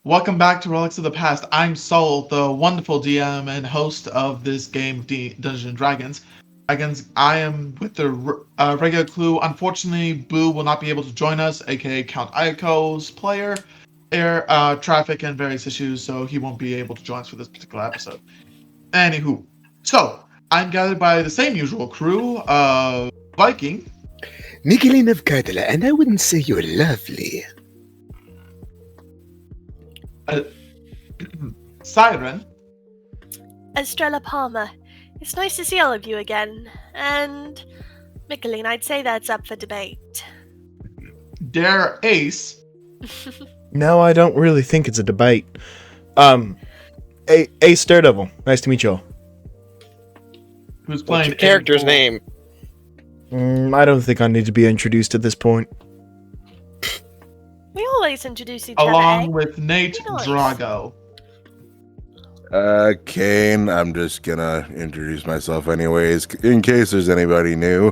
Welcome back to Relics of the Past. I'm Sol, the wonderful DM and host of this game, Dungeons and Dragons. I am with the regular crew. Unfortunately, Boo will not be able to join us, aka Count Eiko's player, traffic, and various issues, so he won't be able to join us for this particular episode. Anywho, so I'm gathered by the same usual crew of Viking, Michaeleen of Cardilla, and I wouldn't say you're lovely. Siren, Estrella Palmer. It's nice to see all of you again. And Michaeleen, I'd say that's up for debate. Dare Ace, No, I don't really think it's a debate. Ace Daredevil. Nice to meet you all. who's playing What's your character's Eiko. name? I don't think I need to be introduced at this point. We always introduce each Along other. with Nate Nice. Drago. Kain, I'm just gonna introduce myself anyways, in case there's anybody new.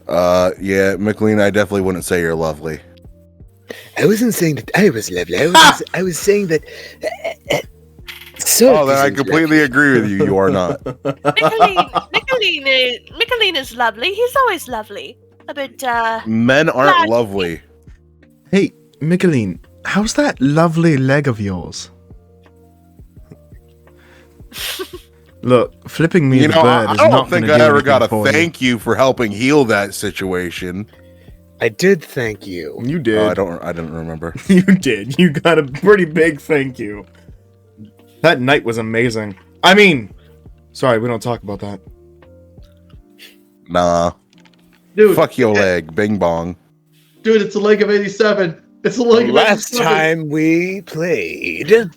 Yeah, Michaeleen, I definitely wouldn't say you're lovely. I wasn't saying that I was lovely. I was saying that. Oh, then I completely agree with you. You are not. Michaeleen is lovely. He's always lovely. But, Men aren't Glad- lovely. Hey, Michaeleen, how's that lovely leg of yours? Look, flipping me You the know, bird I is don't not think gonna I do ever anything got a for you. thank you for helping heal that situation. I did thank you. You did. Oh, I didn't remember. You did. You got a pretty big thank you. That night was amazing. I mean, sorry, we don't talk about that. Nah. Dude, Fuck your leg. Bing bong. Dude, it's a leg of 87. It's a leg of Last 87. time we played,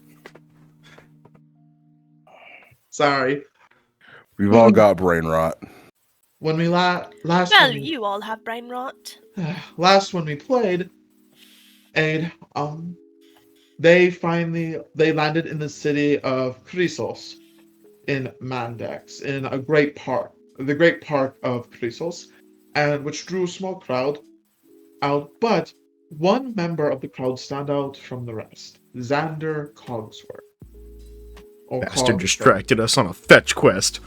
Sorry. We've all got brain rot. When we last well, you all have brain rot. when we played, Aid, they landed in the city of Chrysos in Mandex, in a great park, the great park of Chrysos, and which drew a small crowd out, but one member of the crowd stand out from the rest, Xander Cogsworth. Bastard distracted us on a fetch quest.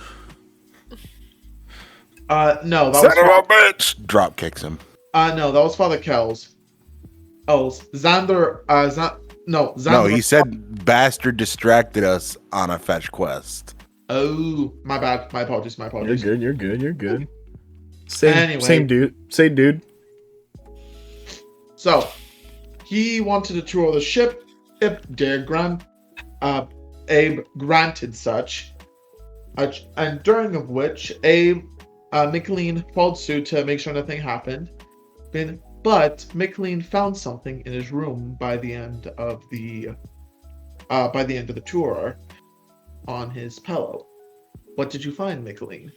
No, that Son was of a bitch! Drop kicks him. no, that was Father Kells. Oh, Xander, No, Xander. he said bastard distracted us on a fetch quest. Oh, my bad. My apologies. You're good. You're good. Anyway. Same dude. Same dude. So, he wanted to tour the ship if Abe granted such, and during of which Michaeleen followed suit to make sure nothing happened. But Michaeleen found something in his room by the end of the tour on his pillow. What did you find, Michaeleen?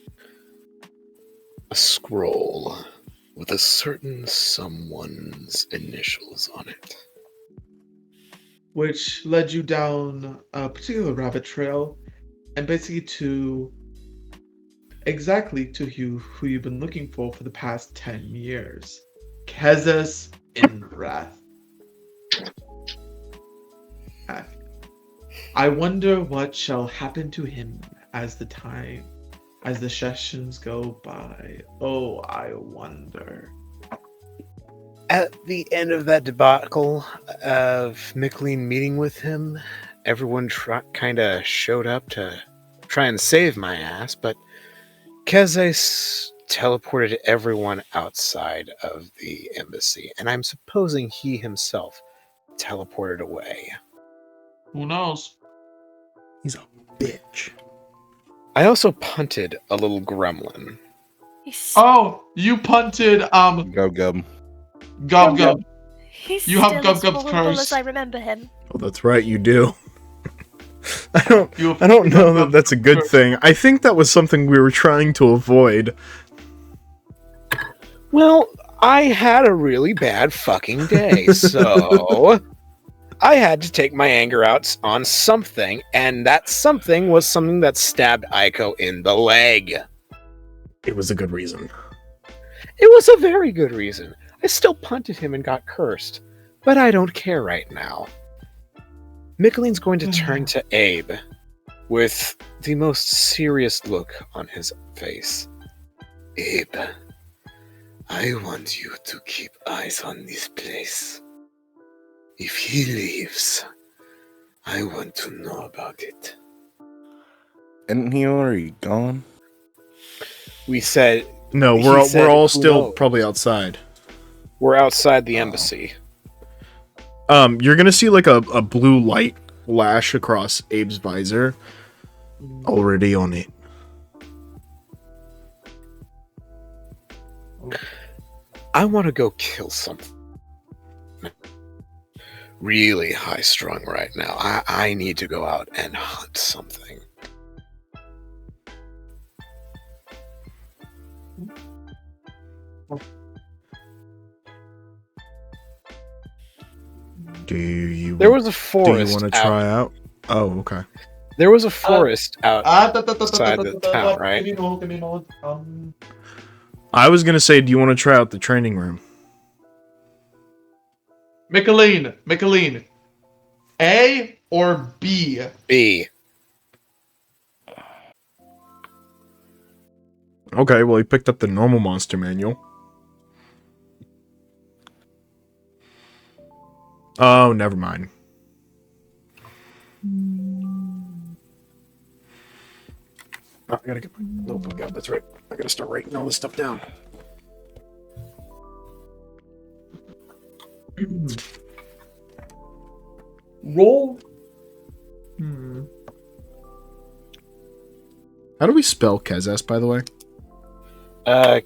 a scroll with a certain someone's initials on it. Which led you down a particular rabbit trail, and basically to who you've been looking for the past 10 years. Kezis Inwrath. I wonder what shall happen to him as the sessions go by. Oh, I wonder. At the end of that debacle of Michaeleen meeting with him, everyone kind of showed up to try and save my ass, but Kezis teleported everyone outside of the embassy, and I'm supposing he himself teleported away. Who knows? He's a bitch. I also punted a little gremlin. Oh, you punted Go Gub. Gub Gub. He's You have still Gub as Gub's vulnerable curse. as I remember him. Oh, that's right, you do. I You don't know that that's a good thing. I think that was something we were trying to avoid. Well, I had a really bad fucking day, so I had to take my anger out on something, and that something was something that stabbed Eiko in the leg. It was a good reason. It was a very good reason. I still punted him and got cursed, but I don't care right now. Michaeleen's going to turn to Abe with the most serious look on his face. Abe, I want you to keep eyes on this place. If he leaves, I want to know about it. Isn't he already gone? We said No, He we're said, all "Who still knows?" probably outside. we're outside the embassy. You're gonna see like a blue light lash across Abe's visor. Already on it. I want to go kill something. Really high strung right now. I need to go out and hunt something. There was a Do you forest want to out. try out? Oh, okay. There was a forest out. Outside the town, right? Give me a moment. I was gonna say, do you want to try out the training room? Michaeleen, A or B? B. Okay, well, he picked up the normal monster manual. Oh, never mind. Oh, I gotta get my notebook out. That's right. I gotta start writing all this stuff down. Roll. How do we spell Kezes, by the way?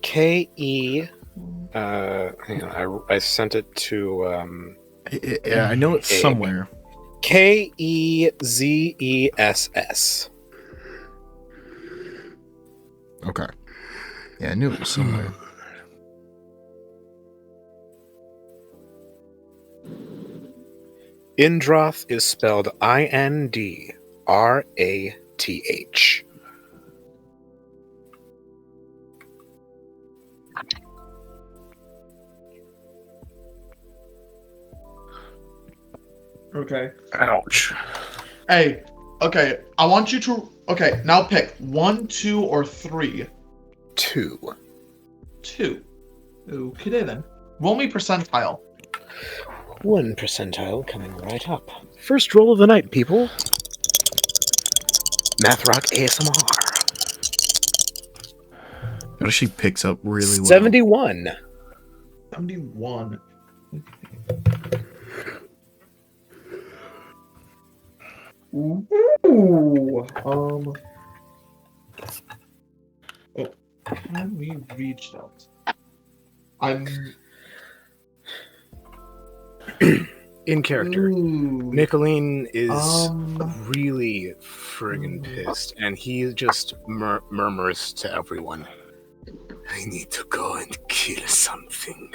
K-E. Hang on, I sent it to Yeah, I know it's Abe. somewhere. K-E-Z-E-S-S. Okay. Yeah, I knew it was somewhere. Indroth is spelled I-N-D-R-A-T-H. Okay. Ouch. Hey, okay. I want you to. Okay, now pick 1, 2, or 3. 2. 2. Okay then. Roll me percentile. 1 percentile coming right up. First roll of the night, people. Math Rock ASMR. But she picks up really well. 71. 71. Ooh. Oh, can we reach that? I'm In character. Ooh. Michaeleen is Um. really friggin' pissed, and he just murmurs to everyone, I need to go and kill something.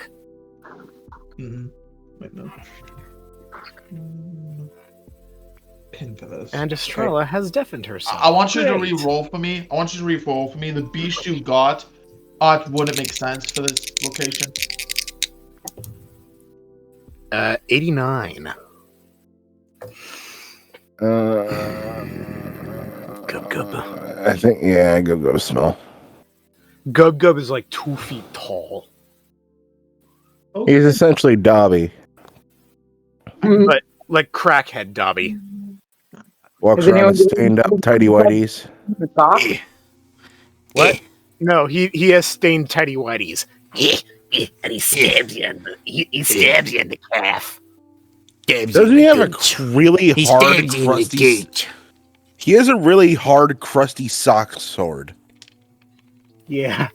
Wait, no. Pin for this. And Estrella has deafened herself. I want you to Great. re-roll for me. The beast you got wouldn't make sense for this location. 89. Gub Gub. I think, yeah, go smell. Gub Gub is like 2 feet tall. He's essentially Dobby. But like crackhead Dobby. Walks Has around in anyone stained up tidy whities. The top? What? No, he has stained tidy whities. And he stabs you in the, he stabs you in the calf. Stabs Doesn't you he in have the a gooch. really He hard, stabs you in the crusty... gooch. He has a really hard, crusty sock sword. Yeah.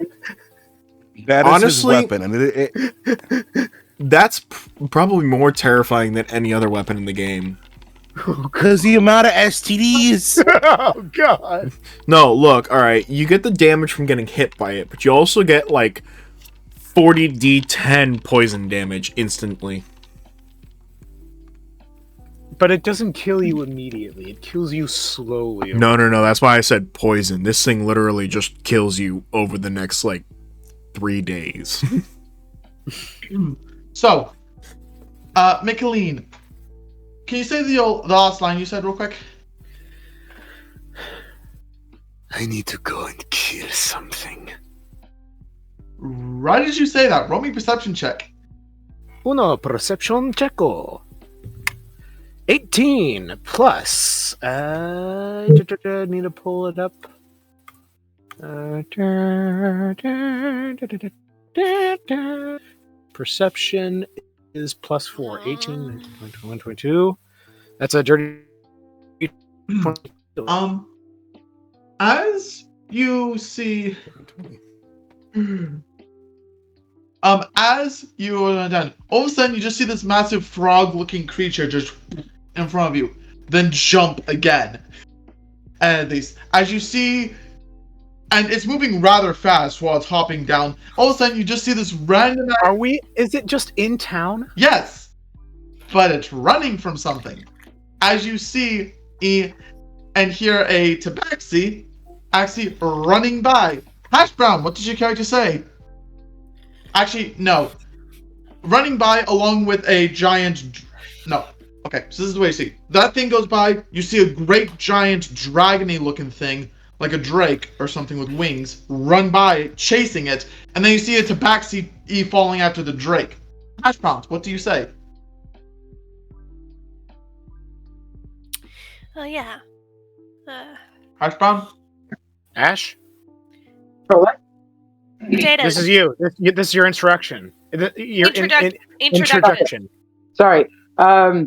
That is Honestly- his weapon, and That's probably more terrifying than any other weapon in the game. because the amount of STDs. Oh god. No, look, alright, you get the damage from getting hit by it, but you also get, like, 40d10 poison damage instantly. But it doesn't kill you immediately. It kills you slowly. No, that's why I said poison. This thing literally just kills you over the next, like, 3 days. So, Michaeleen, Can you say the last line you said real quick? I need to go and kill something. Why did you say that? Roll me perception check. Uno perception checo. 18 plus. Need to pull it up. Perception is plus 4. 18, 21, 22. That's a dirty 20. As you see, as you are done, all of a sudden you just see this massive frog-looking creature just in front of you, then jump again. And as you see, and it's moving rather fast while it's hopping down. All of a sudden you just see this random. Is it just in town? Yes, but it's running from something. As you see and hear a tabaxi actually running by. Hash Brown, what did your character say? Actually, no. Running by along with a giant... No. Okay, so this is the way you see. That thing goes by, you see a great giant dragony looking thing, like a drake or something with wings, run by, chasing it, and then you see a tabaxi falling after the drake. Hash Brown, what do you say? Oh, yeah. Hash Brown? Ash? For what? Potatoes. This is you. This is your instruction. Your introduction. Sorry. I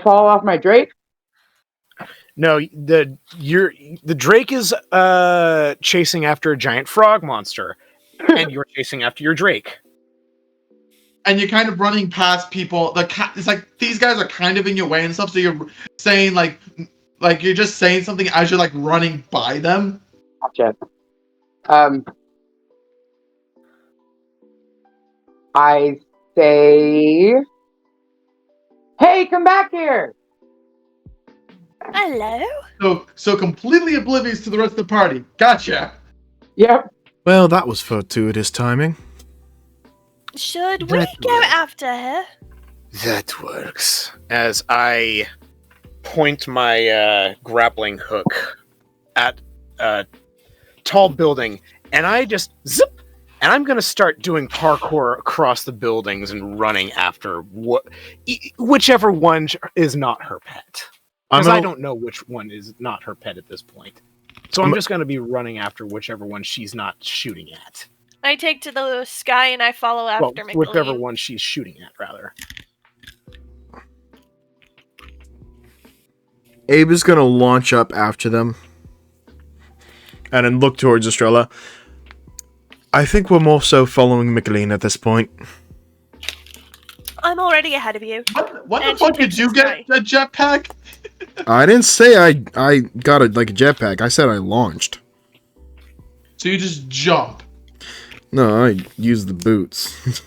fall off my drake. No, the drake is chasing after a giant frog monster, and you're chasing after your drake. And you're kind of running past people. It's like these guys are kind of in your way and stuff. So you're saying like you're just saying something as you're like running by them. Gotcha. I say, "Hey, come back here!" Hello? So completely oblivious to the rest of the party. Gotcha. Yep. Well, that was fortuitous timing. Should we go after her? That works. As I point my grappling hook at a tall building, and I just zip, and I'm going to start doing parkour across the buildings and running after whichever one is not her pet. Because I don't know which one is not her pet at this point. So I'm just going to be running after whichever one she's not shooting at. I take to the sky and I follow after Michaeleen. Whichever one she's shooting at, rather. Abe is going to launch up after them and then look towards Estrella. I think we're more so following Michaeleen at this point. I'm already ahead of you. What the fuck did you get a jetpack? I didn't say I got a jetpack. I said I launched. So you just jump. No, I used the boots.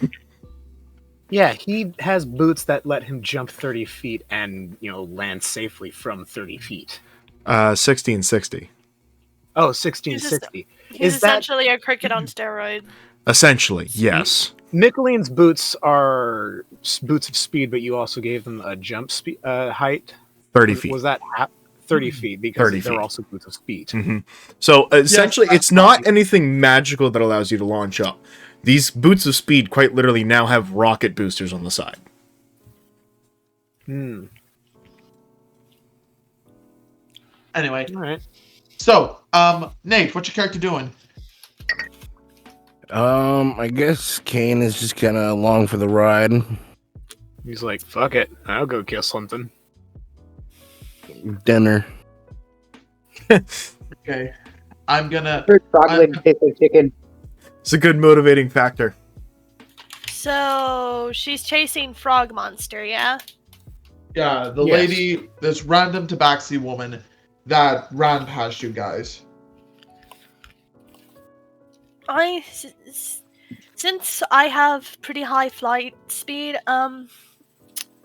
Yeah, he has boots that let him jump 30 feet and, land safely from 30 feet. 1660. Oh, 1660. He's essentially a cricket on steroids. Essentially, yes. Michaeleen's boots are boots of speed, but you also gave them a jump speed height. 30 feet. Was that 30 feet? Because 30 they're feet. Also boots of speed. Mm-hmm. So essentially, it's not anything magical that allows you to launch up. These boots of speed quite literally now have rocket boosters on the side. Anyway. All right. So, Nate, what's your character doing? I guess Kain is just kind of along for the ride. He's like, fuck it. I'll go kill something. Dinner. Okay. I'm gonna... Chocolate tastes like chicken. It's a good motivating factor. So, she's chasing Frog Monster, yeah? Yeah, the lady, this random tabaxi woman that ran past you guys. Since I have pretty high flight speed,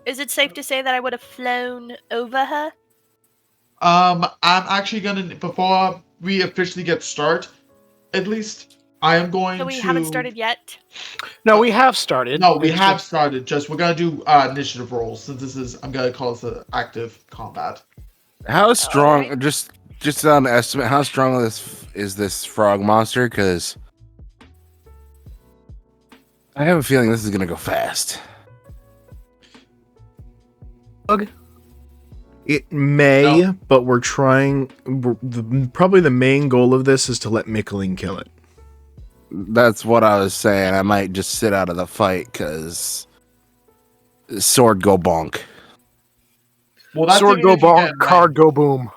is it safe to say that I would have flown over her? I'm actually gonna, before we officially get started, at least, I am going So we to. haven't started yet. No, we have started. No, we It's have just- started. Just we're gonna do initiative rolls since this is. I'm gonna call this active combat. How strong? Alright. Just on an estimate, how strong is this frog monster? Because I have a feeling this is gonna go fast. It may, No. but we're trying. Probably the main goal of this is to let Michaeleen kill it. That's what I was saying. I might just sit out of the fight because sword go bonk. Well, that's sword even go if you get bonk, in card range. go boom.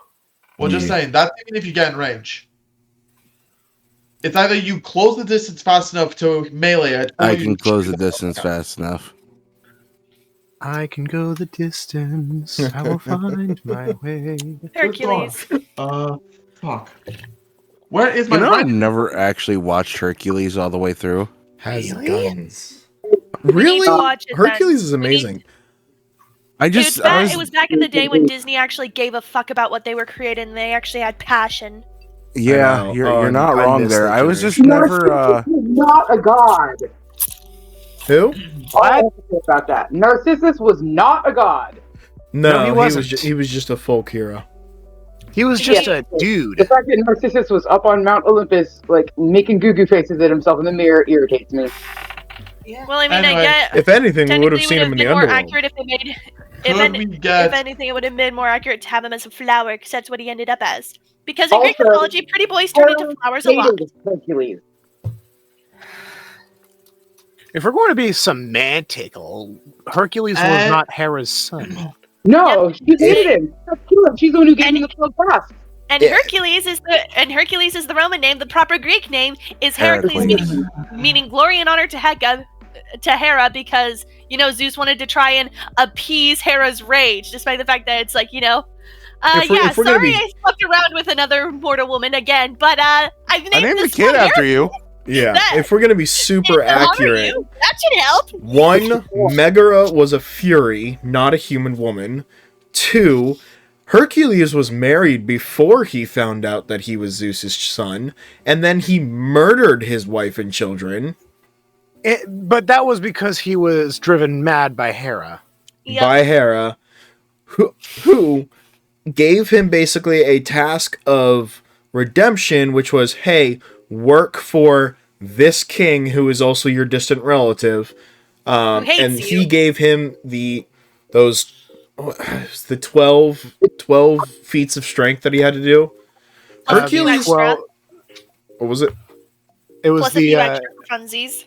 Well, just Yeah. saying that's even if you get in range. It's either you close the distance fast enough to melee it, or I you can close the shoot distance it. fast enough. I can go the distance. I will find my way. Hercules. Fuck. Where is my You know, I've right? never actually watched Hercules all the way through. Has Really? guns. We need Really? to watch it then. Hercules is We need- amazing. It was back in the day when Disney actually gave a fuck about what they were creating and they actually had passion. Yeah, I know. you're not I wrong miss there. that I was just generation. never. Narcissus was not a god. Who? All I have to say about that. Narcissus was not a god. No, he he wasn't. was. He was just a folk hero. He was just Yeah. a dude. The fact that Narcissus was up on Mount Olympus, like, making goo-goo faces at himself in the mirror irritates me. Well, I mean, Anyway, I get. If anything, we would have technically, seen it him in would the have been more underworld. accurate if they made. Could we get? If anything, it would have been more accurate to have him as a flower, because that's what he ended up as. Because in Greek Also, mythology, pretty boys turn into flowers a lot. Hated Hercules. If we're going to be semantical, Hercules was not Hera's son. No, she hated him. Let's kill him. She's the one who gave him the 12 tasks. And Yeah. Hercules is the Roman name. The proper Greek name is Heracles, Heracles. meaning glory and honor to Hera, because Zeus wanted to try and appease Hera's rage, despite the fact that it's like If we're gonna sorry be- I fucked around with another mortal woman again, but I've I named named the this kid one after you. Yeah, That- if we're gonna be super Hera. How are accurate, you? That should help. one, Megara was a fury, not a human woman. Two, Hercules was married before he found out that he was Zeus's son, and then he murdered his wife and children But that was because he was driven mad by Hera. Yep. by Hera, who gave him basically a task of redemption, which was, hey, work for this king who is also your distant relative. Who hates And you. he gave him the 12 feats of strength that he had to do. Plus Hercules- a few extra, What was it? It was plus a few the extra funsies.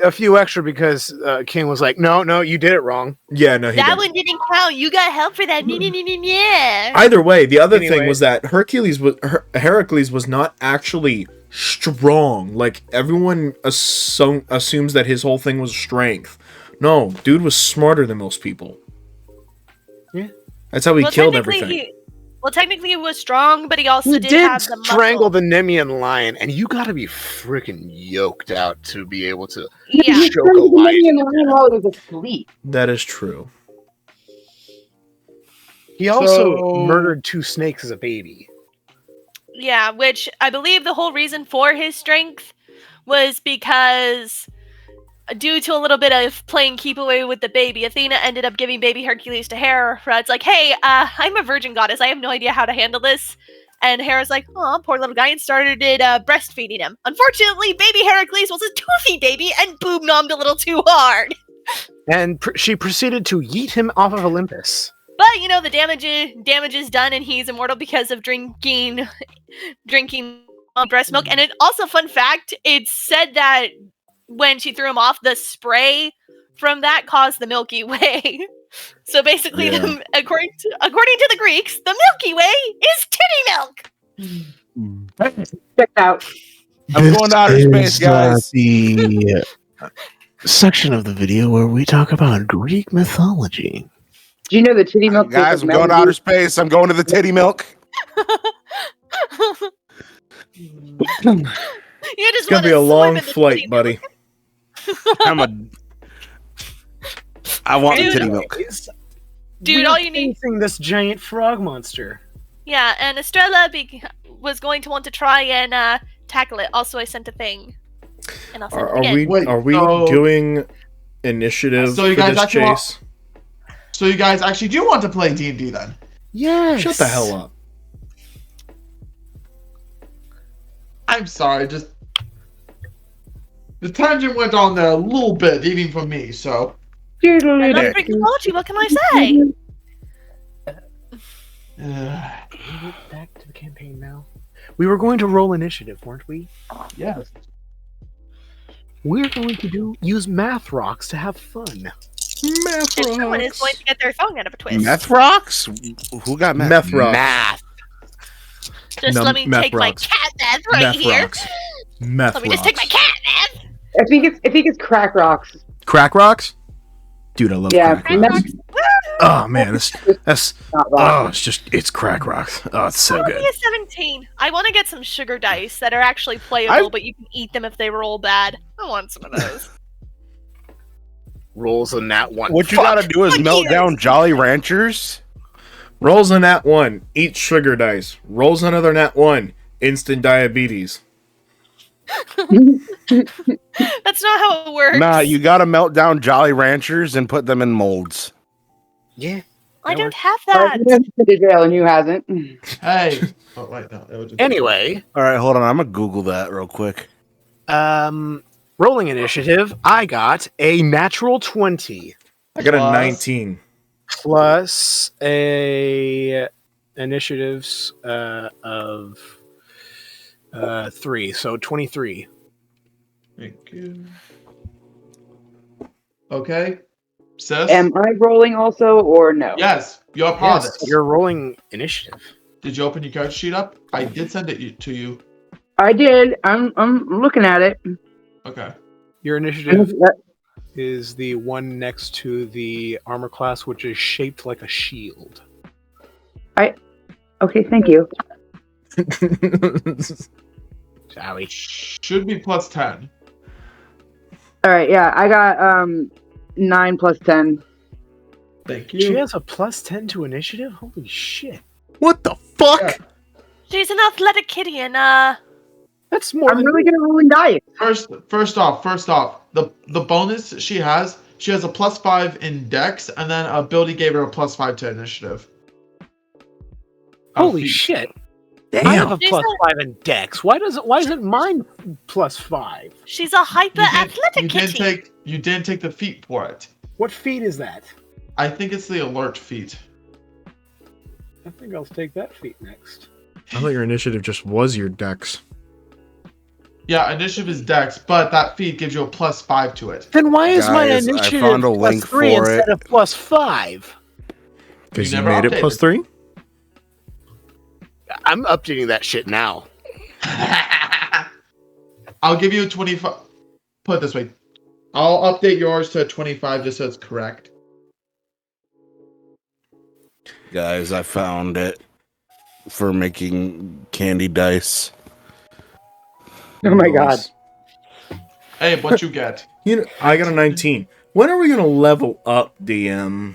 a few extra because King was like, no, you did it wrong. Yeah, no, he That didn't. one didn't count. You got help for that. Yeah. Either way, the other thing Anyway. was that Heracles was not actually strong. Like everyone assumes that his whole thing was strength. No, dude was smarter than most people. Yeah. That's how he killed everything. Technically he was strong, but he also He did did have the strangle muscle. the Nemean lion, and you gotta be freaking yoked out to be able to Yeah. He choke a turned the lion. lion while he was asleep. That is true. He also So- murdered 2 snakes as a baby. Yeah, which I believe the whole reason for his strength was because due to a little bit of playing keep away with the baby, Athena ended up giving baby Hercules to Hera. It's like, hey, I'm a virgin goddess. I have no idea how to handle this. And Hera's like, oh, poor little guy, and started breastfeeding him. Unfortunately, baby Heracles was a toothy baby and boob nommed a little too hard. And she proceeded to yeet him off of Olympus. But the damage is done, and he's immortal because of drinking breast milk. And it also, fun fact, it's said that when she threw him off, the spray from that caused the Milky Way. So basically, Yeah. according to the Greeks, the Milky Way is titty milk. Check out. I'm going to outer space, guys. The section of the video where we talk about Greek mythology. Do you know the titty milk? Guys, I'm going to outer space. I'm going to the titty milk. You just It's gonna wanna be a swim long in the flight, titty buddy. I want the Dude. titty milk. Dude, We're all you need- facing this giant frog monster. Yeah, and Estrella was going to want to try and tackle it. Also, I sent a thing. And I'll send it Are again. we Wait, are we so- doing initiative So you for guys this actually want- chase? So you guys actually do want to play D&D then? Yes. Shut the hell up. I'm sorry, just the tangent went on there a little bit, even for me. So I love Greek mythology. What can I say? Back to the campaign now. We were going to roll initiative, weren't we? yes. We're going to use math rocks to have fun. Math And someone is rocks. going to get their thumb out of a twist. Meth rocks? Who got meth? Meth rocks. Math. Just let me meth take rocks. my cat math right Meth here. rocks. Meth Let me just take my rocks. cat math. I think it's crack rocks. Crack rocks? Dude, I love Yeah, crack rocks. meth- Oh man, that's not rocks. it's crack rocks. Oh, it's so Only good. a 17. I want to get some sugar dice that are actually playable, but you can eat them if they roll bad. I want some of those. Rolls on that one. What you gotta do is Fuck melt you. down Jolly Ranchers. Rolls on nat 1, eat sugar dice. Rolls another nat 1, instant diabetes. That's not how it works. Nah, you gotta melt down Jolly Ranchers and put them in molds. Yeah. I that don't works. have that. And who hasn't? Hey. Oh wait, no. It was just... Anyway, All right, hold on. I'm gonna Google that real quick. rolling initiative, I got a natural 20 I got a Plus- 19. plus a initiatives of 3, so 23. Thank you. Okay. Sis? Am I rolling also or no? Yes, you're a part of Yes, this. you're rolling initiative. Did you open your character sheet up? I did send it to you. I did. I'm looking at it. Okay. Your initiative is the one next to the armor class, which is shaped like a shield. Okay, thank you. Sorry. Should be plus 10. All right, yeah, I got 9 plus 10. Thank She you. has a plus 10 to initiative? Holy shit. What the fuck? Yeah. She's an athletic kitty, and That's more I'm than really good at rolling dice. First off, the bonus she has a plus 5 in Dex, and then ability gave her a plus 5 to initiative. Holy feet. shit. I have Damn. a plus 5 in Dex. Why isn't mine plus 5? she's a hyper athletic You kitty. didn't take the feat for it. What feat is that? I think it's the alert feat. I think I'll take that feat next. I thought your initiative just was your dex. Yeah, initiative is Dex, but that feat gives you a plus 5 to it. Then why is my Guys, I initiative found a plus link 3 for instead it. of plus 5? Because You you never made it plus updated. 3? I'm updating that shit now. I'll give you a 25. Put it this way. I'll update yours to 25 just so it's correct. Guys, I found it for making candy dice. Oh my god. Nice. Hey, what you get? You know, I got a 19. When are we gonna level up, DM?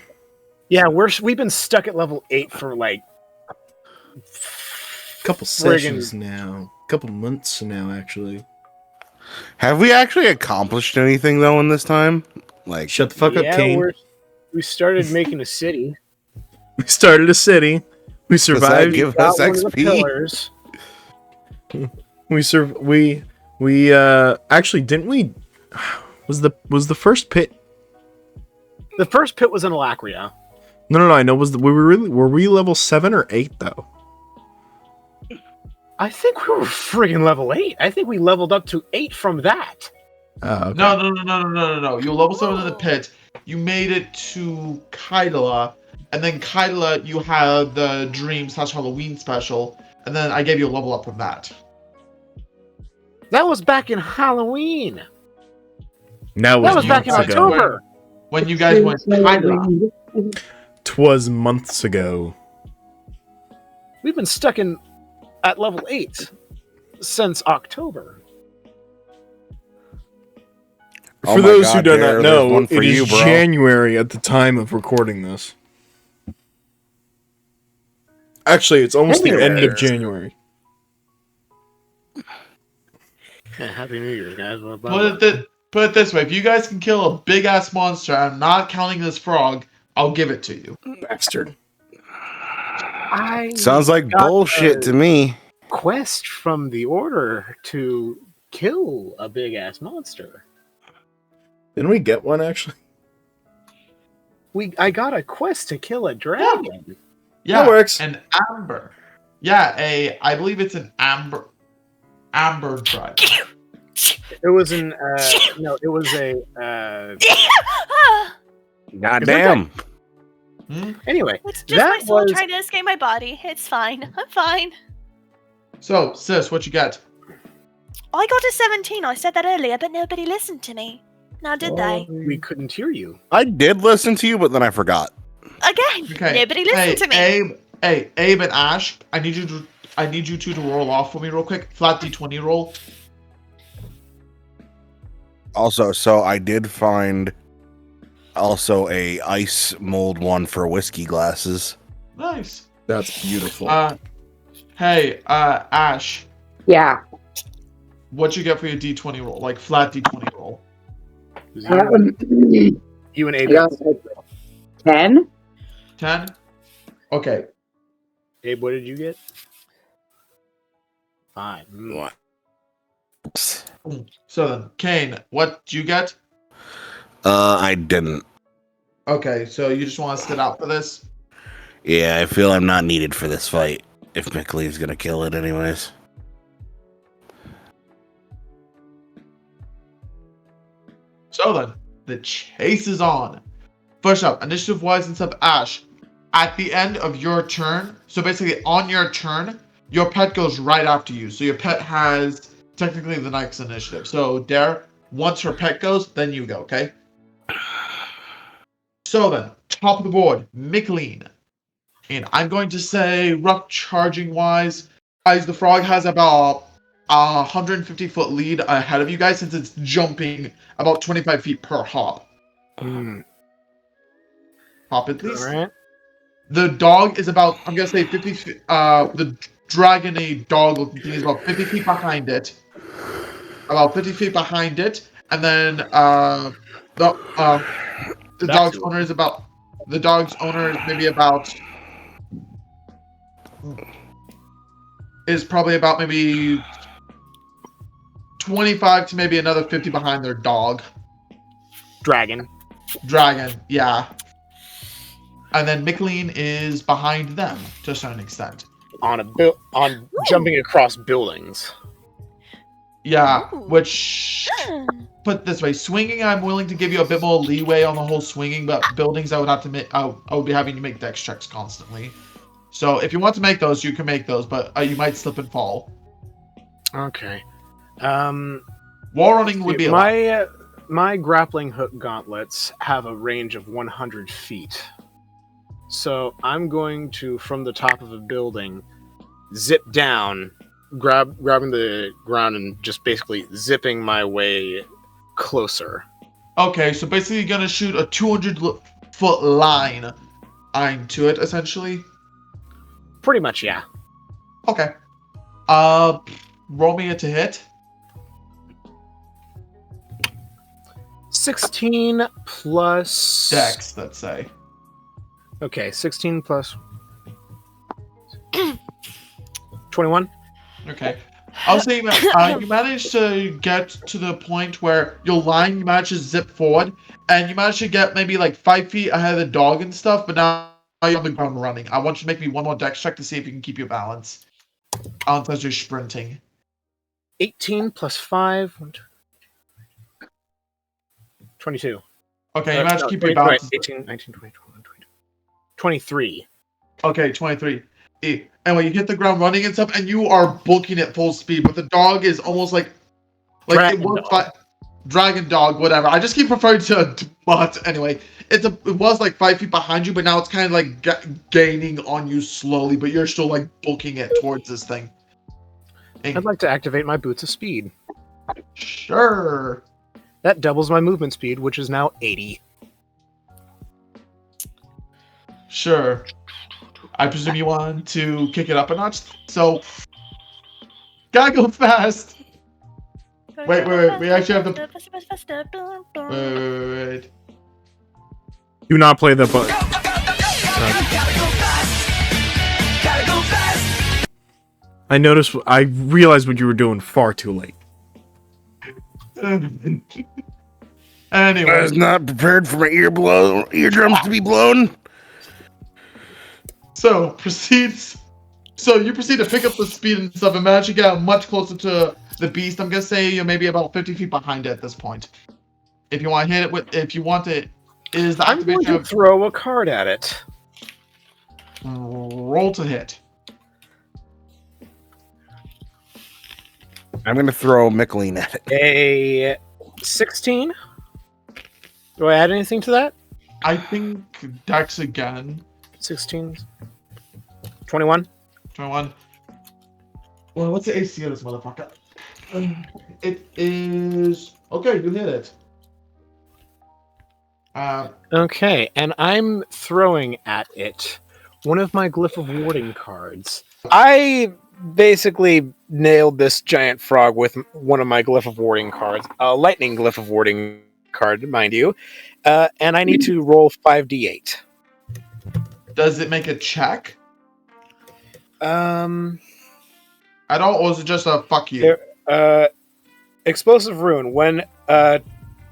Yeah, we've been stuck at level 8 for like Couple sessions now. Couple months now, actually. Have we actually accomplished anything though in this time? Like, Shut the fuck up, Kain. We started making a city. We started a city. We does that survived. give Got us one of the XP? pillars. We actually didn't we was the first pit. The first pit was in Alacria. No, I know were we level 7 or 8 though? I think we were friggin' level 8. I think we leveled up to 8 from that. Oh, okay. No. You level 7 in the pit. You made it to Kaidala, and then Kaidala you had the Dream/Halloween special, and then I gave you a level up from that. That was back in Halloween. That That was back in months ago. October. When you guys went to Kaidala. 'Twas months ago. We've been stuck at level 8 since October. Oh For my those who God, do Dare, not there's know, one for it is you, bro. January at the time of recording this. Actually, it's almost the end of Anyways. January. Yeah, Happy New Year, guys. Put it this way: if you guys can kill a big ass monster, I'm not counting this frog. I'll give it to you. Bastard. I Sounds like got bullshit a to me. quest from the Order to kill a big ass monster. Didn't we get one actually? I got a quest to kill a dragon. Yeah, That works. An amber. Yeah, I believe it's an amber dragon. It was an no, it was a Goddamn. anyway. It's just my That soul was trying to escape my body. It's fine. I'm fine. So, sis, what you got? I got a 17. I said that earlier, but nobody listened to me. Now, did they? we couldn't hear you. I did listen to you, but then I forgot. Again, Okay. nobody listened to me. Abe and Ash, I need you two to roll off for me real quick. Flat D20 roll. Also, so I did find also a ice mold one for whiskey glasses. Nice. That's beautiful. Hey, Ash, Yeah. what you get for your D20 roll? Like flat D20 roll. You and Abe. I got 10. 10? Okay. Abe, what did you get? 5. What? So then, Kain, what did you get? I didn't. Okay, so you just want to sit out for this? Yeah, I feel I'm not needed for this fight. If Michaeleen's gonna kill it anyways. So then, the chase is on. First up, initiative-wise and stuff, Ash. At the end of your turn, so basically on your turn, your pet goes right after you. So your pet has technically the next initiative. So Dare, once her pet goes, then you go, okay? So then, top of the board, Michaeleen. And I'm going to say, rough charging-wise, guys, the frog has about 150-foot lead ahead of you guys since it's jumping about 25 feet per hop. Hop at least. All right. The dog is about, I'm going to say 50 feet, the dragon-y dog-looking thing is about 50 feet behind it. About 50 feet behind it. And then the dog's owner is about, the dog's owner is maybe about, is probably about maybe 25 to maybe another 50 behind their dog. Dragon, yeah. And then Michaeleen is behind them to a certain extent. on jumping across buildings. Yeah, Ooh. which, put it this way, swinging, I'm willing to give you a bit more leeway on the whole swinging, but buildings, I would have to make, I would be having to make dex checks constantly. So if you want to make those, you can make those, but you might slip and fall. Okay. Wall running would be a lot. My grappling hook gauntlets have a range of 100 feet. So I'm going to, from the top of a building, zip down, grabbing the ground and just basically zipping my way closer. Okay, so basically you're going to shoot a 200-foot line to it, essentially? Pretty much, yeah. Okay. Roll me it to hit. 16 plus... Dex, let's say. Okay, 16 plus... 21? Okay. I'll say you managed to get to the point where your line, you managed to zip forward, and you managed to get maybe like 5 feet ahead of the dog and stuff, but now you're on the ground running. I want you to make me one more dex check to see if you can keep your balance. As you're sprinting. 18 plus 5... 22. Okay, you managed to keep your balance. 18, 19, 20, 21, 22. 23. Okay, 23. Anyway, you hit the ground running and stuff, and you are booking at full speed, but the dog is almost like Dragon it was dog. dragon dog, whatever. I just keep referring to but anyway, it was like 5 feet behind you, but now it's kind of like gaining on you slowly, but you're still like booking it towards this thing. I'd like to activate my Boots of Speed. Sure. That doubles my movement speed, which is now 80. Sure. I presume you want to kick it up a notch, so gotta go fast. Wait. We actually have to. Wait. Do not play the button. I realized what you were doing far too late. I Anyway, was not prepared for my eardrums to be blown. so you proceed to pick up the speed and stuff and manage to get much closer to the beast. I'm gonna say you're maybe about 50 feet behind it at this point. If you want to hit it if you want it, is the I'm going activation to throw a card at it. roll to hit. I'm going to throw Michaeleen at it. A 16. Do I add anything to that? I think Dex again. 16. 21. 21. Well, what's the AC of this motherfucker? It is okay. You hit it. Okay, and I'm throwing at it one of my Glyph of Warding cards. I basically nailed this giant frog with one of my Glyph of Warding cards, a lightning Glyph of Warding card, mind you, and I need to roll 5d8. Does it make a check At at all, or is it just a fuck you? Explosive rune.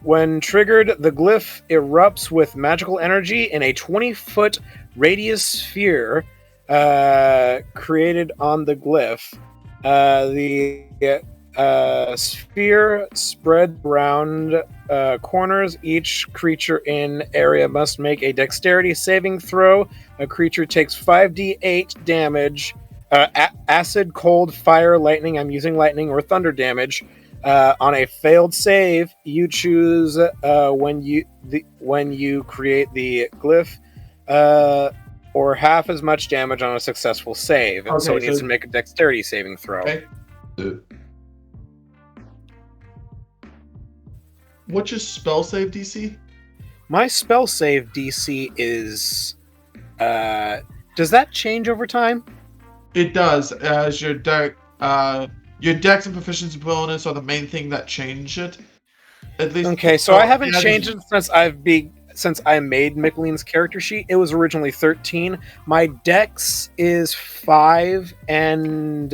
When triggered, the glyph erupts with magical energy in a 20-foot radius sphere created on the glyph. The sphere spread around corners. Each creature in area must make a dexterity saving throw. A creature takes 5d8 damage. Acid, cold, fire, lightning. I'm using lightning or thunder damage. On a failed save, you choose when you create the glyph, or half as much damage on a successful save. Okay, So it needs so- to make a dexterity saving throw. Okay. What's your spell save DC? My spell save DC is. Does that change over time? It does, as your dex and proficiency bonus are the main thing that change it. At least. Okay, so I haven't yeah, changed it since I made Michaeleen's character sheet. It was originally 13. My dex is 5, and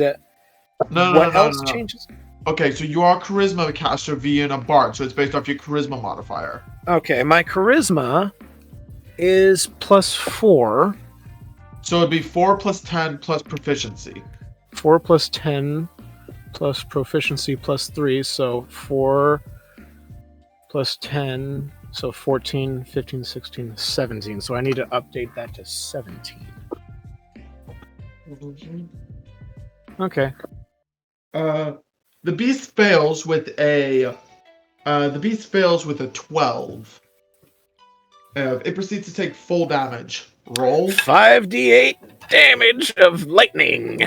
what else No. changes? Okay, so you are charisma caster via a bard, so it's based off your charisma modifier. Okay, my charisma is +4. So it'd be 4 plus 10 plus proficiency. 4 plus 10 plus proficiency +3, so 4 plus 10, so 14, 15, 16, 17. So I need to update that to 17. Okay. The beast fails with a 12. It proceeds to take full damage. Roll. 5d8 damage of lightning.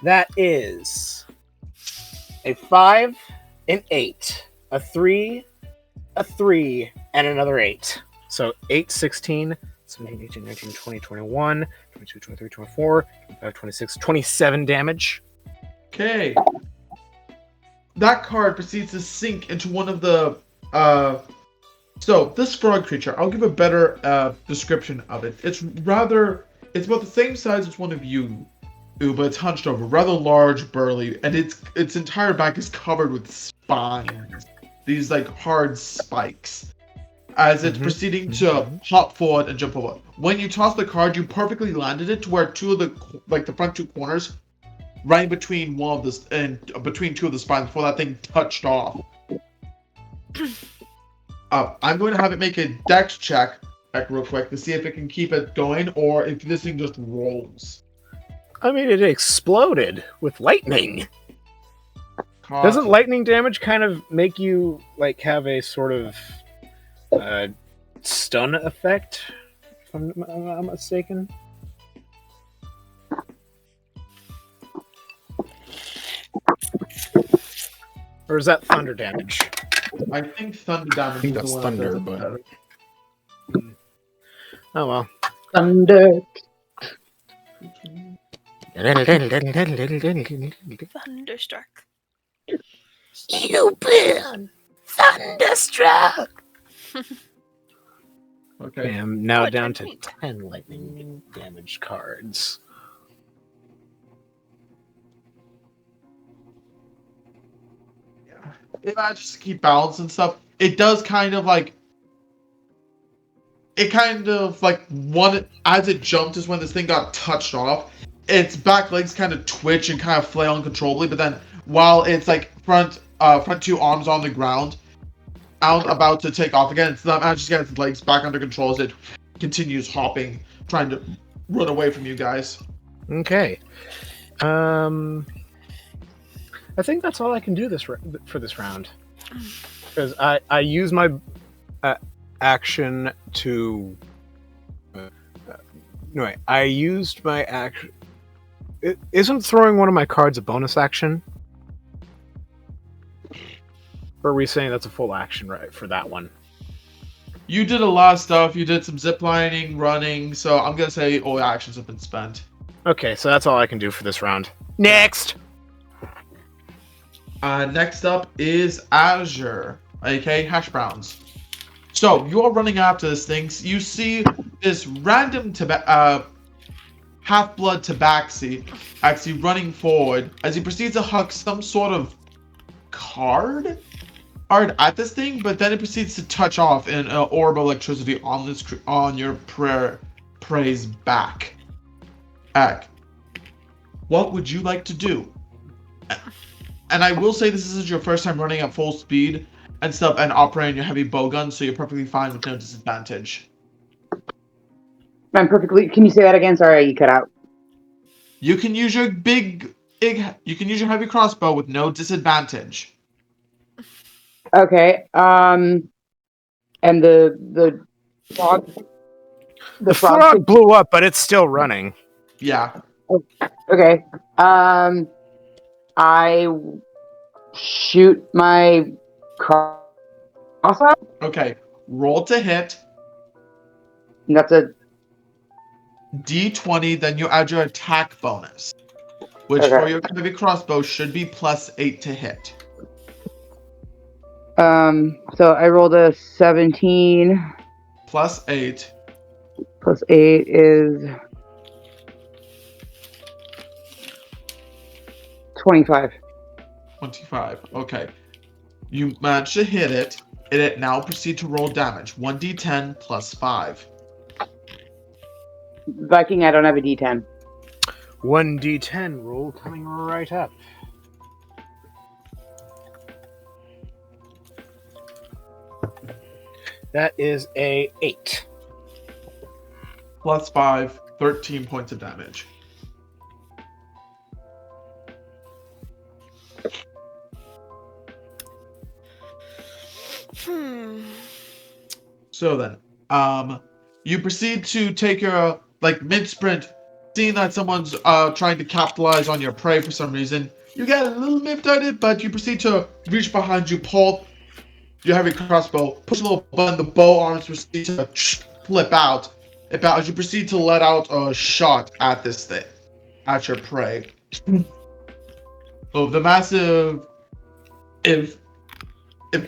That is a 5, an 8, a 3, a 3, and another 8. So 8, 16, 17, 18, 19, 20, 21, 22, 23, 24, 25, 26, 27 damage. Okay. That card proceeds to sink into one of the so this frog creature, I'll give a better description of it. It's about the same size as one of you, but it's hunched over, rather large, burly, and its entire back is covered with spines. These like hard spikes. As it's proceeding to hop forward and jump forward. When you toss the card, you perfectly landed it to where the front two corners, right between between two of the spines before that thing touched off. I'm going to have it make a dex check real quick to see if it can keep it going or if this thing just rolls. I mean, it exploded with lightning. Doesn't lightning damage kind of make you like have a sort of stun effect? If I'm not mistaken. Or is that thunder damage? I think thunder damage. I think is that's the one that thunder, does it but- Oh well. Thunder. Thunderstruck. You've been thunderstruck. Okay. I'm now Oh, down it's to green. 10 lightning damage cards. If I just keep balance and stuff, it does kind of like one as it jumped is when this thing got touched off. Its back legs kind of twitch and kind of flail uncontrollably, but then while it's like front two arms on the ground, out about to take off again, it's not manages to get its legs back under control as it continues hopping, trying to run away from you guys. Okay. I think that's all I can do for this round. Because I use my action to... no, I used my action... Isn't throwing one of my cards a bonus action? Or are we saying that's a full action right for that one? You did a lot of stuff. You did some ziplining, running, so I'm gonna say all actions have been spent. Okay, so that's all I can do for this round. Next! Next up is Azure, aka Hash Browns. So you are running after this thing. You see this random half-blood tabaxi actually running forward as he proceeds to huck some sort of card at this thing, but then it proceeds to touch off in an orb of electricity on your prey's back. Ek, what would you like to do? And I will say this is your first time running at full speed and stuff and operating your heavy bowgun, so you're perfectly fine with no disadvantage. I'm perfectly. Can you say that again? Sorry, you cut out. You can use your you can use your heavy crossbow with no disadvantage. Okay. And the frog. The frog blew up, but it's still running. Yeah. Okay. I shoot my crossbow. Okay. Roll to hit. That's a D20, then you add your attack bonus, which Okay. for your heavy crossbow should be +8 to hit. So I rolled a 17 +8. plus 8 is 25. 25. Okay. You managed to hit it, and it now proceed to roll damage. 1d10 +5. Viking, I don't have a D10. 1d10 roll coming right up. That is a 8. +5, 13 points of damage. So then, you proceed to take your mid-sprint, seeing that someone's trying to capitalize on your prey for some reason. You get a little miffed at it, but you proceed to reach behind you, pull your heavy crossbow, push a little button, the bow arms proceed to flip out. As you proceed to let out a shot at this thing, at your prey. The massive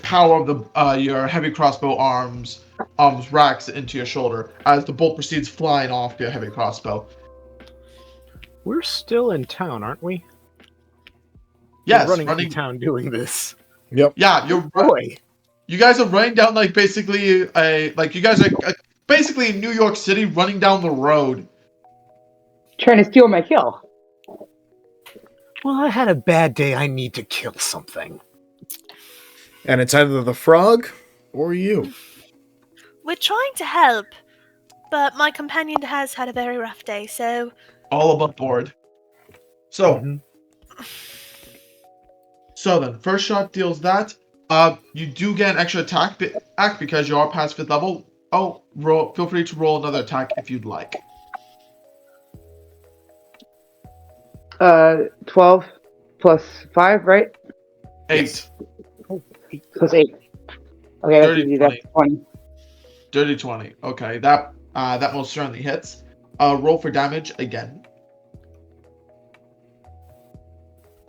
power of your heavy crossbow arms racks into your shoulder as the bolt proceeds flying off your heavy crossbow. We're still in town, aren't we? Yes, We're running in town doing this. Yep. Yeah, Boy. you guys are running down basically you guys are basically in New York City running down the road. Trying to steal my kill. Well, I had a bad day. I need to kill something. And it's either the frog or you. We're trying to help, but my companion has had a very rough day, so... All above board. So, So then, first shot deals that. You do get an extra attack because you are past 5th level. Oh, feel free to roll another attack if you'd like. 12 plus 5, right? 8. Plus 8. Okay, that's Dirty easy. That's 20. Dirty 20. Okay, that most certainly hits. Roll for damage again.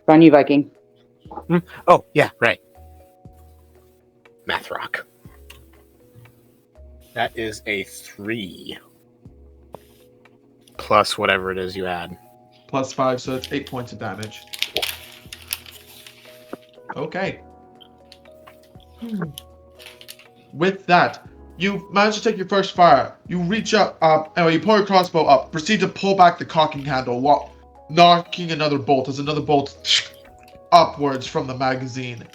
On you, Viking. Oh, yeah, right. Math rock. That is a 3. Plus whatever it is you add. +5, so it's 8 points of damage. Okay. With that, you manage to take your first fire. You reach up, anyway, you pull your crossbow up, proceed to pull back the cocking handle while knocking another bolt as another bolt upwards from the magazine.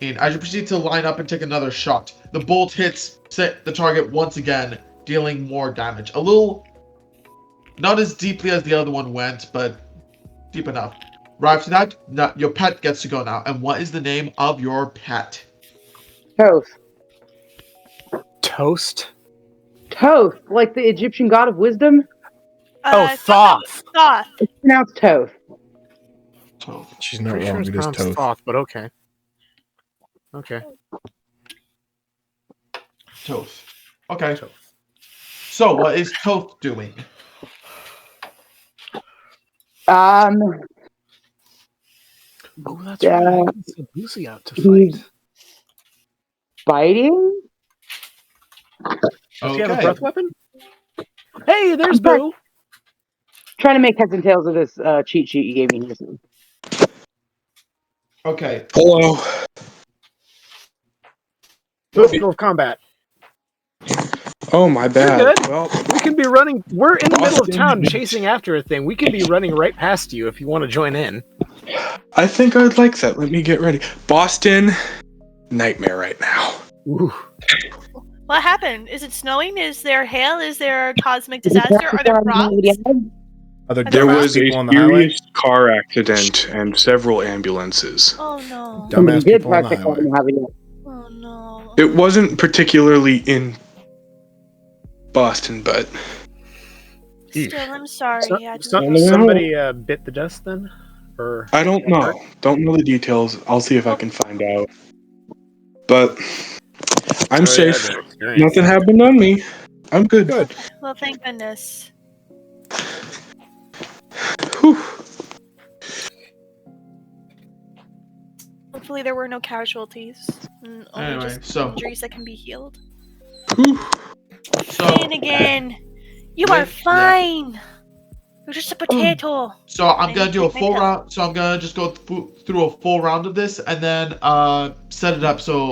And as you proceed to line up and take another shot, the bolt hits the target once again, dealing more damage. A little, not as deeply as the other one went, but deep enough. Right after that, your pet gets to go now. And what is the name of your pet? Toth. Toast? Toth, like the Egyptian god of wisdom. Thoth. Thoth. It's pronounced Toth. Toth. She's not Pretty sure wrong. it's It is pronounced toast. Thoth, but okay. Okay. Toth. Okay. Toth. So, what is Toth doing? Oh, that's right. I can send Lucy out to fight. Biting. Does he have a Okay. breath weapon? Hey, there's I'm back. Boo! Trying to make heads and tails of this cheat sheet you gave me here. Okay. Hello. Middle of combat. Oh, my bad. You're good. Well, We can be running. We're in the middle of Austin. town chasing after a thing. We can be running right past you if you want to join in. I think I'd like that. Let me get ready. Boston, nightmare right now. Ooh. What happened? Is it snowing? Is there hail? Is there a cosmic disaster? Are there rocks? Other There dumbass was a people on the highway. serious car accident and several ambulances. Oh no. Dumbass did people on the practice highway. Oh no. It wasn't particularly in Boston, but Still, I'm sorry. So- I just- No. somebody bit the dust then? Or I don't know. Don't know the details. I'll see if I can find out. But I'm safe. Nothing happened on me. I'm good. Good. Well, thank goodness. Whew. Hopefully, there were no casualties. And only Anyway, just so- injuries that can be healed. Whew. So, Finnegan, you are Yeah. fine. You're just a potato. so I'm gonna do a Maybe full help. round. So I'm gonna just go through a full round of this, and then set it up so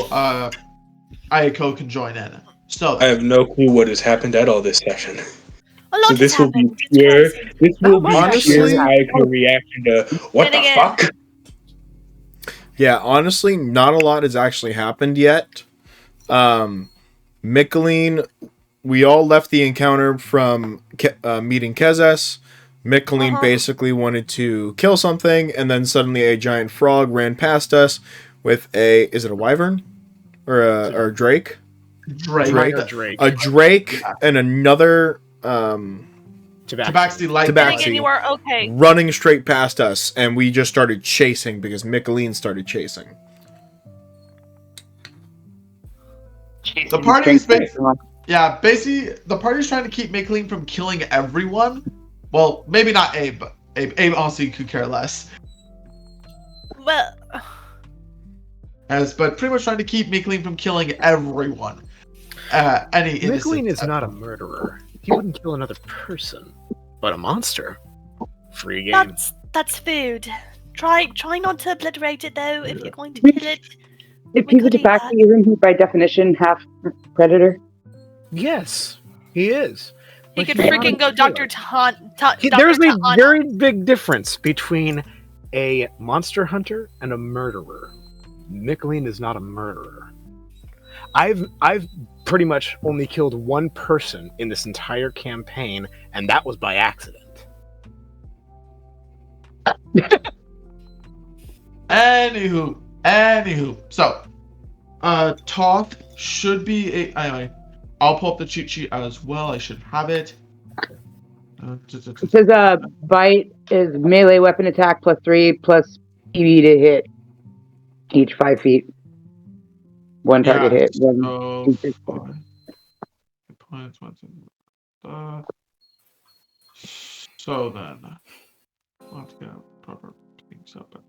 Eiko can join in. So I have no clue what has happened at all this session. A lot So has this will be happened. It's pure. crazy. This will be Honestly- pure Eiko reaction to what the Finnegan. fuck. Yeah, honestly, not a lot has actually happened yet. Michaeleen, we all left the encounter from meeting Kezes. Michaeleen Uh-huh. basically wanted to kill something, and then suddenly a giant frog ran past us with is it a wyvern? Or a drake? Drake, Drake. A drake and another Tabaxi light. Tabaxi. Finnegan, you are okay. running straight past us, and we just started chasing because Michaeleen started chasing. The party's basically the party's trying to keep Michaeleen from killing everyone. Well, maybe not Abe, but Abe honestly could care less. Well, But pretty much trying to keep Michaeleen from killing everyone. Any innocent. Michaeleen is not a murderer. He wouldn't kill another person, but a monster. Free game. that's food. Try not to obliterate it though. If you're going to kill it, If We he's a could eat that. Tabaxi, isn't he by definition half predator? Yes, he is. he But could he's freaking not go a killer. Dr. There's a Tahana. very big difference between a monster hunter and a murderer. Michaeleen is not a murderer. I've pretty much only killed one person in this entire campaign, and that was by accident. Anywho. So, Toth should be anyway. I'll pull up the cheat sheet as well. I should have it. It says bite is melee weapon attack +3 plus PV to hit each 5 feet. One target hit. One. So then, let's get proper things up.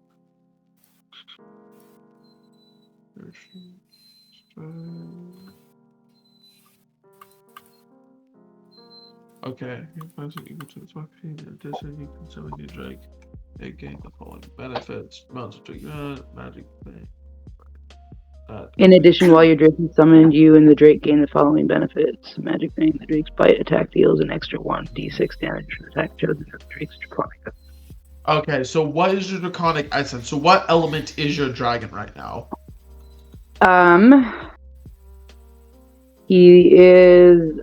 Okay. Equal to the top in addition, you can summon your Drake. They gain the following benefits: monster Drake, magic thing. In addition, while your Drake is summoned, you and the Drake gain the following benefits: magic thing. The Drake's bite attack deals an extra 1d6 damage for the attack chosen for the Drake's draconic. Okay, so what is your draconic essence? So what element is your dragon right now? He is.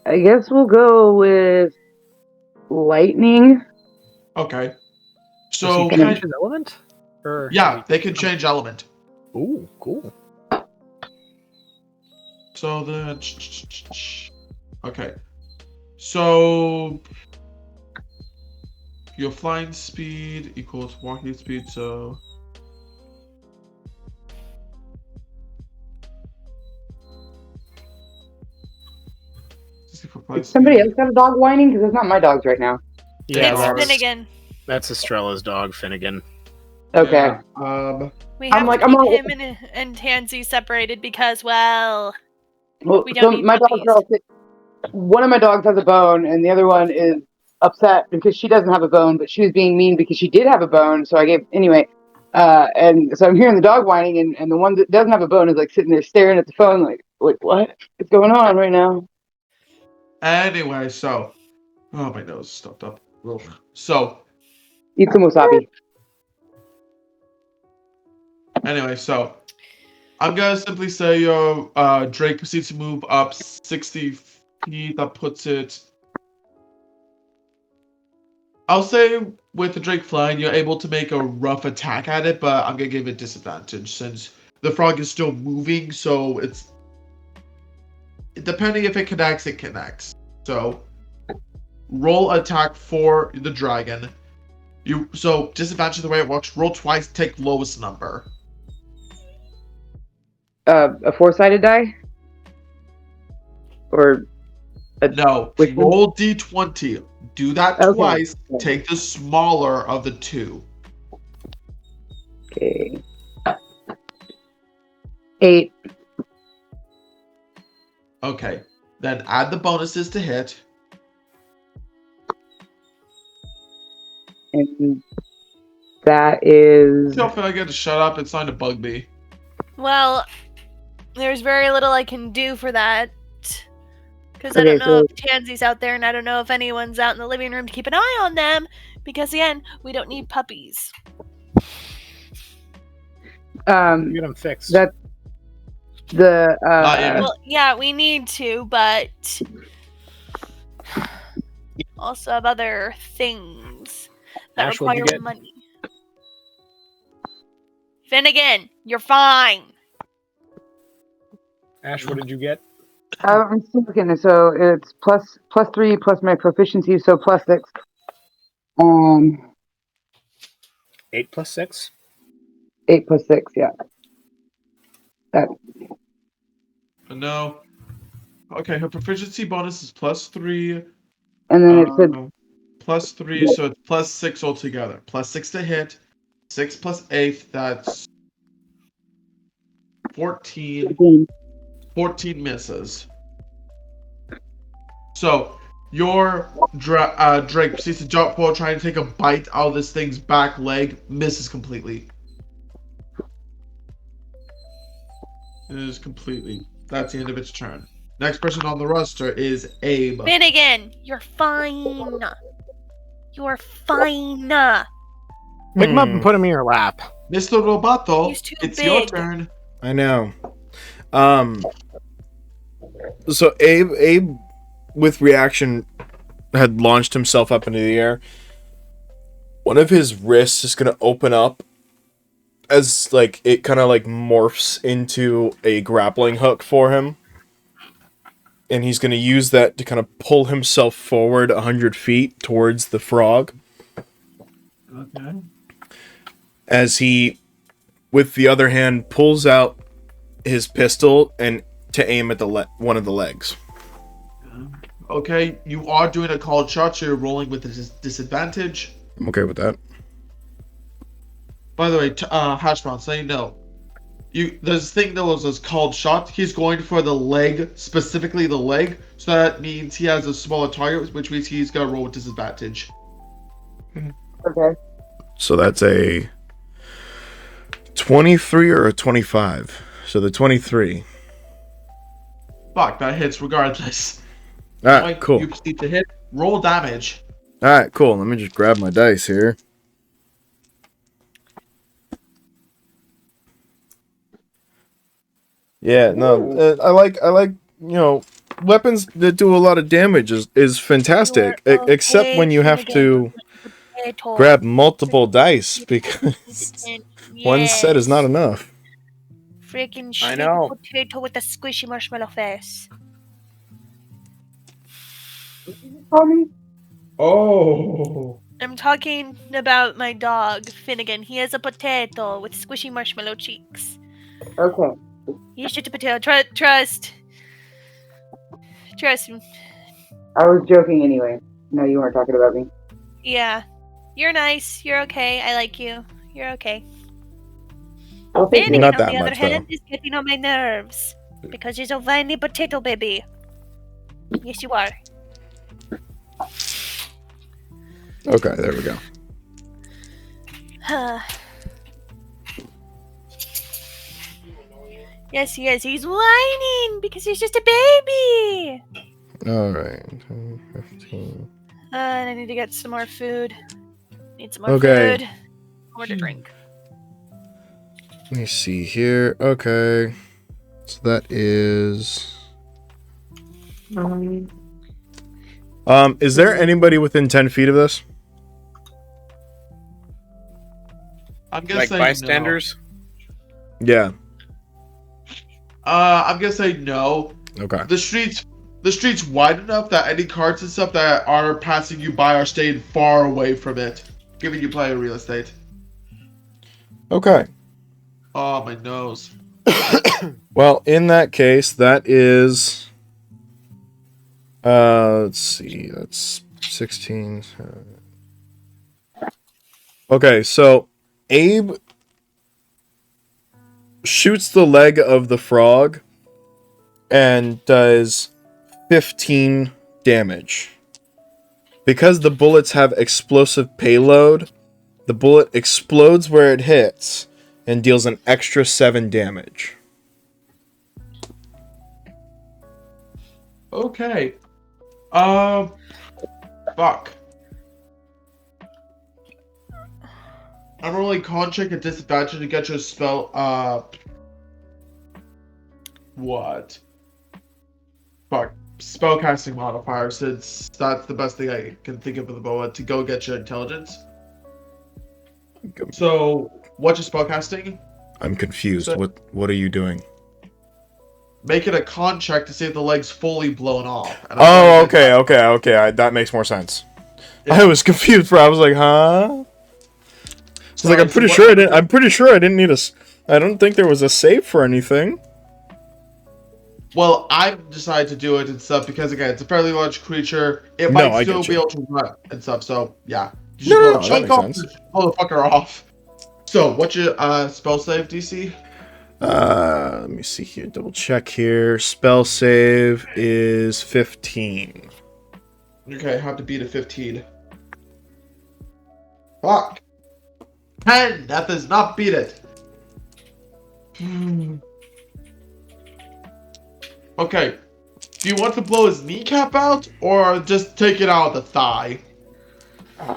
I guess we'll go with lightning. Okay. So So can change his element? Or yeah, they can change element. Ooh, cool. So the okay. So your flying speed equals walking speed, so Does somebody else got a dog whining? Because it's not my dogs right now. It's that's, Finnegan. that's Estrella's dog, Finnegan. Okay. Yeah, We have to keep him and Tansy separated because, well, we don't need my puppies. dogs are all sick. One of my dogs has a bone, and the other one is upset because she doesn't have a bone, but she was being mean because she did have a bone. So I gave anyway. And so I'm hearing the dog whining, and the one that doesn't have a bone is like sitting there staring at the phone, like what is going on right now? Anyway, so my nose stopped up. Ugh. So Eat some wasabi. anyway, so I'm gonna simply say your Drake proceeds to move up 60 feet. That puts it. I'll say with the Drake flying, you're able to make a rough attack at it, but I'm gonna give it disadvantage since the frog is still moving. So it's depending if it connects, it connects. So roll attack for the dragon. So disadvantage the way it works. Roll twice, take lowest number. A 4-sided die? Or no, roll d20. Do that twice. Take the smaller of the two. Okay. 8. Okay. Then add the bonuses to hit. And that is. I feel like I get to shut up. It's time to bug me. Well, there's very little I can do for that. Because I don't know if Tansy's out there, and I don't know if anyone's out in the living room to keep an eye on them. Because again, we don't need puppies. Get them fixed. That's the. Well, yeah, we need to, but also have other things that Ash, what'd you require get? money. Finnegan, you're fine. Ash, what did you get? I'm still looking. So it's +3 plus my proficiency, so +6. 8 plus 6? 8 plus 6, yeah. That. No. Okay, her proficiency bonus is +3. And then it said. +3, so it's +6 altogether. +6 to hit. 6 plus 8, that's 14. 14 misses. So your Drake proceeds to jump forward, trying to take a bite out of this thing's back leg. Misses completely. It is completely. That's the end of its turn. Next person on the roster is Abe. Finnegan, you're fine. You're fine. Pick him up and put him in your lap. Mr. Roboto, He's too it's big. your turn. I know. So Abe with reaction had launched himself up into the air. One of his wrists is gonna open up as like it kind of like morphs into a grappling hook for him. And he's gonna use that to kind of pull himself forward 100 feet towards the frog. Okay. As he, with the other hand, pulls out his pistol and to aim at the one of the legs. Okay, you are doing a called shot, so you're rolling with a disadvantage. I'm okay with that. By the way, Hash Brown, so you know, there's this thing that was called shot. He's going for the leg, specifically the leg, so that means he has a smaller target, which means he's gonna roll with disadvantage. Okay. So that's a 23 or a 25. So the 23. Fuck, that hits regardless. Alright, cool. You proceed to hit. Roll damage. Alright, cool. Let me just grab my dice here. Yeah, no, I like, weapons that do a lot of damage is fantastic, except when you have to grab multiple dice because one set is not enough. Freaking I know. potato with a squishy marshmallow face. Tommy? Oh. I'm talking about my dog, Finnegan. He has a potato with squishy marshmallow cheeks. Okay. You shoot a potato. Trust me. I was joking anyway. No, you weren't talking about me. Yeah. You're nice. You're okay. I like you. You're okay. I'll take Finnegan, it. Not on that the other much, hand, is getting on my nerves. Because you're a whiny potato baby. Yes, you are. Okay, there we go. Yes, he is. He's whining because he's just a baby. Alright, 15. And I need to get some more food. Need some more Okay. food. More to drink. Let me see here. Okay. So that is... is there anybody within 10 feet of this? I'm gonna Like say bystanders? Yeah. No. I'm gonna say no. Okay. The street's wide enough that any carts and stuff that are passing you by are staying far away from it, giving you plenty of real estate. Okay. Oh, my nose. Well, in that case, that is... let's see. That's 16. Okay, so Abe shoots the leg of the frog and does 15 damage. Because the bullets have explosive payload, the bullet explodes where it hits and deals an extra 7 damage. Okay. Fuck. I'm rolling con check at disadvantage to get your spell, what? Fuck. Spellcasting modifier, since that's the best thing I can think of at the moment, to go get your intelligence. So, what's your spellcasting? I'm confused. So- What are you doing? Make it a con check to see if the leg's fully blown off. And I'm Oh, gonna get okay. That makes more sense. Yeah. I was confused I was like, huh? I was like, I'm pretty sure I didn't need I don't think there was a save for anything. Well, I decided to do it and stuff because, again, it's a fairly large creature. It No, I might still get be you. able to run and stuff, so yeah. You No, just that chunk makes off sense. the motherfucker off. So, what's your spell save, DC? Let me see here. Double check here. Spell save is 15. Okay, I have to beat a 15. Fuck. 10! That does not beat it. Okay. Do you want to blow his kneecap out, or just take it out of the thigh?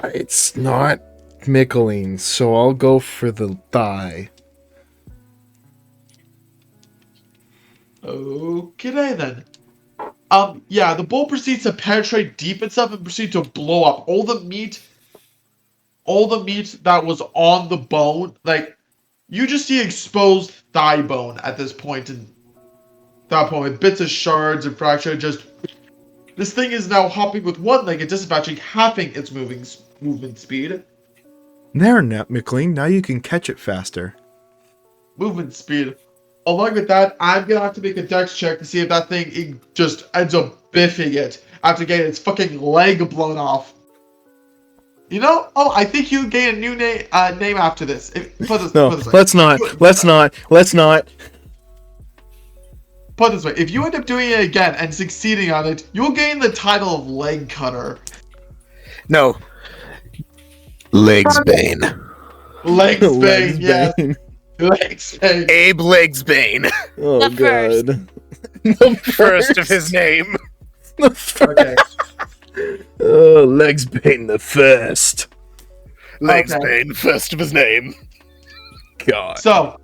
It's not Michaeleen, so I'll go for the thigh. Okay then. Yeah, the bull proceeds to penetrate deep and stuff and proceed to blow up all the meat that was on the bone. Like, you just see exposed thigh bone at this point. And that point, bits of shards and fracture. This thing is now hopping with one leg and dispatching halving its movement speed. There, Michaeleen. Now you can catch it faster. Movement speed. Along with that, I'm gonna have to make a dex check to see if that thing just ends up biffing it after getting its fucking leg blown off. You know? Oh, I think you gain a new name after this. Put this No, way. let's not. Let's not. Let's not. Put it this way. If you end up doing it again and succeeding on it, you'll gain the title of Leg Cutter. No. Legsbane. Legsbane, yes. Legsbane. Legsbane. Abe Legsbane. Oh, The first. God. The First of his name. The first. Okay. Oh, Legsbane the first. Legsbane, first of his name. God. So.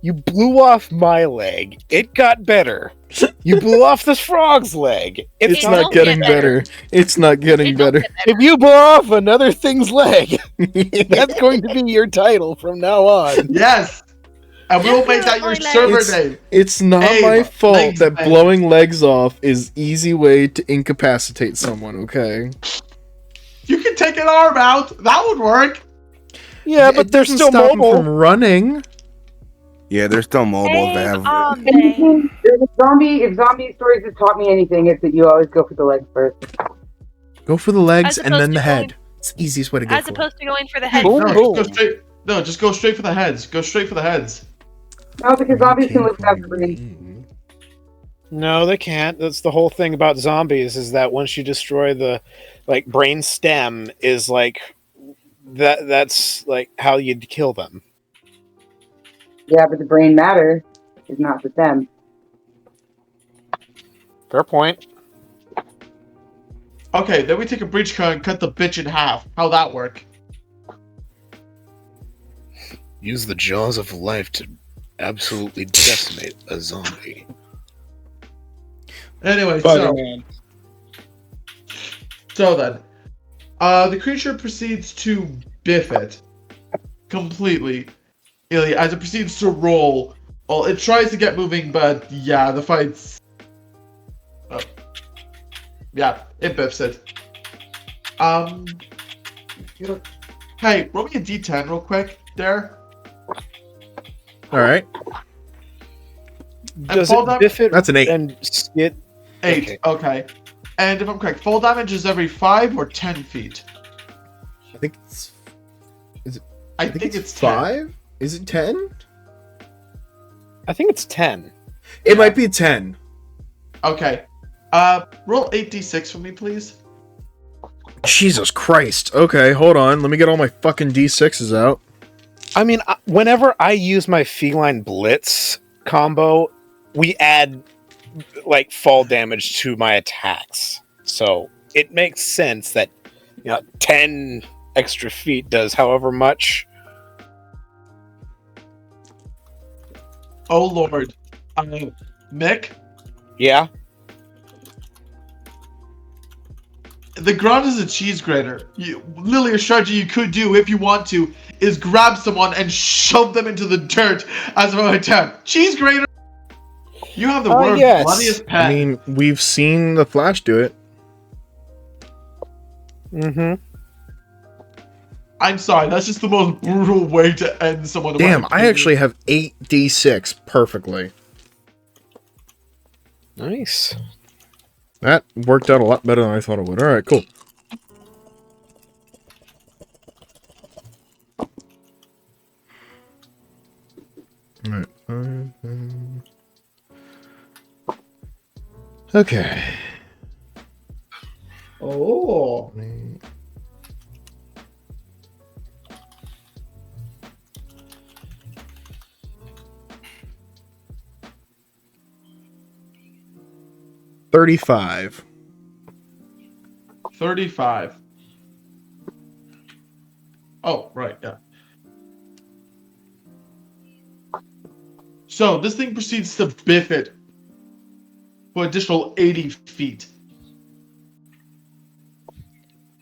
You blew off my leg. It got better. You blew off this frog's leg. It's It not won't getting get better. It's not getting It won't better. get better. If you blow off another thing's leg, that's going to be your title from now on. Yes. And we'll make that your server name. It's not Abe, my fault that Legsbane. blowing legs off is easy way to incapacitate someone, okay? You can take an arm out. That would work. Yeah, but It they're doesn't still stop 'em mobile. from running. Yeah, they're still mobile. They have. If zombie stories have taught me anything, it's that you always go for the legs first. Go for the legs As and then opposed the to head. It's the easiest way to go As for it. opposed to going for the Hey, head. Boom, no, boom. just go straight. No, just go straight for the heads. Go straight for the heads. No, because zombies can live without the brain. No, they can't. That's the whole thing about zombies is that once you destroy the brain stem is that's like how you'd kill them. Yeah, but the brain matter is not with them. Fair point. Okay, then we take a breach cut and cut the bitch in half. How'd that work? Use the jaws of life to absolutely decimate a zombie. Anyway, Spider-Man. so then, the creature proceeds to biff it completely. As it proceeds to roll. Well, it tries to get moving, but yeah, the fight's. Yeah, it biffs it. Hey, roll me a d10 real quick, there. Alright. Does fall it down- biff it That's an 8. and skid? 8, okay. And if I'm correct, fall damage is every 5 or 10 feet? I think it's I think it's 10. 5? Is it 10? I think it's 10. It might be 10. Okay. Roll 8d6 for me, please. Jesus Christ. Okay, hold on. Let me get all my fucking D6s out. I mean, whenever I use my feline blitz combo, we add fall damage to my attacks. So it makes sense that 10 extra feet does however much. Oh lord. Mick, Yeah. the ground is a cheese grater. Literally, a strategy you could do if you want to is grab someone and shove them into the dirt as an attempt. Cheese grater. You have the world's yes. bloodiest pet. I mean, we've seen the Flash do it. Mm-hmm. I'm sorry, that's just the most brutal way to end someone. in my Damn, I opinion. actually have 8d6 perfectly. Nice. That worked out a lot better than I thought it would. Alright, cool. Alright. Okay. Oh. $35. 35. Oh, right, yeah. So this thing proceeds to biff it for additional 80 feet.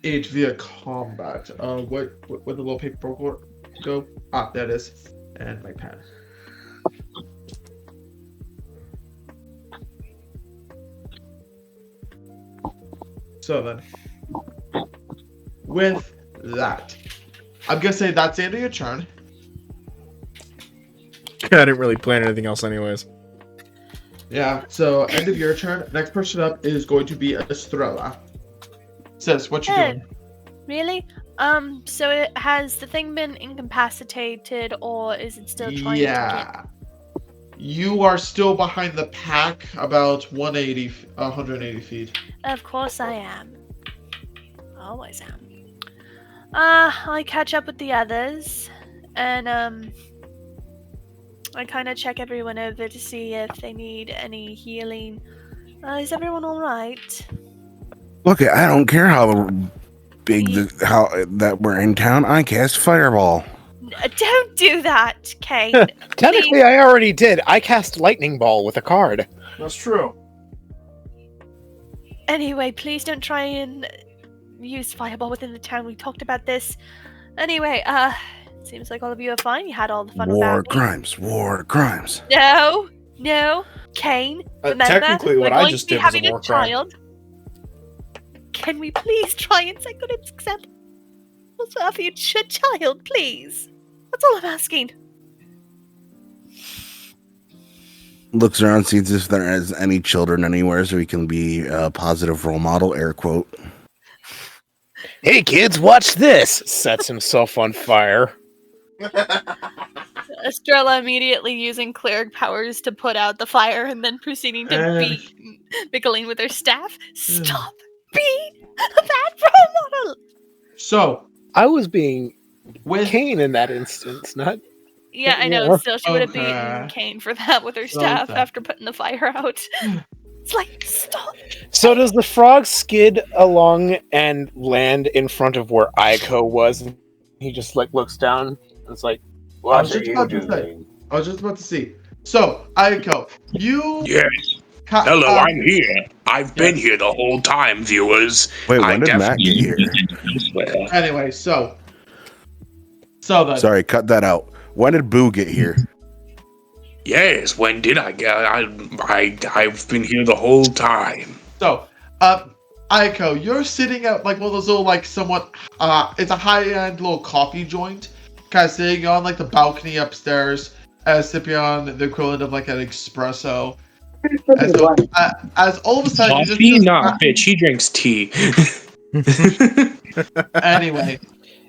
Age via combat. Where the little paper go? Ah, there it is. And my pen. So then, with that, I'm gonna say that's the end of your turn. I didn't really plan anything else anyways. Yeah, so end of your turn. Next person up is going to be Estrella. Sis, what you doing? Really? So has the thing been incapacitated, or is it still trying to get? Yeah. You are still behind the pack about 180 feet. Of course I am. Always am. I catch up with the others, and I kind of check everyone over to see if they need any healing. Is everyone all right? Look, I don't care how big how that we're in town. I cast fireball. Don't do that, Kain. Technically, I already did. I cast lightning ball with a card. That's true. Anyway, please don't try and use fireball within the town. We talked about this. Anyway, seems like all of you are fine. You had all the fun War without me. crimes. War crimes. No, Kain. Remember, technically, what we're I going just to be did was a having war a crime. child. Can we please try and set good examples for our future child, please? That's all I'm asking. Looks around, sees if there is any children anywhere, so he can be a positive role model. Air quote. Hey kids, watch this! Sets himself on fire. Estrella immediately using cleric powers to put out the fire and then proceeding to beat Michaeleen with her staff. Stop being a bad role model! So, I was being with Kain in that instance, not. Yeah, I know. Yeah. Still, she would have Okay. beaten Kain for that with her staff Okay. after putting the fire out. It's like, stop. So does the frog skid along and land in front of where Eiko was? And he just like looks down and it's like, I was what are just you about to say. doing? I was just about to see. So, Eiko, you. Yes. Hello, I'm here. I've been here the whole time, viewers. Wait, I when did Matt get here? elsewhere. Anyway, so then. Sorry, cut that out. When did Boo get here? Yes, when did I get? I've been here the whole time. So, Eiko, you're sitting at like one of those little like somewhat it's a high-end little coffee joint, kind of sitting on like the balcony upstairs, sipping on the equivalent of like an espresso. As all of a sudden, Coffee? Nah, bitch, he drinks tea. Anyway,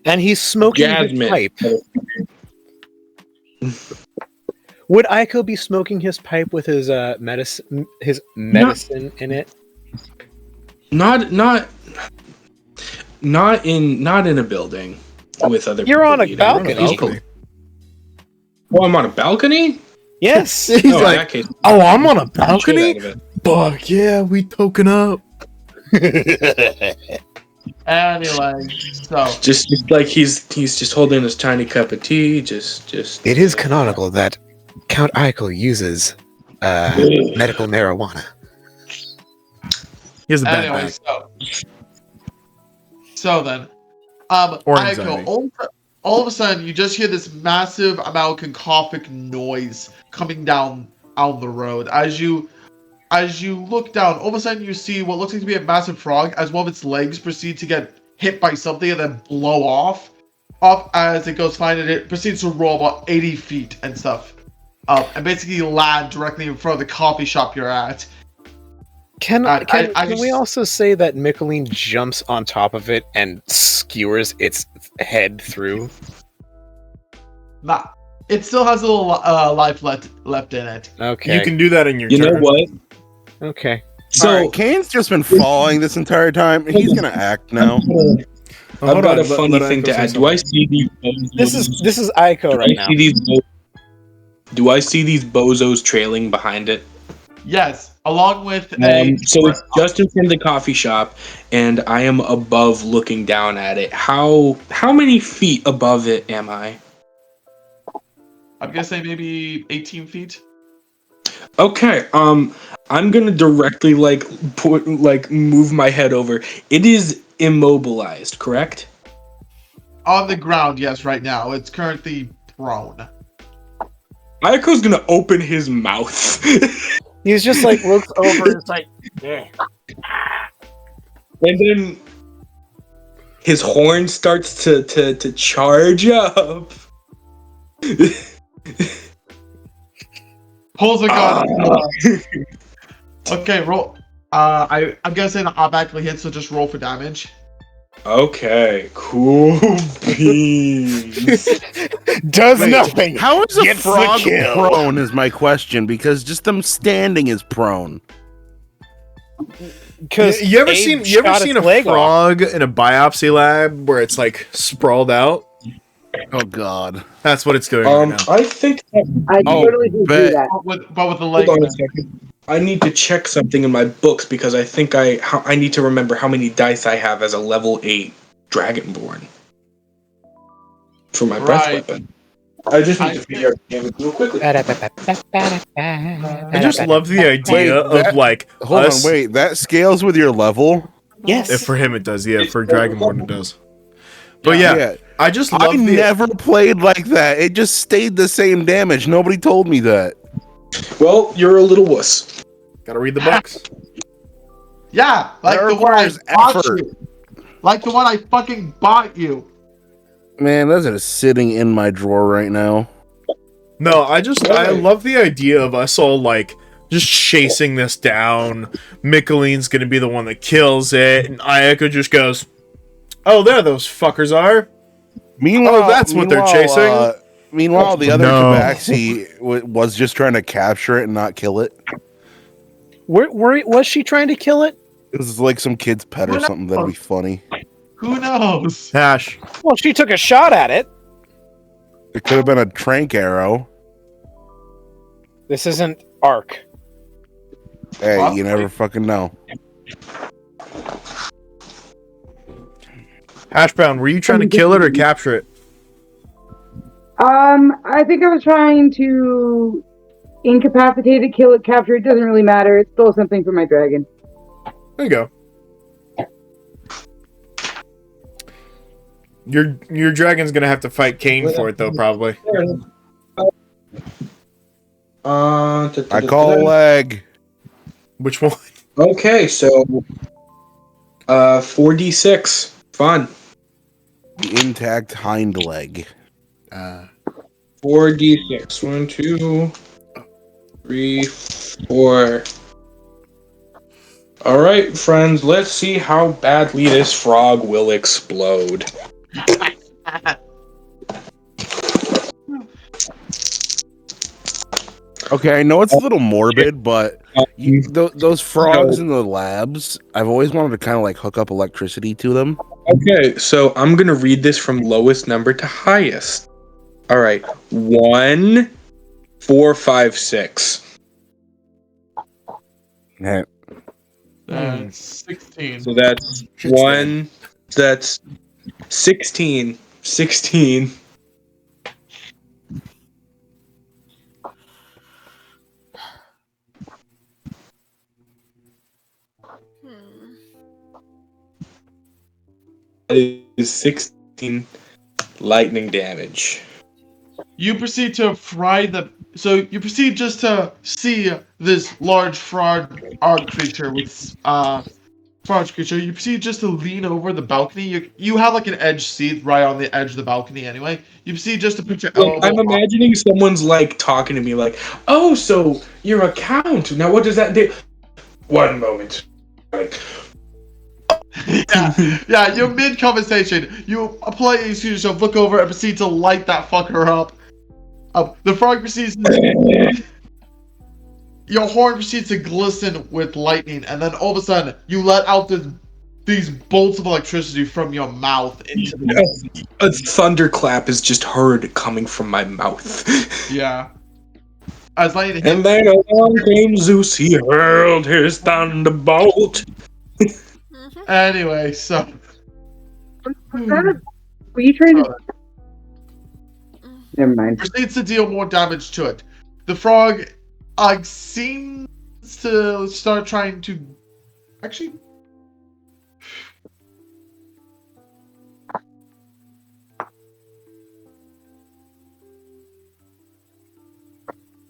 And he's smoking his Jasmine. pipe. Would Eiko be smoking his pipe with his medicine in it? Not in a building with other You're people on a eating. balcony. Oh, I'm on a balcony? Yes. He's In like, that case, oh, I'm on a shit balcony? out of it. Fuck yeah, we token up. anyway, so Just like he's just holding his tiny cup of tea. Just. It is canonical that Count Eiko uses medical marijuana. Here's the bad anyway, bag. so then, Or Eiko, anxiety. all of a sudden you just hear this massive amount of cacophonic noise coming down the road. As you look down, all of a sudden you see what looks like to be a massive frog as one of its legs proceeds to get hit by something and then blow off as it goes flying, and it proceeds to roll about 80 feet and stuff up and basically land directly in front of the coffee shop you're at. Can I we also say that Michaeleen jumps on top of it and skewers its head through? Nah, it still has a little life left in it. Okay. You can do that in your You turn. know what? Okay. So Alright, Kane's just been falling this entire time. He's gonna act now. Oh, I've hold got on, a funny let thing Eiko to say add. Do I see these? Bozos? This is Eiko right now. Do I see these bozos trailing behind it? Yes, along with So it's just in front of the coffee shop, and I am above, looking down at it. How many feet above it am I? I'm gonna say maybe 18 feet. Okay. I'm gonna directly move my head over. It is immobilized, correct? On the ground, yes, right now. It's currently prone. Ayako's gonna open his mouth. He's just like looks over and it's like, yeah. And then his horn starts to charge up. Pulls a gun. Okay, roll. I'm gonna say the automatically hits, so just roll for damage. Okay, cool beans. Does Wait, nothing. How is a Gets the frog kill. prone is my question, because just them standing is prone. Because You ever seen a frog in a biopsy lab where it's like sprawled out? Oh god. That's what it's doing right now. I think. I Oh, totally do bet. that. But with the Hold leg. on a second. I need to check something in my books because I think I need to remember how many dice I have as a level 8 Dragonborn for my breath Right. weapon. I just need to figure out the damage real quickly. I just love the idea of like Hold us. on, wait, that scales with your level? Yes. If for him it does, yeah. For Dragonborn it does. But yeah, I just love I never played like that. It just stayed the same damage. Nobody told me that. Well, you're a little wuss. Gotta read the books. Yeah, like That the one I requires bought effort. you. Like the one I fucking bought you. Man, that's just sitting in my drawer right now. No, I love the idea of us all like just chasing this down. Michaeleen's gonna be the one that kills it, and Eiko just goes, "Oh, there those fuckers are." Meanwhile, that's what they're chasing? Meanwhile, the other No. Tabaxi was just trying to capture it and not kill it. Where was she trying to kill it? It was like some kid's pet or Who something. That'd be funny. Who knows? Hash. Well, she took a shot at it. It could have been a trank arrow. This isn't Ark. Hey, you never fucking know. Hashbound, were you trying to kill it or capture it? I think I was trying to incapacitate it, kill it, capture it. Doesn't really matter. It's still something for my dragon. There you go. Your dragon's gonna have to fight Kain for it though, probably. I call a leg. Which one? Okay, so 4d6. Fun. The intact hind leg. 4d6. 1, 2, 3, 4. Alright, friends, let's see how badly this frog will explode. Okay, I know it's a little morbid, but those frogs in the labs, I've always wanted to kind of like hook up electricity to them. Okay, so I'm gonna read this from lowest number to highest. Alright, 1, 4, 5, 6. Yeah. 16. So that's 1, that's 16. 16. That is 16 lightning damage. You proceed to fry the. So you proceed just to see this large frog creature with frog creature. You proceed just to lean over the balcony. You have like an edge seat right on the edge of the balcony anyway. You proceed just to put your elbow. I'm imagining someone's like talking to me like, "Oh, so you're a count. Now what does that do?" One moment. Like, yeah, you're mid conversation. You politely excuse yourself, look over, and proceed to light that fucker up. The frog proceeds. Your horn proceeds to glisten with lightning, and then all of a sudden, you let out these bolts of electricity from your mouth into the. a thunderclap is just heard coming from my mouth. Yeah. As lightning And then along came Zeus. He hurled his thunderbolt. Anyway, so. Were you trying to? Never mind. Proceeds to deal more damage to it. The frog seems to start trying to. Actually.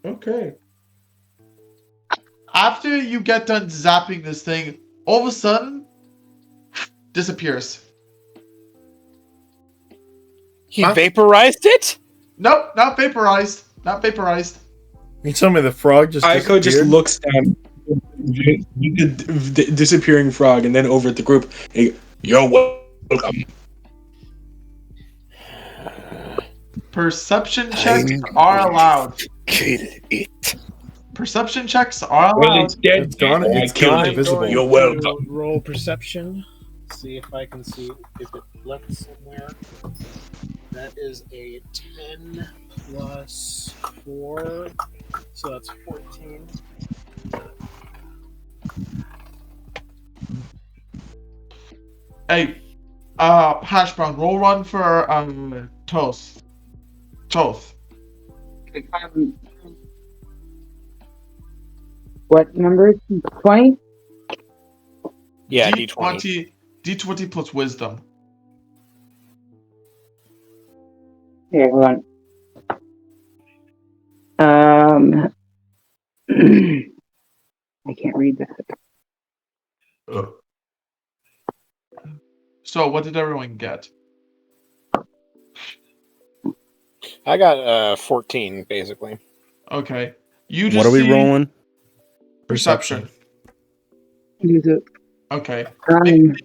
Okay. After you get done zapping this thing, all of a sudden, disappears. He vaporized it? Nope, not vaporized. Not vaporized. You tell me the frog just Eiko just disappeared? looks down the disappearing frog and then over at the group. Yo, welcome. Perception checks are allowed. Kill it. Perception checks are Well, allowed. it's dead. It's gone. I It's killed gone it. invisible. You're To welcome. roll perception. See if I can see if it left somewhere. That is a 10 plus 4, so that's 14. Hey, Hash Brown, roll run for Toast. Toast. What number? 20? Yeah, D20. D20 plus wisdom. Yeah, hold on. I can't read this. So, what did everyone get? I got 14 basically. Okay. You just What are we see rolling? Perception. Use it. Okay. Um,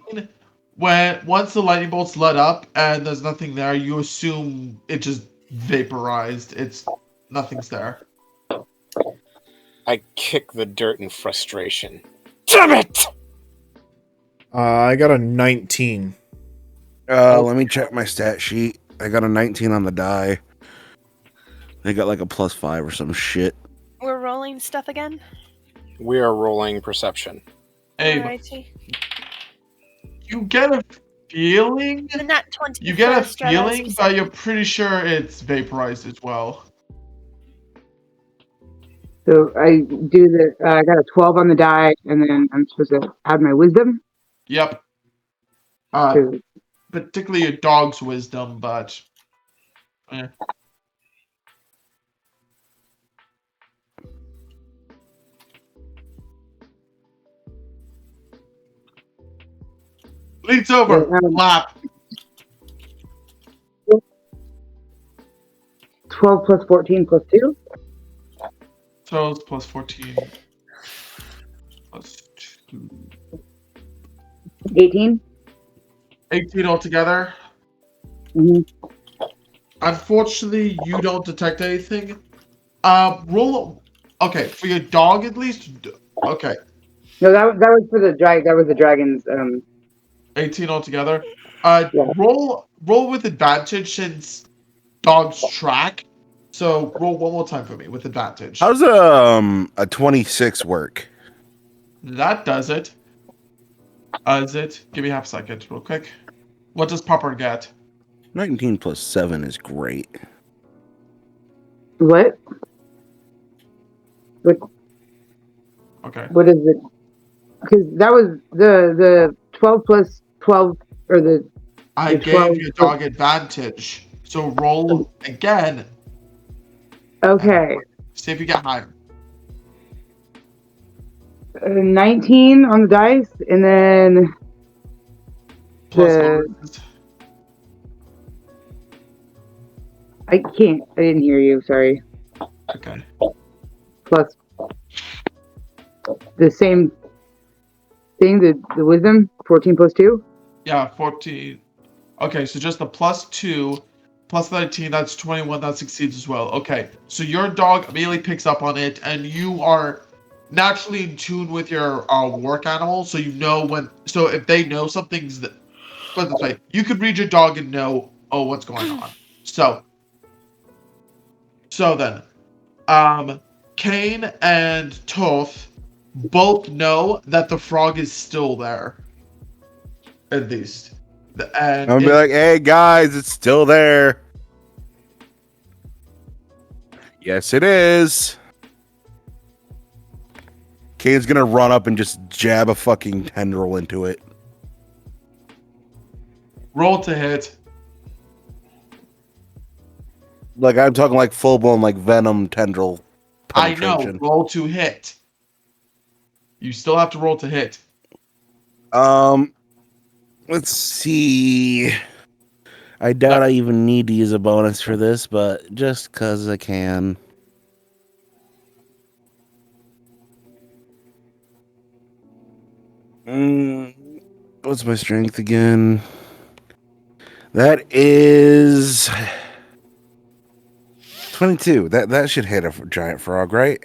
Once the lightning bolts let up and there's nothing there, you assume it just vaporized. Nothing's there. I kick the dirt in frustration. Damn it! I got a 19. Let me check my stat sheet. I got a 19 on the die. I got like a +5 or some shit. We're rolling stuff again. We are rolling perception. Hey, Alrighty. you get a feeling. The nat 20. You get a for Estrella feeling, but you're pretty sure it's vaporized as well. so I do the. I got a 12 on the die, and then I'm supposed to add my wisdom. Yep. To, Particularly your dog's wisdom, but. Leads over. Lap. 12 plus 14 plus 2. 12 plus 14 plus 2. 18. 18 altogether. Mm-hmm. Unfortunately, you don't detect anything. Roll. Okay, for your dog at least. Okay. No, that was for the drag. That was the dragon's. 18 altogether. Yeah. Roll with advantage since dogs track. So roll one more time for me with advantage. How's a 26 work? That does it. Is it? Give me half a second, real quick. What does Popper get? 19 plus 7 is great. What? Okay. What is it? Because that was the 12 plus 12 or the. I the 12 gave your dog advantage. So roll again. Okay. See if you get higher. 19 on the dice, and then Plus I can't. I didn't hear you. Sorry. Okay. Plus the same thing. The wisdom 14 plus 2. Yeah, 14. Okay, so just the plus 2, plus 19, that's 21, that succeeds as well. Okay, so your dog immediately picks up on it, and you are naturally in tune with your work animal, so you know when. So if they know something's. Put it this way, you could read your dog and know, what's going on. So then, Kain and Toth both know that the frog is still there. At least. And I'm gonna be like, hey guys, it's still there. Yes, it is. Kane's gonna run up and just jab a fucking tendril into it. Roll to hit. Like I'm talking like full blown like venom tendril I know. penetration. Roll to hit. You still have to roll to hit. Let's see. I doubt I even need to use a bonus for this, but just cause I can. What's my strength again? That is 22. That should hit a giant frog, right?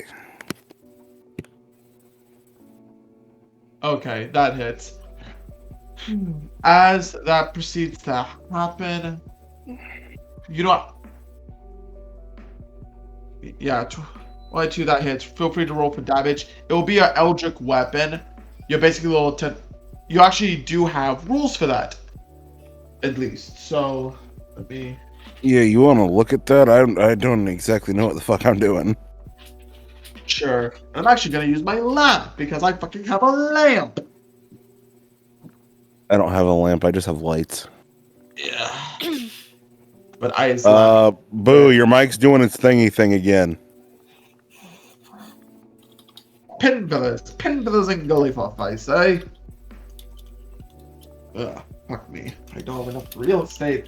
Okay, that hits. As that proceeds to happen, you know, yeah, 22 that hits. Feel free to roll for damage. It will be an Eldritch weapon. You're basically level 10. You actually do have rules for that, at least. So, let me. Yeah, you want to look at that? I don't exactly know what the fuck I'm doing. Sure. I'm actually gonna use my lamp because I fucking have a lamp. I don't have a lamp. I just have lights. Yeah. But I Boo, your mic's doing its thingy thing again. Pin feathers and gullyfuff, I say. Ugh, fuck me. I don't have enough real estate.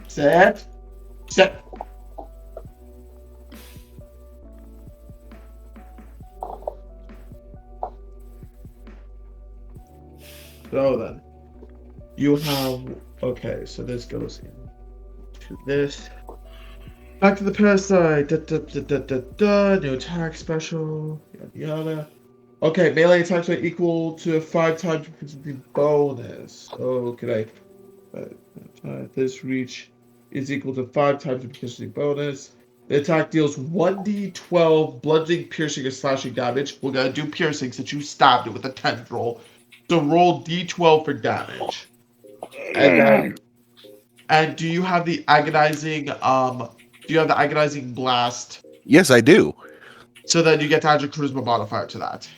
Set. So then, you have, okay, so this goes into this. Back to the parasite. New attack special. Yada yada. Okay, melee attacks are equal to 5 times the bonus. Okay. This reach is equal to 5 times the bonus. The attack deals 1d12 bludgeoning, piercing, or slashing damage. We're gonna do piercing since you stabbed it with a tendril. So roll d12 for damage. And do you have the agonizing blast? Yes, I do. So then you get to add your charisma modifier to that.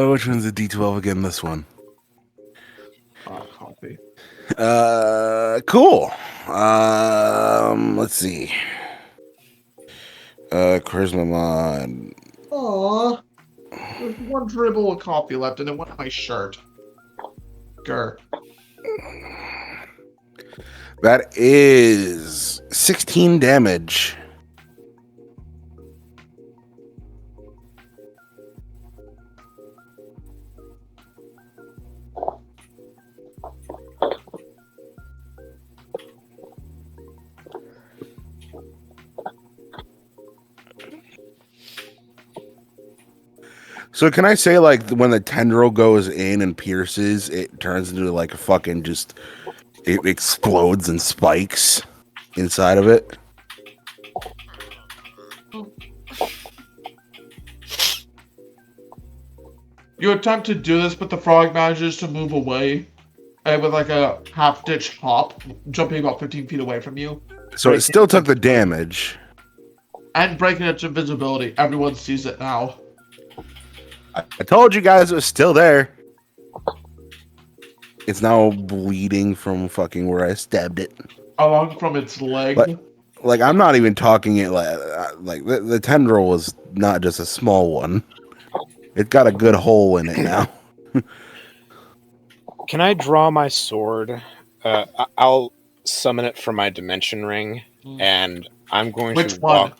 Which one's the D12 again? This one. Copy. Cool. Let's see. Charisma mod. Aww. There's one dribble of coffee left and it went on my shirt. Grr. That is 16 damage. So can I say, like, when the tendril goes in and pierces, it turns into like a fucking just, it explodes and spikes inside of it? You attempt to do this, but the frog manages to move away with like a half-ditch hop, jumping about 15 feet away from you. So it still took the damage. And breaking its invisibility. Everyone sees it now. I told you guys it was still there. It's now bleeding from fucking where I stabbed it. Along from its leg. Like I'm not even talking it like the tendril was not just a small one. It's got a good hole in it now. Can I draw my sword? I'll summon it from my dimension ring, and I'm going Which to one?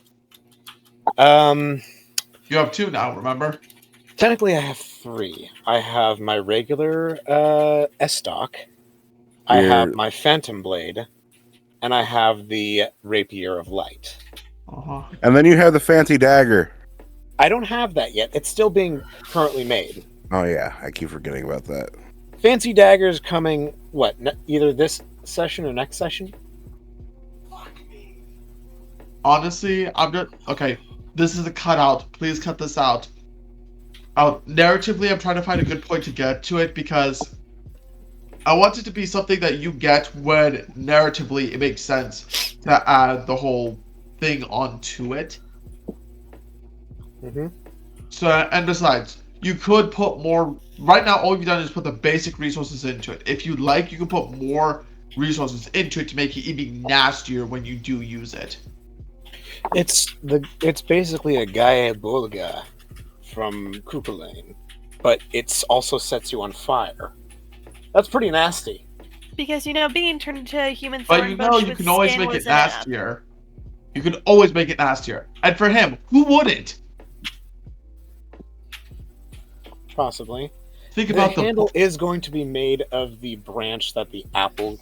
walk. You have 2 now, remember? Technically, I have 3. I have my regular S-stock. I have my Phantom Blade, and I have the Rapier of Light. And then you have the fancy dagger. I don't have that yet. It's still being currently made. Oh yeah, I keep forgetting about that. Fancy dagger's coming, what, either this session or next session? Honestly, I'm just... Okay, this is a cutout. Please cut this out. Narratively, I'm trying to find a good point to get to it because I want it to be something that you get when narratively it makes sense to add the whole thing onto it. Mm-hmm. So, and besides, you could put more... Right now, all you've done is put the basic resources into it. If you'd like, you can put more resources into it to make it even nastier when you do use it. It's basically a Gaia Bolga from Kupalane, but it also sets you on fire. That's pretty nasty. Because, being turned into a human But you can always make it nastier. You can always make it nastier. And for him, who wouldn't? Possibly. think The about the handle is going to be made of the branch that the apple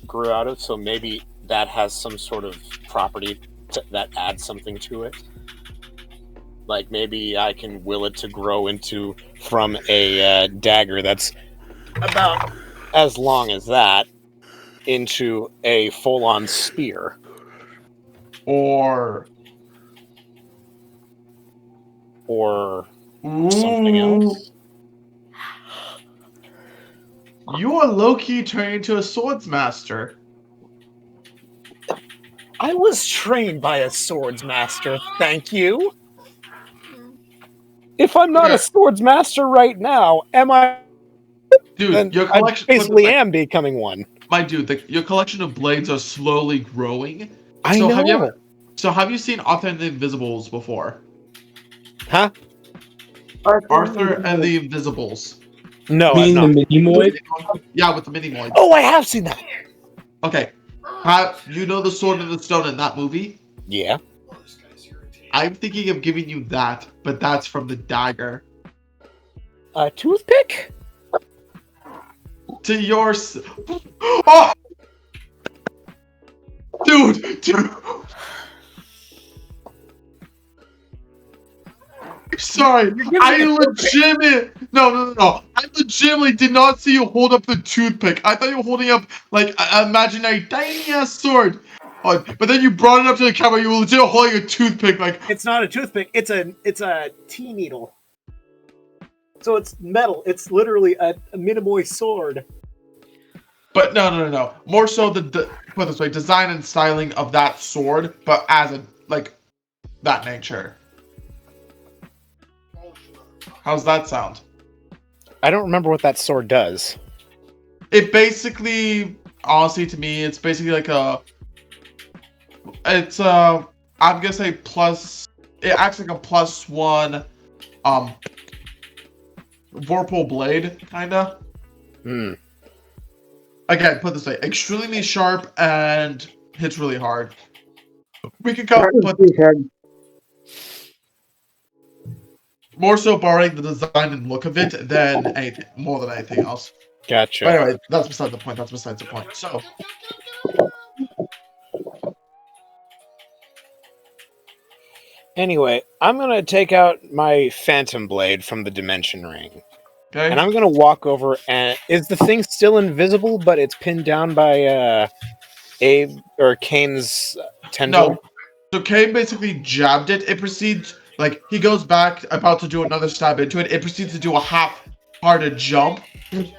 grew out of, so maybe that has some sort of property that adds something to it. Like maybe I can will it to grow into from a dagger that's about as long as that into a full-on spear. or Something else. You are low-key turning into a swords master. I was trained by a swords master, thank you. If I'm not a swords master right now, am I? Dude, Then your I collection basically am becoming one. My dude, your collection of blades are slowly growing. I know. Have you seen Arthur and the Invisibles before? Huh? Arthur and the Invisibles. No, You mean the Minimoid? Yeah, with the Minimoids. Oh, I have seen that. Okay. You know the Sword and the Stone in that movie? Yeah. I'm thinking of giving you that, but that's from the dagger. A toothpick? To your... Oh! Dude! Sorry, I legitimately did not see you hold up the toothpick. I thought you were holding up, like, an imaginary tiny-ass sword. But then you brought it up to the camera, you were legit holding a toothpick, like... It's not a toothpick, it's a tea needle. So it's metal. It's literally a Minimoy sword. But no. More so put it this way, design and styling of that sword, but as a, like, that nature. How's that sound? I don't remember what that sword does. It basically, honestly, to me, it's basically like I'm gonna say it acts like a +1, Vorpal blade, kinda. Again, put it this way, extremely sharp and hits really hard. We could go, but more so borrowing the design and look of it than more than anything else. Gotcha. But anyway, that's besides the point. So, anyway, I'm gonna take out my Phantom Blade from the Dimension Ring. okay. And I'm gonna walk over and is the thing still invisible, but it's pinned down by Kain's tendril? No. So Kain basically jabbed it. It proceeds, like, he goes back, about to do another stab into it. It proceeds to do a half-hearted jump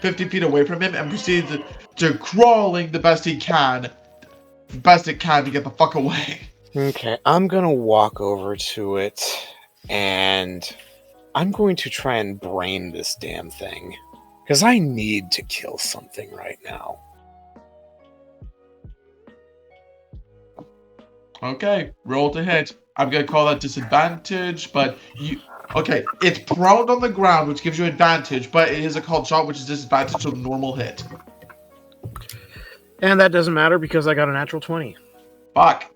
50 feet away from him and proceeds to crawling the best it can to get the fuck away. Okay, I'm gonna walk over to it and I'm going to try and brain this damn thing. Because I need to kill something right now. Okay, roll to hit. I'm gonna call that disadvantage, but okay, it's prone on the ground, which gives you advantage, but it is a called shot, which is disadvantage to the normal hit. And that doesn't matter because I got a natural 20. Fuck.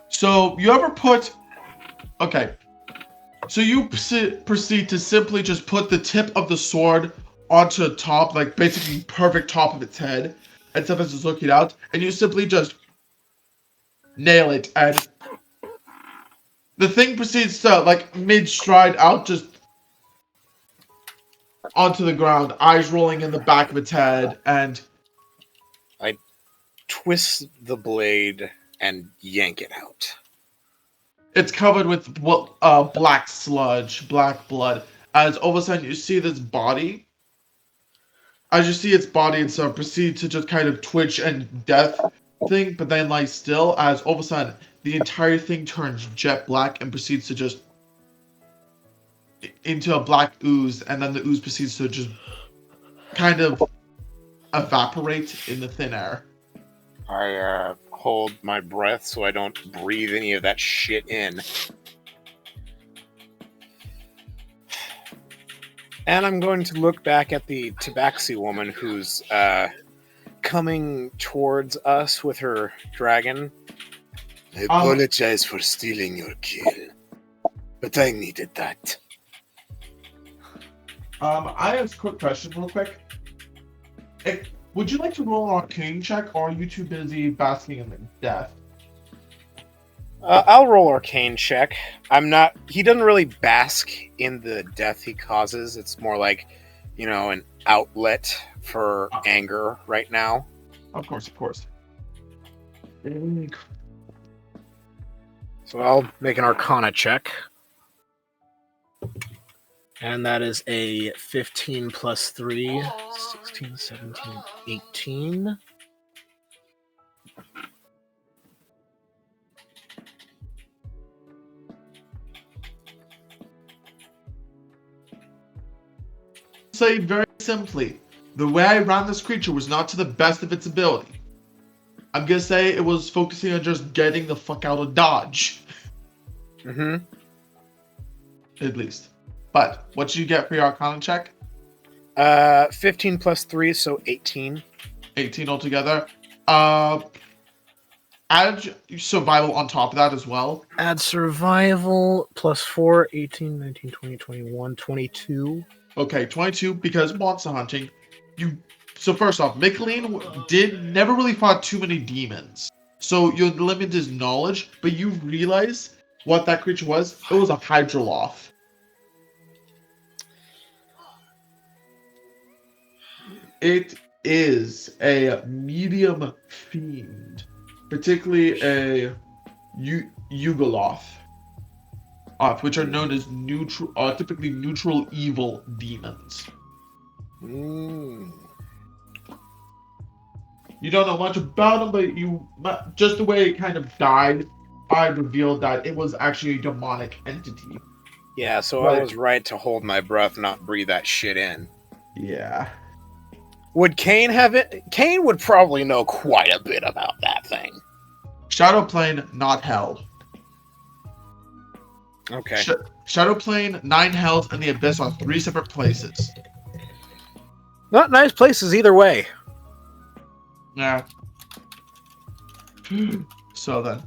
So you ever put... Okay. So you proceed to simply just put the tip of the sword onto the top, like basically perfect top of its head, and stuff as it's looking out, and you simply just nail it, and the thing proceeds to, like, mid-stride out, just onto the ground, eyes rolling in the back of its head, and... I twist the blade and yank it out. It's covered with black sludge, black blood, as all of a sudden you see this body. As you see its body and stuff proceed to just kind of twitch and death thing, but then lie still, as all of a sudden the entire thing turns jet black and proceeds to just into a black ooze, and then the ooze proceeds to just kind of evaporate in the thin air. I hold my breath so I don't breathe any of that shit in. And I'm going to look back at the Tabaxi woman who's coming towards us with her dragon. I apologize for stealing your kill. But I needed that. I have a quick question, real quick. Would you like to roll an arcane check, or are you too busy basking in death? I'll roll arcane check. I'm not. He doesn't really bask in the death he causes. It's more like, an outlet for anger right now. Of course. So I'll make an arcana check. And that is a 15 plus 3, 16, 17, 18. Say very simply, the way I ran this creature was not to the best of its ability. I'm gonna say it was focusing on just getting the fuck out of Dodge. Mm-hmm. At least. But what did you get for your Arcana check? 15 plus 3, so 18. 18 altogether. Add survival on top of that as well. Add survival plus 4, 18, 19, 20, 21, 22. Okay, 22, because monster hunting. So first off, Michaeleen never really fought too many demons. So your limit is knowledge, but you realize what that creature was? It was a Hydroloth. It is a medium fiend, particularly a Yugoloth, which are known as typically neutral evil demons. Mm. You don't know much about them, but just the way it kind of died, I revealed that it was actually a demonic entity. Yeah, so I was right to hold my breath, not breathe that shit in. Yeah. Would Kain have it? Kain would probably know quite a bit about that thing. Shadow Plane, not Hell. Okay. Shadow Plane, 9 Hells, and the Abyss are 3 separate places. Not nice places either way. Yeah. So then,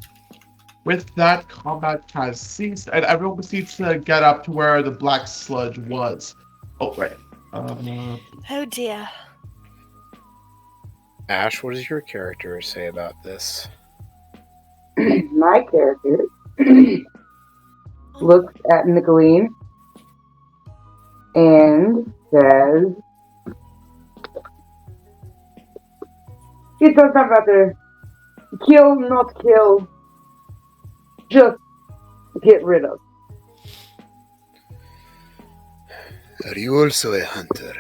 with that, combat has ceased, and everyone proceeds to get up to where the black sludge was. Oh, right. Oh dear. Ash, what does your character say about this? My character looks at Michaeleen and says, "It does not matter. Kill, not kill. Just get rid of." Are you also a hunter?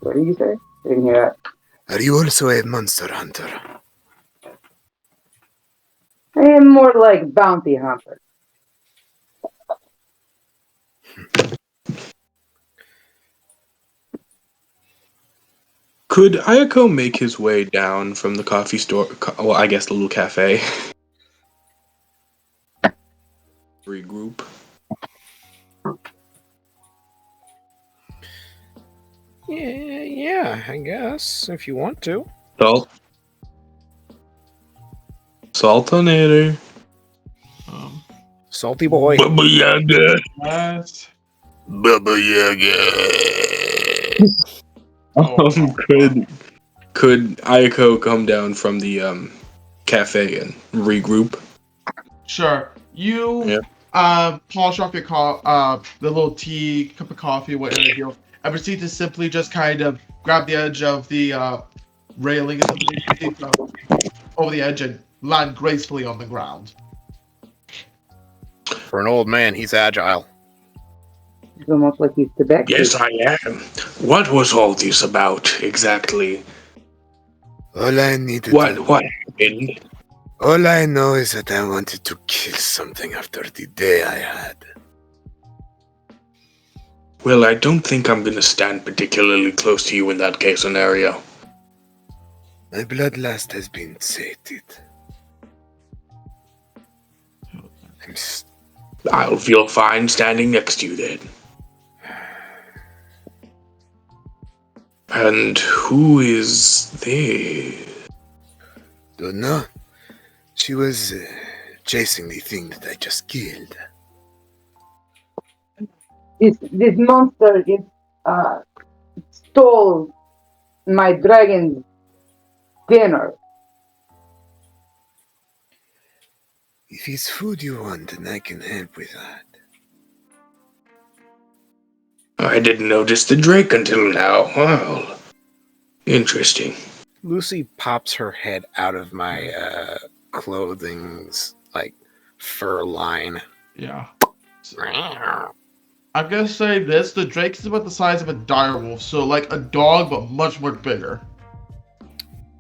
What did you say? I didn't hear that. Are you also a monster hunter? I am more like bounty hunter. Could Eiko make his way down from the coffee store? Well, I guess the little cafe. Regroup. Yeah, I guess, if you want to. Saltonator. Salty boy. Baba Yaga. Yes. Baba Yaga. Could Eiko come down from the cafe and regroup? Sure. You polish off your the little tea, cup of coffee, whatever you do, and proceed to simply just kind of grab the edge of the railing over the edge and land gracefully on the ground. For an old man, he's agile. It's almost like he's Quebec. Yes, I am. What was all this about exactly? All I needed. What happened? All I know is that I wanted to kill something after the day I had. Well, I don't think I'm gonna stand particularly close to you in that case scenario. My bloodlust has been sated. I'll feel fine standing next to you then. And who is this? Don't know. She was chasing the thing that I just killed. This monster stole my dragon's dinner. If it's food you want, then I can help with that. I didn't notice the drake until now. Well, interesting. Lucy pops her head out of my clothing's like fur line. Yeah. So, I'm gonna say this: the drake is about the size of a direwolf, so like a dog, but much bigger.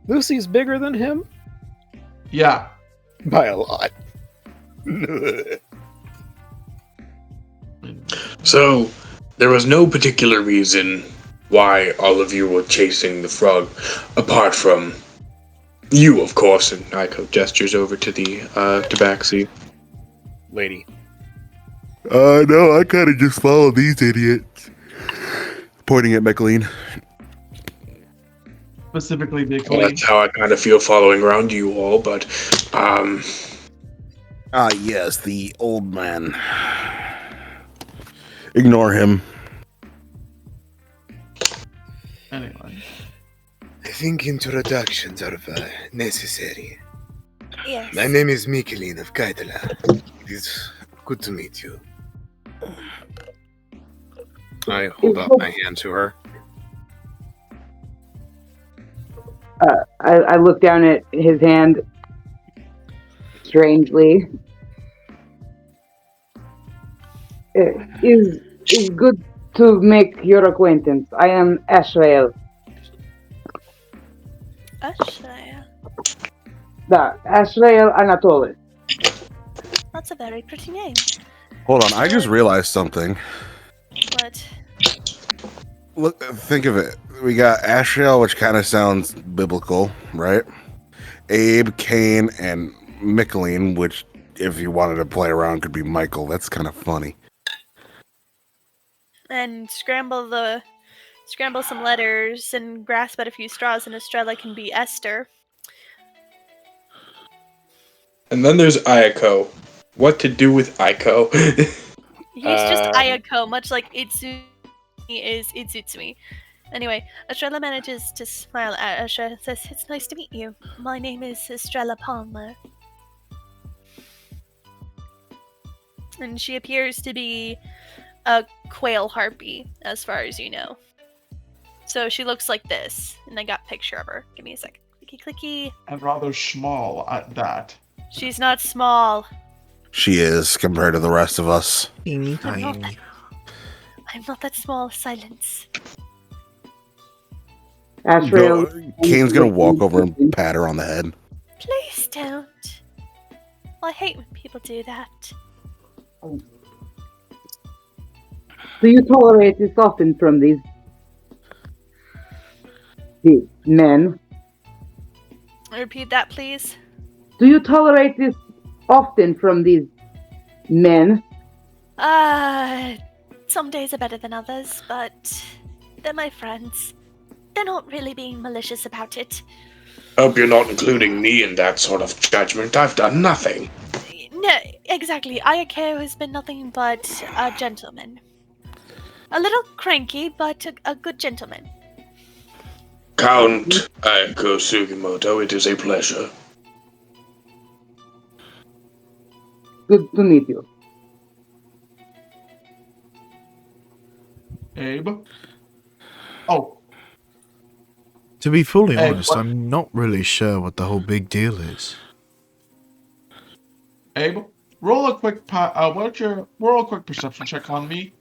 Lucy's bigger than him Yeah. by a lot. So, there was no particular reason why all of you were chasing the frog, apart from you, of course, and Eiko gestures over to the tabaxi. Lady. No, I kind of just follow these idiots. Pointing at Michaeleen. Specifically, Well, Michaeleen. that's how I kind of feel following around you all, but, Yes, the old man. Ignore him. Anyway. I think introductions are necessary. Yes. My name is Michaeleen of Kaitala. It is good to meet you. I hold up my hand to her. I look down at his hand strangely. It is good to make your acquaintance. I am Estrella. Estrella. Estrella Anatoly. That's a very pretty name. Hold on, I just realized something. What? Look, think of it. We got Asriel, which kind of sounds biblical, right? Abe, Kain, and Michaeleen, which, if you wanted to play around, could be Michael. That's kind of funny. And scramble some letters and grasp at a few straws, and Estrella can be Esther. and then there's Eiko. What to do with Eiko? He's just Ayako, much like Itsumi is Itsutsumi. Anyway, Estrella manages to smile at Asha and says, "It's nice to meet you. My name is Estrella Palmer." And she appears to be a quail harpy, as far as you know. So she looks like this, and I got a picture of her. Give me a sec. Clicky clicky. And rather small at that. She's not small. She is, compared to the rest of us. I'm not that small. Silence. Kane's gonna walk over and pat her on the head. Please don't. I hate when people do that. Do you tolerate this often from these men? Repeat that, please. Do you tolerate this often from these men? Some days are better than others, but they're my friends. They're not really being malicious about it. Hope you're not including me in that sort of judgment. I've done nothing. No, exactly. Ayako has been nothing but a gentleman. A little cranky, but a good gentleman. Count Eiko Sugimoto, it is a pleasure. Good to meet you. Abe? Oh. To be fully Hey, honest, what- I'm not really sure what the whole big deal is. Abe, roll a quick roll a quick perception check on me.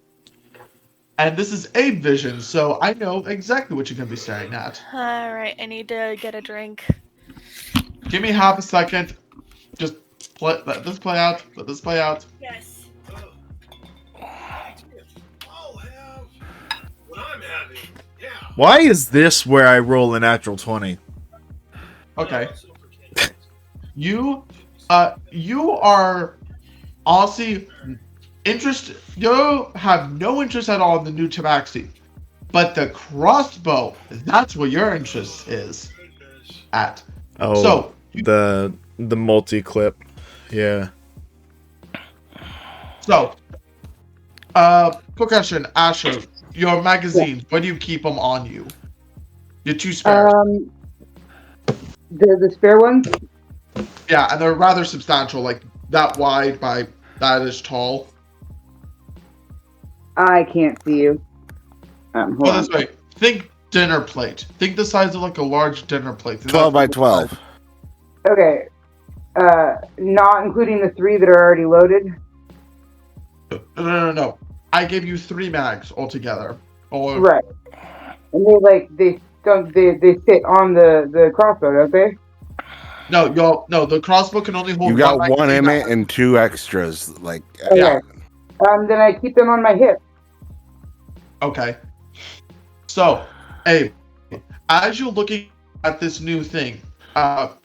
And this is Abe vision, so I know exactly what you're gonna be staring at. Alright, I need to get a drink. Give me half a second. Just let this play out. Let this play out. Yes. Why is this where I roll a natural 20? Okay. You are honestly you have no interest at all in the new tabaxi. But the crossbow, that's where your interest is at. Oh, So the multi-clip. Yeah. So, quick question, Asher. Your magazines, where do you keep them on you? Your 2 spares. The spare ones. Yeah, and they're rather substantial, like that wide by that is tall. I can't see you. Hold Well, on. this way. Think dinner plate. Think the size of like a large dinner plate. 12 by 12. Okay. Not including the 3 that are already loaded. No. I gave you 3 mags altogether. Or Right. And they sit on the crossbow, don't they? No, the crossbow can only hold You got one one in mag. it and 2 extras. Like, Okay. Yeah. Then I keep them on my hip. Okay. So, Abe, as you're looking at this new thing,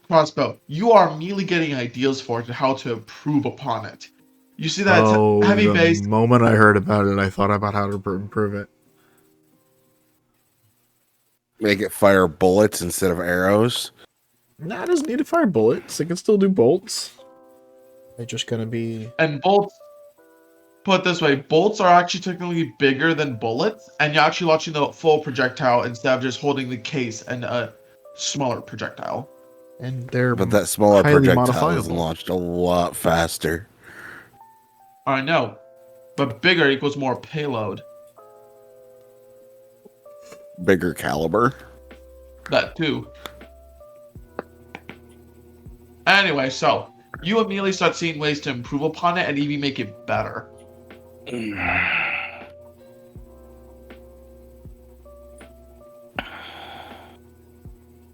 crossbow, you are immediately getting ideas for it and how to improve upon it. You see that it's heavy base. The moment I heard about it, I thought about how to improve it. make it fire bullets instead of arrows. Nah, it doesn't need to fire bullets. It can still do bolts. They're just gonna be... And bolts, put it this way, bolts are actually technically bigger than bullets, and you're actually launching the full projectile instead of just holding the case and a smaller projectile. And they're But that smaller highly projectile is modifiable. launched a lot faster. I know, but bigger equals more payload. Bigger caliber. That too. Anyway, so you immediately start seeing ways to improve upon it and even make it better.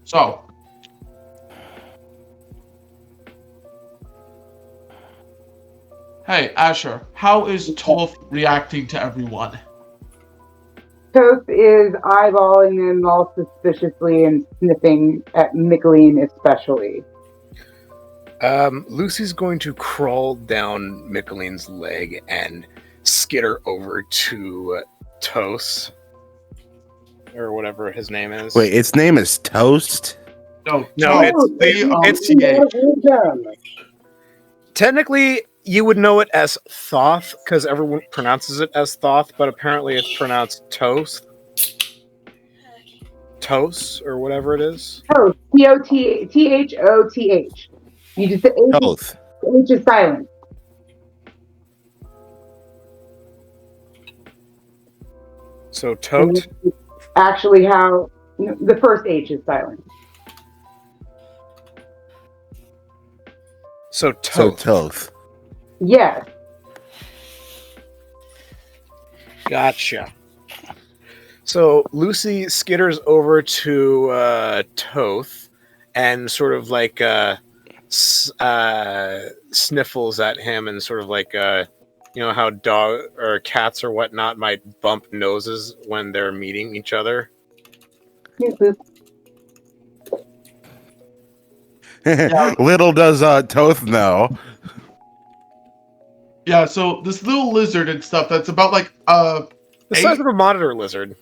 So, hey Asher, how is Toph reacting to everyone? Toast is eyeballing them all suspiciously and sniffing at Michaeleen especially. Lucy's going to crawl down Michaeleen's leg and skitter over to Toast, or whatever his name is. Wait, its name is Toast? No, technically you would know it as Thoth because everyone pronounces it as Thoth, but apparently it's pronounced Toast. Toast or whatever it is. Toast. T-O-T-H-O-T-H. You just the H, Toth. the H is silent. So Tote. Actually, how the first H is silent. So Toth. Toth. Yes. Gotcha. So Lucy skitters over to Toth and sort of like sniffles at him and sort of like you know how dog or cats or whatnot might bump noses when they're meeting each other. Little does Toth know. Yeah, so this little lizard and stuff that's about like the size of a monitor lizard.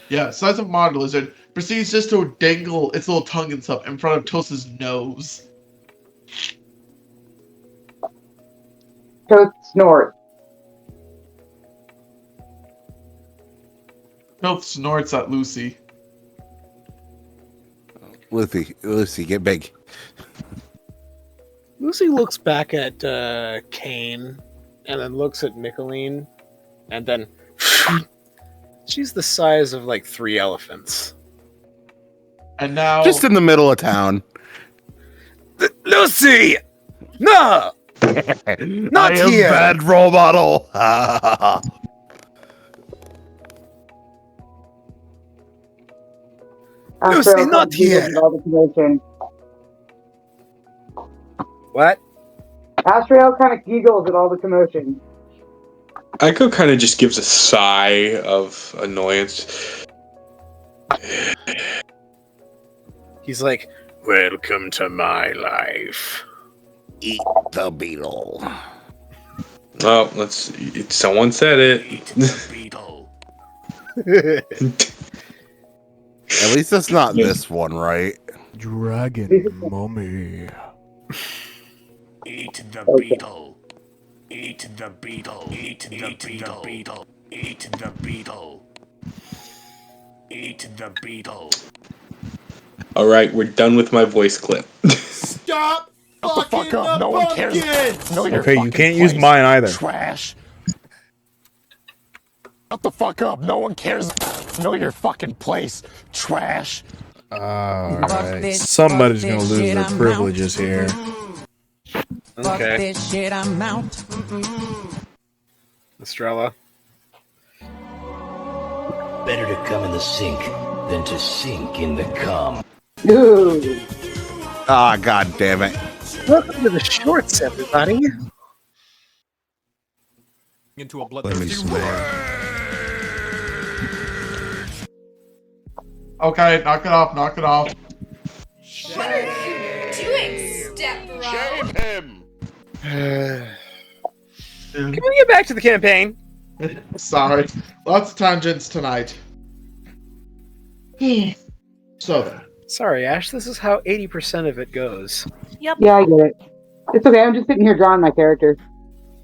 Yeah, size of a monitor lizard proceeds just to dangle its little tongue and stuff in front of Toast's nose. Toast snorts. Toast snorts at Lucy. Lucy, get big. Lucy looks back at Kain and then looks at Michaeleen and then she's the size of like 3 elephants. And now Just in the middle of town. Lucy! No! Not I am here! bad role model. Lucy, not here! What? Astrael kind of giggles at all the commotion. Eiko kind of just gives a sigh of annoyance. He's like, welcome to my life. Eat the beetle. Oh, someone said it. Eat the beetle. At least that's not this one, right? Dragon mommy. Eat the beetle. Eat the beetle. Eat the beetle. Eat the beetle. Eat the beetle. All right, we're done with my voice clip. Stop Shut the fuck up. No one cares. Know your Okay, you fucking can't use place. mine either. Trash. Shut the fuck up. No one cares. Know your fucking place. Trash. Alright. Somebody's gonna lose their privileges here. Okay. This shit, I'm out. Estrella. Better to come in the sink than to sink in the cum. Ooh. Ah, god damn it. Welcome to the shorts, everybody. Into a Let me bloodthirsty smell. Okay, knock it off, knock it off. What are you doing, step bro? Shame him. Can we get back to the campaign? Sorry. Lots of tangents tonight. So then. Sorry, Ash. This is how 80% of it goes. Yep. Yeah, I get it. It's okay. I'm just sitting here drawing my character.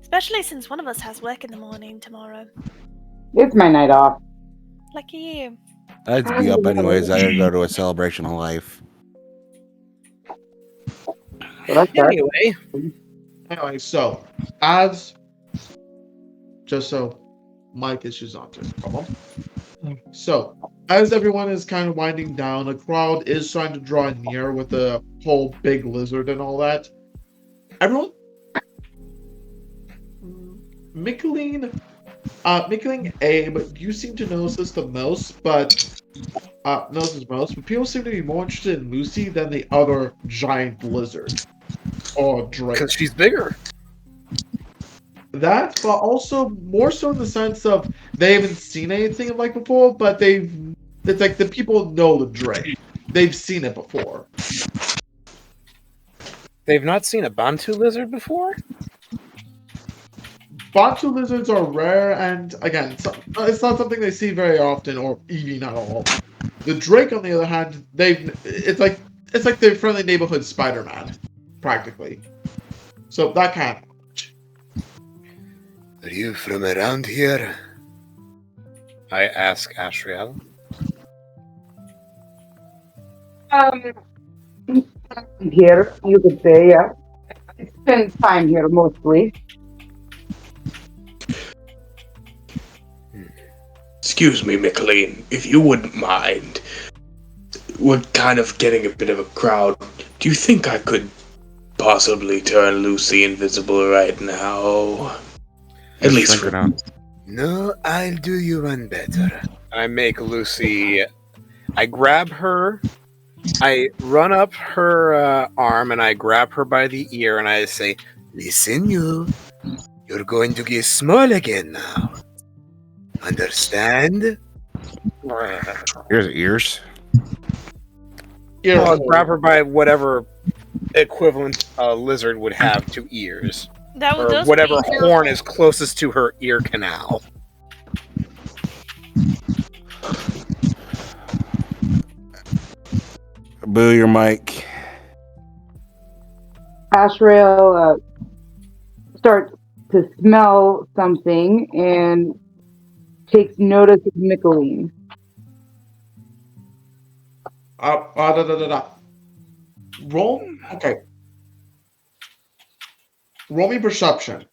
Especially since one of us has work in the morning tomorrow. It's my night off. Lucky you. I have to be up anyways. I gotta go to a celebration of life. So Anyway, so as just so mic issues on to problem. So as everyone is kind of winding down, a crowd is trying to draw near with the whole big lizard and all that. Everyone, Michaeleen, Abe, you seem to notice this the most, but people seem to be more interested in Lucy than the other giant lizard or drake. Because she's bigger. That, but also more so in the sense of they haven't seen anything like before, but it's like the people know the drake. They've seen it before. They've not seen a Bantu lizard before? Bantu lizards are rare, and again, it's not something they see very often, or even at all. The drake, on the other hand, it's like their friendly neighborhood Spider-Man, practically. So that kind of. Are you from around here? I ask Ashriel. Here, you could say, yeah. I spend time here mostly. Excuse me, Michaeleen, if you wouldn't mind. We're kind of getting a bit of a crowd. Do you think I could possibly turn Lucy invisible right now? At least for now. No, I'll do you one better. I make Lucy. I grab her. I run up her arm and I grab her by the ear and I say, Listen, you're going to get small again now. Understand? Here's ears. I'll grab her by whatever equivalent a lizard would have to ears. That would or just whatever be horn is closest to her ear canal. Boo your mic. Ashrael starts to smell something and takes notice of Michaeleen. Roll. Okay. Roll me perception.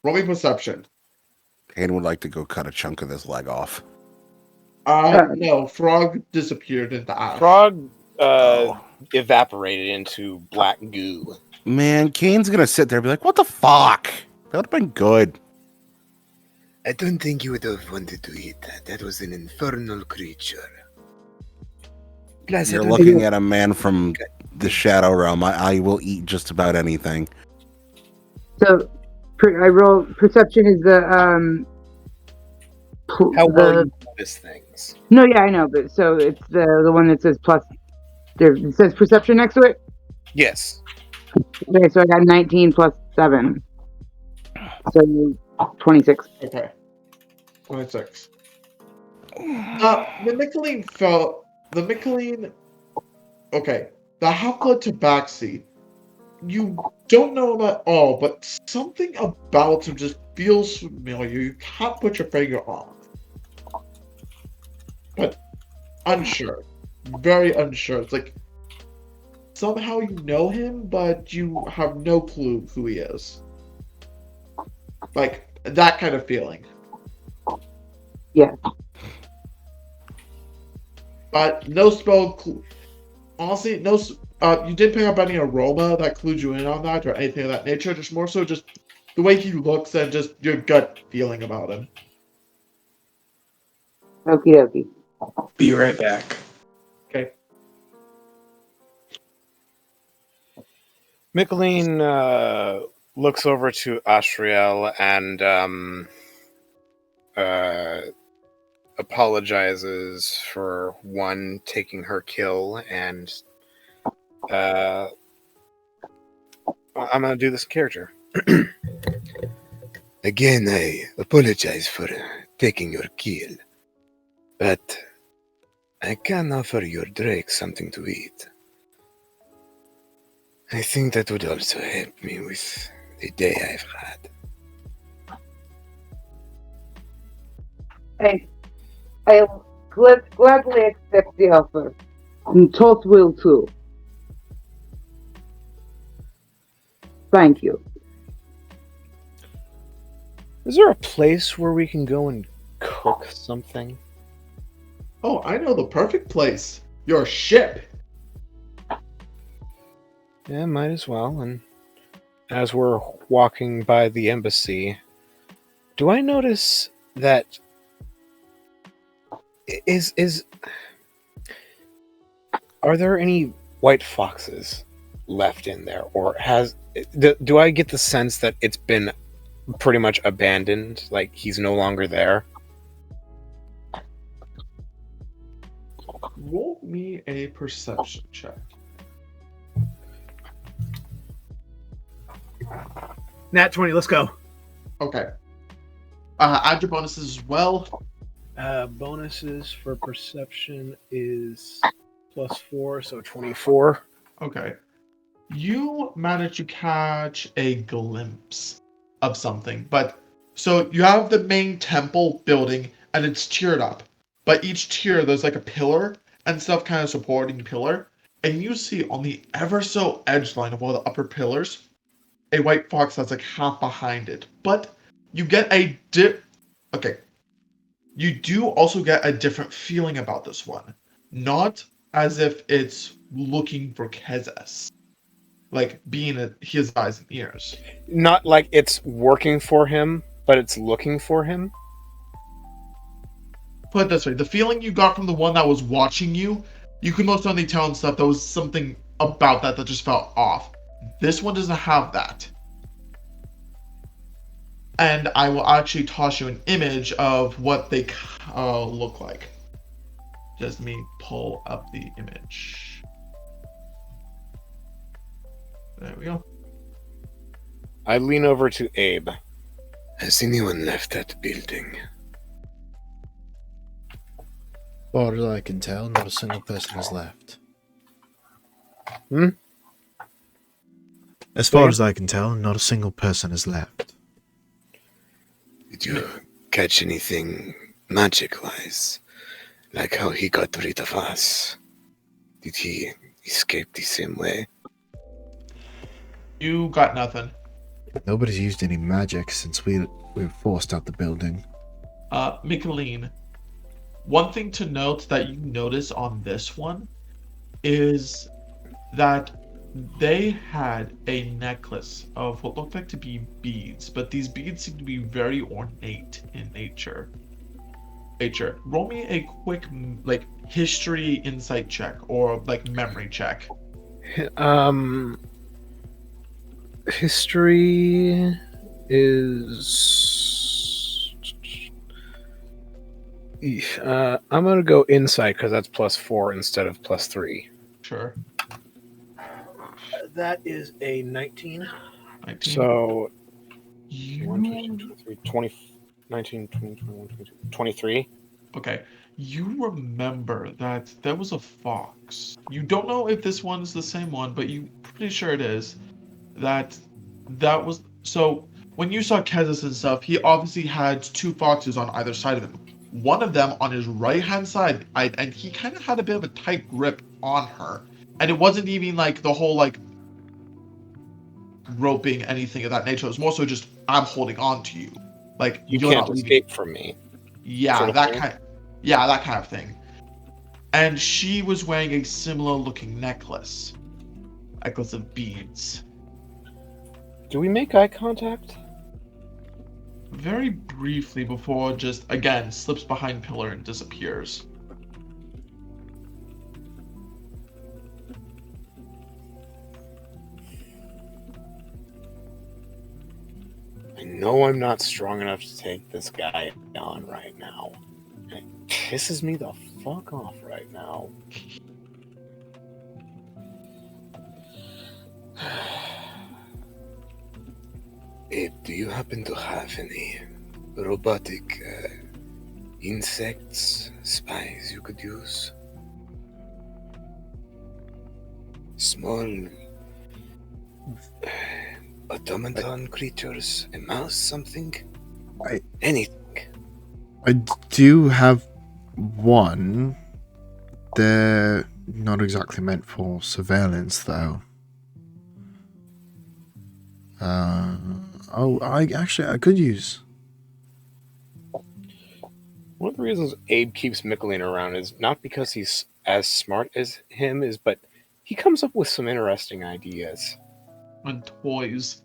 Kain would like to go cut a chunk of this leg off. No. Frog disappeared into ash. Frog evaporated into black goo. Man, Kane's gonna sit there and be like, what the fuck? That would have been good. I don't think you would have wanted to eat that. That was an infernal creature. You're looking at a man from the Shadow Realm. I will eat just about anything. So, I roll. Perception is the How well you notice things. No, yeah, I know, but so it's the one that says plus. It says perception next to it. Yes. Okay, so I got 19 plus 7, so 26. Okay, 26. The Michaeleen. Okay, the Half-Blood Tabaxi you don't know him at all, but something about him just feels familiar. You can't put your finger on it. But unsure. Very unsure. It's like somehow you know him, but you have no clue who he is. Like, that kind of feeling. Yeah. But no spell clue. Honestly, no. You didn't pick up any aroma that clued you in on that or anything of that nature. Just more so, just the way he looks and just your gut feeling about him. Okie dokie. Be right back. Okay. Michaeleen looks over to Astriel and apologizes for one taking her kill, and I'm gonna do this character. Again, I apologize for taking your kill, but I can offer your Drake something to eat. I think that would also help me with the day I've had. I'll gladly accept the offer. And Toth will too. Thank you. Is there a place where we can go and cook something? Oh, I know the perfect place. Your ship. Yeah, might as well. And as we're walking by the embassy, do I notice that are there any white foxes left in there, or do I get the sense that it's been pretty much abandoned, like he's no longer there? Roll me a perception check. Nat 20, let's go. Okay. Add your bonuses as well. Bonuses for perception is +4, so 24. Okay. You managed to catch a glimpse of something, but so you have the main temple building and it's tiered up. But each tier there's like a pillar and stuff kind of supporting the pillar. And you see on the ever so edge line of all the upper pillars a white fox that's like half behind it. But you get a okay. You do also get a different feeling about this one. Not as if it's looking for Kezes. Like being at his eyes and ears. Not like it's working for him, but it's looking for him. Put it this way, the feeling you got from the one that was watching you, you could most only tell and stuff there was something about that just felt off. This one doesn't have that. And I will actually toss you an image of what they look like. Just let me pull up the image. There we go. I lean over to Abe. Has anyone left that building? As far as I can tell, not a single person has left. As far as I can tell, not a single person has left. Did you catch anything magic-wise? Like how he got rid of us? Did he escape the same way? You got nothing. Nobody's used any magic since we were forced out the building. Michaeleen, one thing to note that you notice on this one is that they had a necklace of what looked like to be beads, but these beads seem to be very ornate in nature. Roll me a quick like history insight check or like memory check. History is I'm gonna go insight because that's +4 instead of +3. Sure. That is a 19. 19. So 1, 2, 3, 20, 19, 20, 21, 22, 23. Okay. You remember that there was a fox. You don't know if this one's the same one, but you're pretty sure it is. that was so. When you saw Kezis and stuff, he obviously had two foxes on either side of him. One of them on his right hand side, and he kind of had a bit of a tight grip on her, and it wasn't even like the whole like roping anything of that nature. It was more so just I'm holding on to you, like You you're can't not leaving. escape from me. Yeah, sort of that thing. kind. Yeah, that kind of thing. And she was wearing a similar looking necklace of beads. Do we make eye contact? Very briefly before just again slips behind pillar and disappears. I know I'm not strong enough to take this guy on right now. It pisses me the fuck off right now. Abe, do you happen to have any robotic insects, spies you could use? Small automaton creatures, a mouse, something? Anything. I do have one. They're not exactly meant for surveillance, though. I could use. One of the reasons Abe keeps Michaeleen around is not because he's as smart as him is, but he comes up with some interesting ideas. And toys.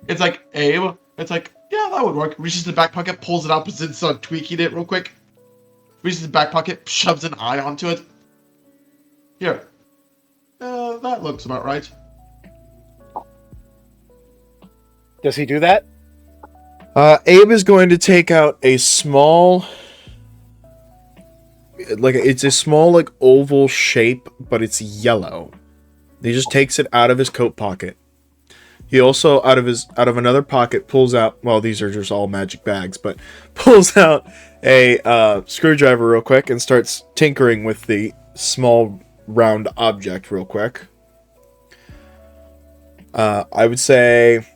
It's like Abe. It's like, yeah, that would work. Reaches the back pocket, pulls it out, begins tweaking it real quick. Reaches the back pocket, shoves an eye onto it. Here. That looks about right. Does he do that? Abe is going to take out a small, it's a small like oval shape, but it's yellow. He just takes it out of his coat pocket. He also out of another pocket pulls out, well, these are just all magic bags, but pulls out a screwdriver real quick and starts tinkering with the small round object real quick. I would say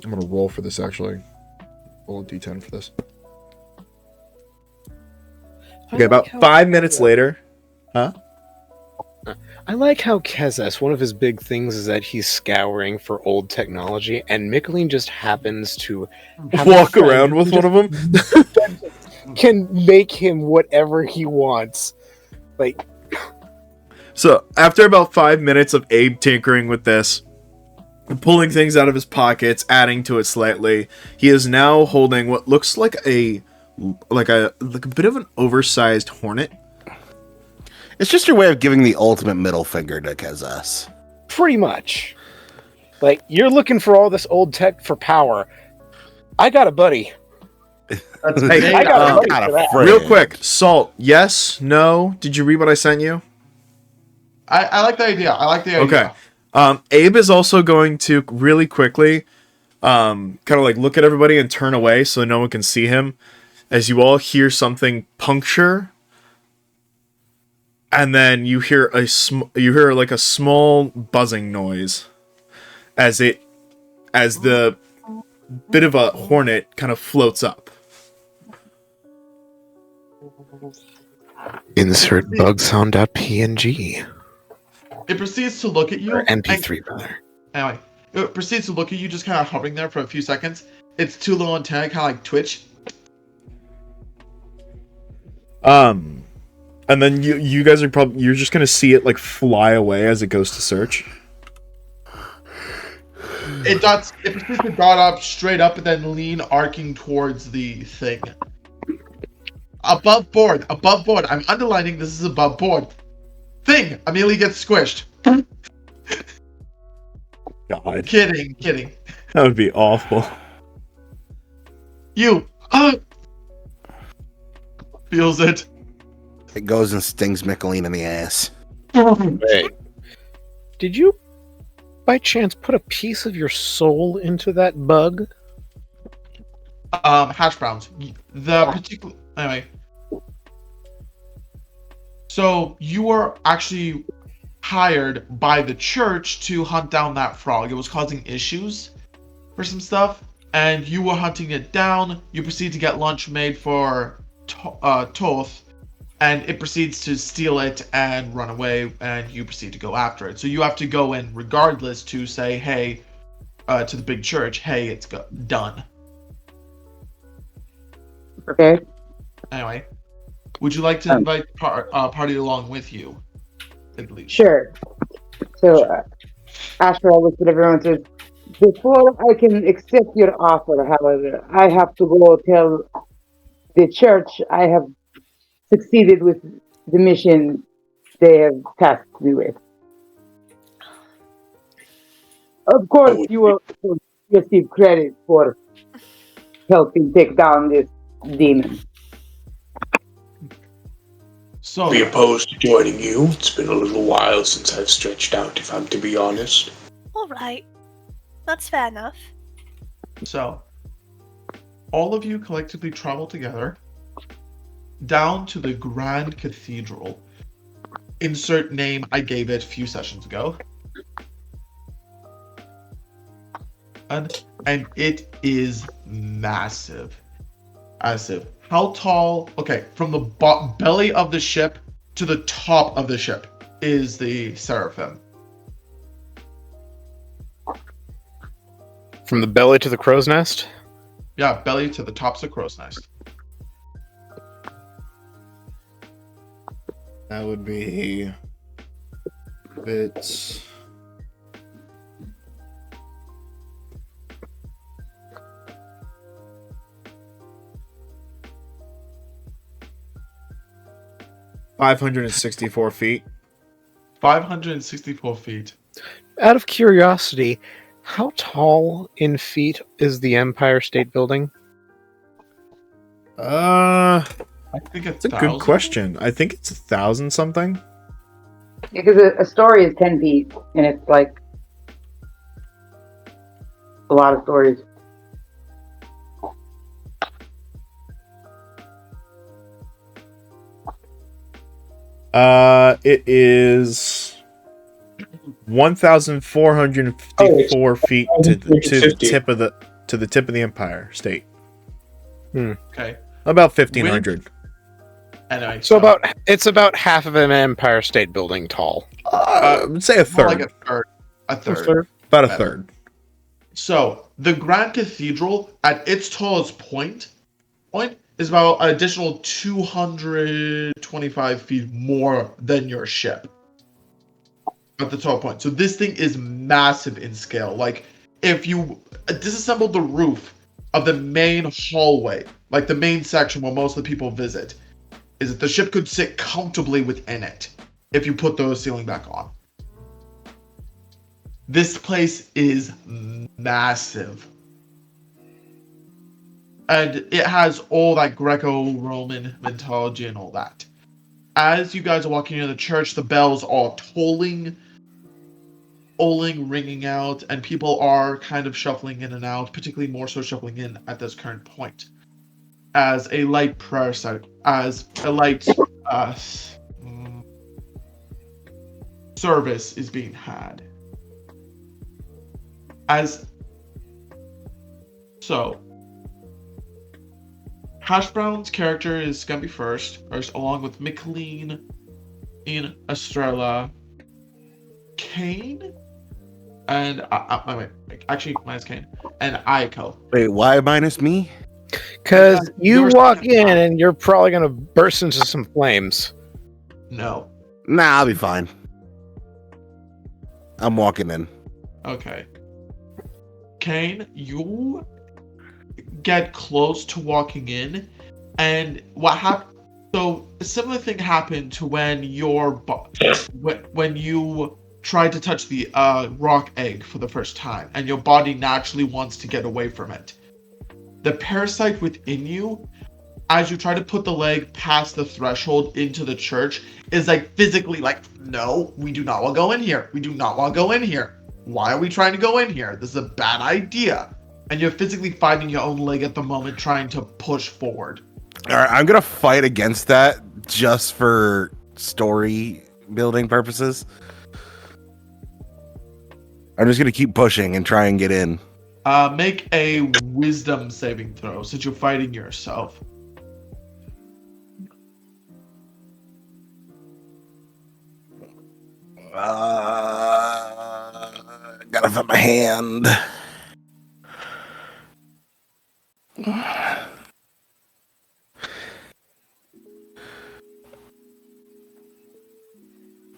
I'm gonna roll for this actually. Roll a d10 for this. Okay, about 5 minutes later. Huh? I like how Kezes, one of his big things is that he's scouring for old technology, and Michaeleen just happens to walk around with one of them. Can make him whatever he wants. Like, so after about 5 minutes of Abe tinkering with this, pulling things out of his pockets, adding to it slightly, he is now holding what looks like a bit of an oversized hornet. It's just your way of giving the ultimate middle finger to Kezes. pretty much. Like, you're looking for all this old tech for power. I got a buddy. Hey, I got a buddy for that. real quick, Salt, yes, no? Did you read what I sent you? I like the idea. Okay. Abe is also going to really quickly kind of like look at everybody and turn away so no one can see him as you all hear something puncture, and then you hear like a small buzzing noise as the bit of a hornet kind of floats up. Insert bug sound.png. It proceeds to look at you. Or MP3, brother. Anyway, it proceeds to look at you, just kind of hovering there for a few seconds. Its two little antennae kind of like twitch. And then you guys are you're just gonna see it like fly away as it goes to search. It proceeds to dart up straight up and then lean arcing towards the thing. Above board. I'm underlining this is above board. Thing immediately gets squished. God. Kidding. That would be awful. Feels it. It goes and stings Michaeleen in the ass. Wait. Did you, by chance, put a piece of your soul into that bug? Hash browns. Anyway. So you are actually hired by the church to hunt down that frog. It was causing issues for some stuff, and you were hunting it down. You proceed to get lunch made for Toth, and it proceeds to steal it and run away, and you proceed to go after it. So you have to go in regardless to say, hey, to the big church, hey, it's done. Okay. Anyway, would you like to invite party along with you? At least. Sure. So, Astra looks at everyone and says, before I can accept your offer, however, I have to go tell the church I have succeeded with the mission they have tasked me with. Of course, you will receive credit for helping take down this demon. So, be opposed to joining you. It's been a little while since I've stretched out, if I'm to be honest. All right. That's fair enough. So, all of you collectively travel together down to the Grand Cathedral. Insert name I gave it a few sessions ago. And it is massive. Massive. How tall? Okay, from the belly of the ship to the top of the ship is the Seraphim. From the belly to the crow's nest? Yeah, belly to the tops of crow's nest. That would be bits. $564 feet. 564 feet. Out of curiosity, how tall in feet is the Empire State Building? I think it's a good question. I think it's 1,000 something. Because a story is 10 feet, and it's like a lot of stories. It is 1,454 feet to the tip of the Empire State. Okay. About 1,500. Anyway, so it's about half of an Empire State Building tall. I would say a third. Like a third. A third. About a third. So the Grand Cathedral, at its tallest point is about an additional 225 feet more than your ship at the tall point. So this thing is massive in scale. Like, if you disassemble the roof of the main hallway, like the main section where most of the people visit, is that the ship could sit comfortably within it if you put the ceiling back on. This place is massive. And it has all that Greco-Roman mythology and all that. As you guys are walking into the church, the bells are tolling, ringing out, and people are kind of shuffling in and out, particularly more so shuffling in at this current point. As a light prayer set, as a light service is being had. Hash Brown's character is gonna be first, along with Michaeleen, Estrella, Kain, and minus Kain, and Eiko. Wait, why minus me? Because you walk in and you're probably gonna burst into some flames. No. Nah, I'll be fine. I'm walking in. Okay. Kain, you get close to walking in, and what happened? So a similar thing happened to when when you tried to touch the rock egg for the first time, and your body naturally wants to get away from it. The parasite within you, as you try to put the leg past the threshold into the church, is like physically like, no, we do not want to go in here. We do not want to go in here. Why are we trying to go in here? This is a bad idea. And you're physically fighting your own leg at the moment, trying to push forward. All right, I'm gonna fight against that just for story building purposes. I'm just gonna keep pushing and try and get in. Make a wisdom saving throw since you're fighting yourself. Gotta fit my hand.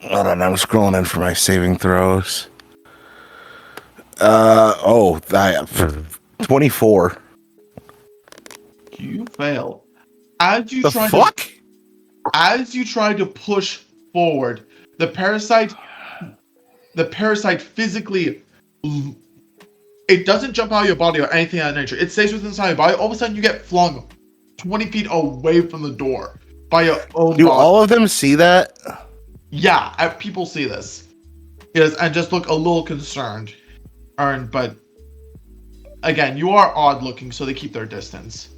Hold on, I'm scrolling in for my saving throws. 24. You fail. As you The try fuck? as you try to push forward, the parasite physically, it doesn't jump out of your body or anything of that nature. It stays within inside your body. All of a sudden, you get flung 20 feet away from the door by your own Do body. all of them see that? Yeah, people see this. Yes, and just look a little concerned. But again, you are odd looking, so they keep their distance.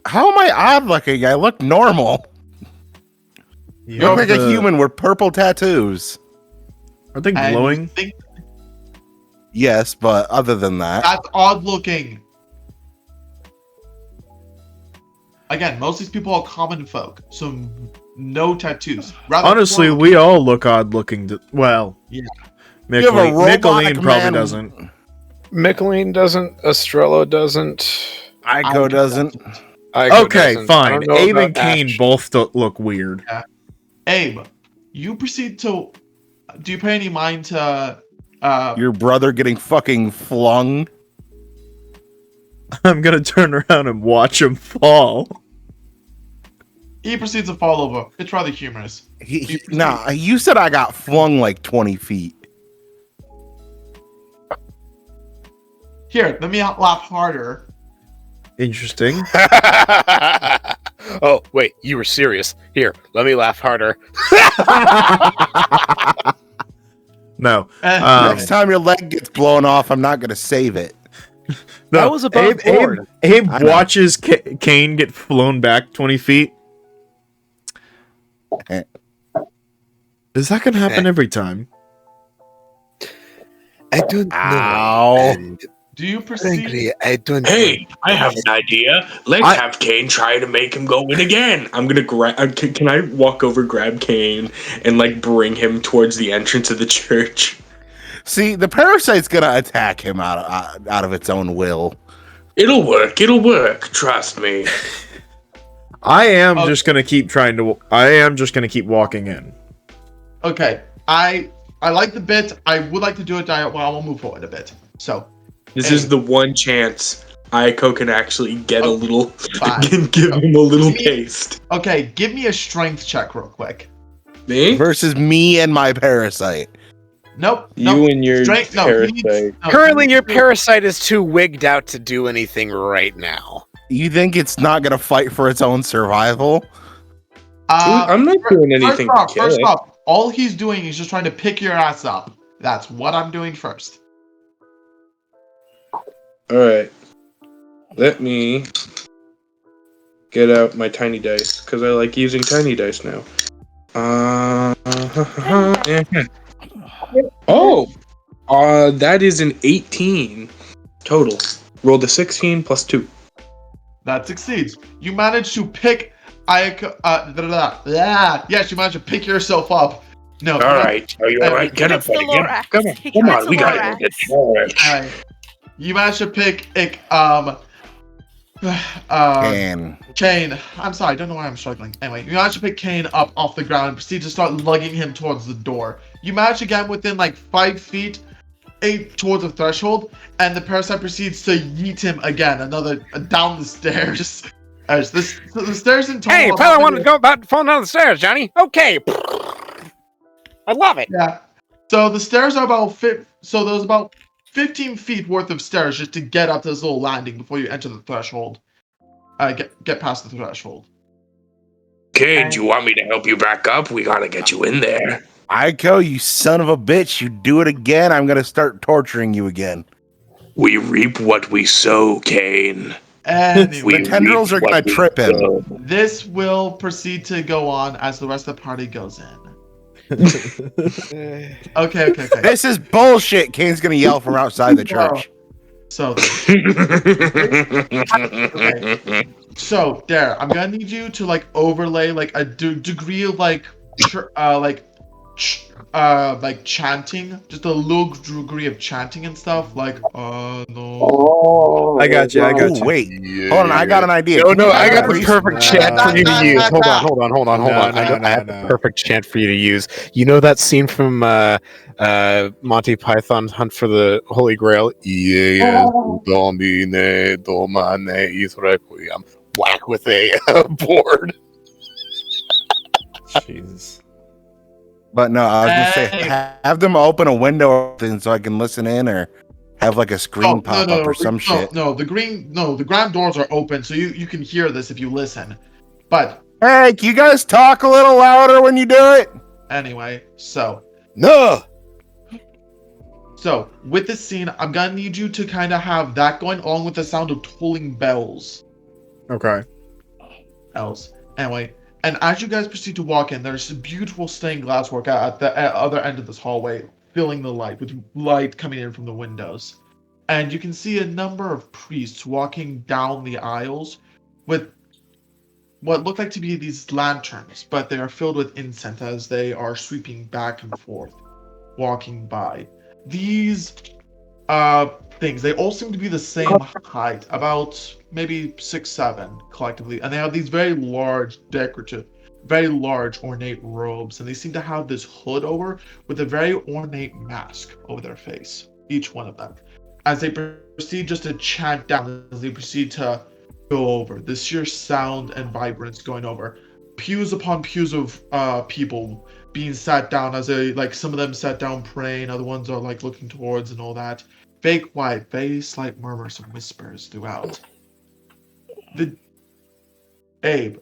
How am I odd looking? I look normal. You look like a human with purple tattoos. Are they glowing? Yes, but other than that, That's odd looking. Again, most of these people are common folk, so no tattoos. Rather Honestly, poor- we all look odd looking. Well, Yeah. You have a robotic Michaeleen probably man- doesn't. Michaeleen doesn't. Estrella doesn't. Ico doesn't. Eiko Okay, doesn't. I fine. don't know Abe and about Kain Ash. both look weird. Yeah. Abe, you proceed to. Do you pay any mind to? Your brother getting fucking flung. I'm gonna turn around and watch him fall. He proceeds to fall over. It's rather humorous. Nah, you said I got flung like 20 feet. Here, let me laugh harder. Interesting. Oh, wait, you were serious. Here, let me laugh harder. No. Next time your leg gets blown off, I'm not gonna save it. No, That was above board. Abe I know. watches Kain get flown back 20 feet. Eh. Is that gonna happen every time? I don't know. Ow. And Do you proceed? frankly, I don't. Hey, I have an idea. Let's have Kain try to make him go in again. I'm gonna grab. Can I walk over, grab Kain, and like bring him towards the entrance of the church? See, the parasite's gonna attack him out of its own will. It'll work. It'll work. Trust me. I am just gonna keep keep walking in. Okay, I like the bit. I would like to do it. Well, I will move forward a bit. So. This is the one chance Eiko can actually get a little, Fine. give him a little taste. Okay, give me a strength check real quick. Me? Versus me and my parasite. Nope. You and your parasite. Currently, your parasite is too wigged out to do anything right now. You think it's not gonna fight for its own survival? I'm not doing anything to kill First it. off, all he's doing is just trying to pick your ass up. That's what I'm doing first. Alright. Let me get out my tiny dice, because I like using tiny dice now. That is an 18 total. Rolled a 16 plus 2. That succeeds. You manage to pick Eiko. Yes, you manage to pick yourself up. No. Alright. Are you alright? Get up, buddy. Come on, we got it. Alright. You managed to pick Kain. I'm sorry, I don't know why I'm struggling. Anyway, you managed to pick Kain up off the ground and proceed to start lugging him towards the door. You manage to get within like 5 feet, 8 towards the threshold, and the parasite proceeds to yeet him again, down the stairs. The stairs in total. Hey, you probably wanted to go about falling down the stairs, Johnny. Okay. I love it. Yeah. So the stairs are about there's about 15 feet worth of stairs just to get up to this little landing before you enter the threshold. Get past the threshold. Kain, do you want me to help you back up? We gotta get you in there. Eiko, you son of a bitch! You do it again, I'm gonna start torturing you again. We reap what we sow, Kain. Anyway, the tendrils are gonna trip him. This will proceed to go on as the rest of the party goes in. Okay. This is bullshit. Kane's gonna yell from outside the church. So So there, I'm gonna need you to like overlay like a degree of like chanting, just a little degree of chanting and stuff, like no. I got you. Ooh, wait. Hold on, I got an idea. No, Can no, you I add got a the priest? perfect chant for you to use. Hold on. I have the perfect chant for you to use. You know that scene from Monty Python's Hunt for the Holy Grail? Yes, Domine, Domine, Requiem. Whack with a board. Jesus. But no, I was gonna say have them open a window or something so I can listen in, or have like a screen pop up or some shit. No, the ground doors are open, so you can hear this if you listen. But hey, can you guys talk a little louder when you do it? Anyway, so with this scene, I'm gonna need you to kind of have that going along with the sound of tolling bells. Okay. Anyway, and as you guys proceed to walk in, there's beautiful stained glass work at the other end of this hallway, filling the light with light coming in from the windows. And you can see a number of priests walking down the aisles with what look like to be these lanterns, but they are filled with incense as they are sweeping back and forth, walking by. These things, they all seem to be the same height, about maybe 6'7" collectively, and they have these very large ornate robes, and they seem to have this hood over with a very ornate mask over their face, each one of them, as they proceed just to chant down, as they proceed to go over the sheer sound and vibrance going over pews upon pews of people being sat down, as they like some of them sat down praying, other ones are like looking towards and all that. Very quiet, very slight murmurs and whispers throughout. Abe,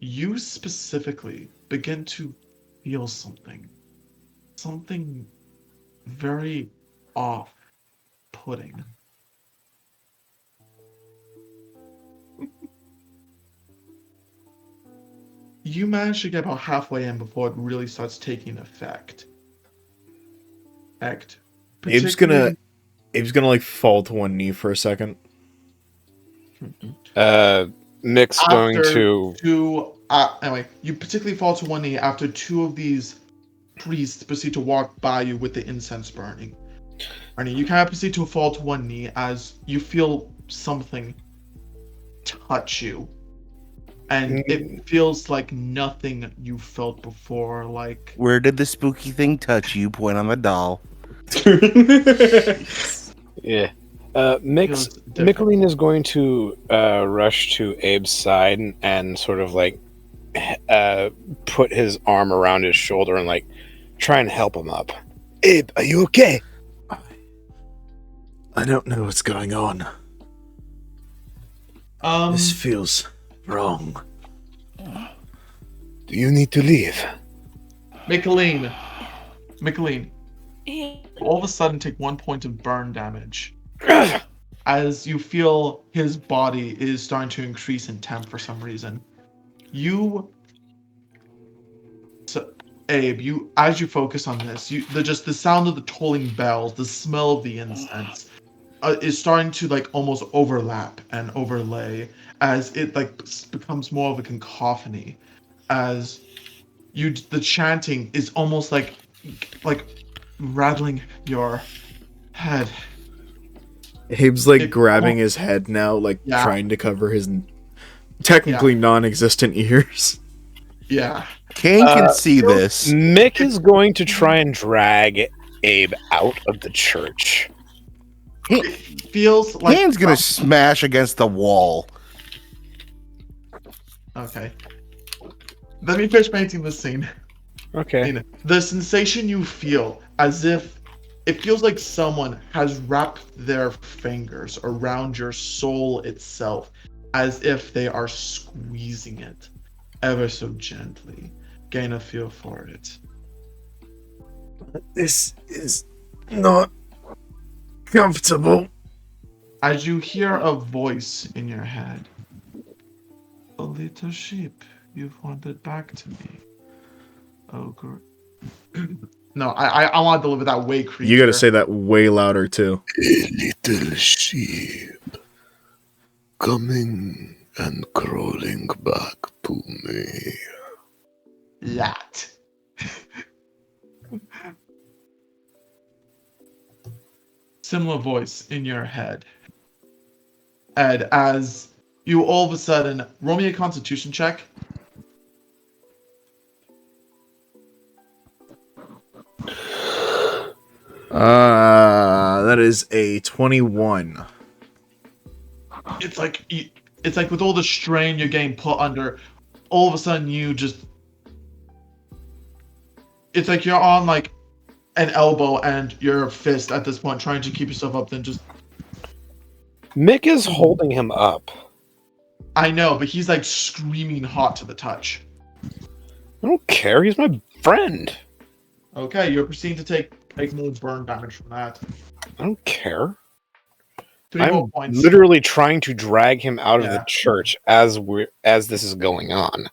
you specifically begin to feel something very off-putting. You manage to get about halfway in before it really starts taking effect. Abe's gonna like fall to one knee for a second. Nick's going to anyway, you particularly fall to one knee after two of these priests proceed to walk by you with the incense burning. Arnie, you kind of proceed to fall to one knee as you feel something touch you. And it feels like nothing you felt before, like... Where did the spooky thing touch you? Point on the doll. Yeah. Michaeleen is going to rush to Abe's side and sort of like put his arm around his shoulder and like try and help him up. Abe, are you okay? I don't know what's going on. This feels wrong. Do you need to leave? Michaeleen, all of a sudden take 1 point of burn damage. As you feel his body is starting to increase in temp for some reason. Abe, as you focus on this, the sound of the tolling bells, the smell of the incense, is starting to like almost overlap and overlay as it like becomes more of a cacophony. As the chanting is almost like rattling your head. Abe's like grabbing his head now, like trying to cover his technically non-existent ears. Yeah. Kain can see this. Mick is going to try and drag Abe out of the church. It feels like Kain's gonna smash against the wall. Okay. Let me finish painting this scene. Okay. The sensation you feel, as if it feels like someone has wrapped their fingers around your soul itself, as if they are squeezing it ever so gently. Gain a feel for it. This is not comfortable. As you hear a voice in your head. A little sheep, you've wandered back to me. Oh, No, I want to deliver that way creepier. You got to say that way louder too. A little sheep coming and crawling back to me. That. Similar voice in your head. Ed, as you all of a sudden roll me a constitution check. That is a 21. It's like with all the strain you're getting put under, all of a sudden you just. It's like you're on like an elbow and your fist at this point, trying to keep yourself up. Then just. Mick is holding him up. I know, but he's like screaming hot to the touch. I don't care. He's my friend. Okay, you're proceeding to take more burn damage from that. I don't care. 3 more I'm points. literally trying to drag him out of the church as this is going on.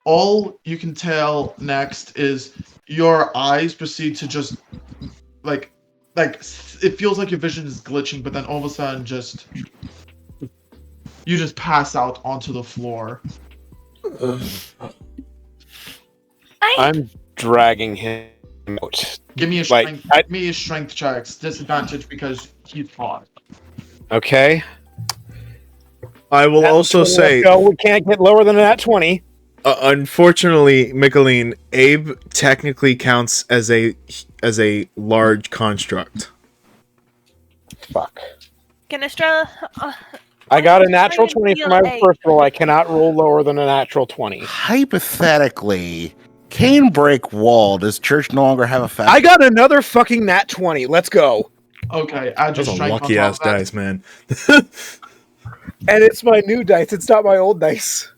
All you can tell next is your eyes proceed to just like it feels like your vision is glitching, but then all of a sudden you just pass out onto the floor. I'm dragging him out. Give me a strength. Give me a strength check. Disadvantage because he's hot. Okay. I will also say we can't get lower than that 20. Unfortunately, Michaeleen, Abe technically counts as a large construct. Fuck. Can Estrella? I got a natural 20 for my first roll. I cannot roll lower than a natural 20. Hypothetically, Kain break wall. Does church no longer have a fact? I got another fucking nat 20. Let's go. Okay, I just Those are lucky ass dice, man. And it's my new dice. It's not my old dice.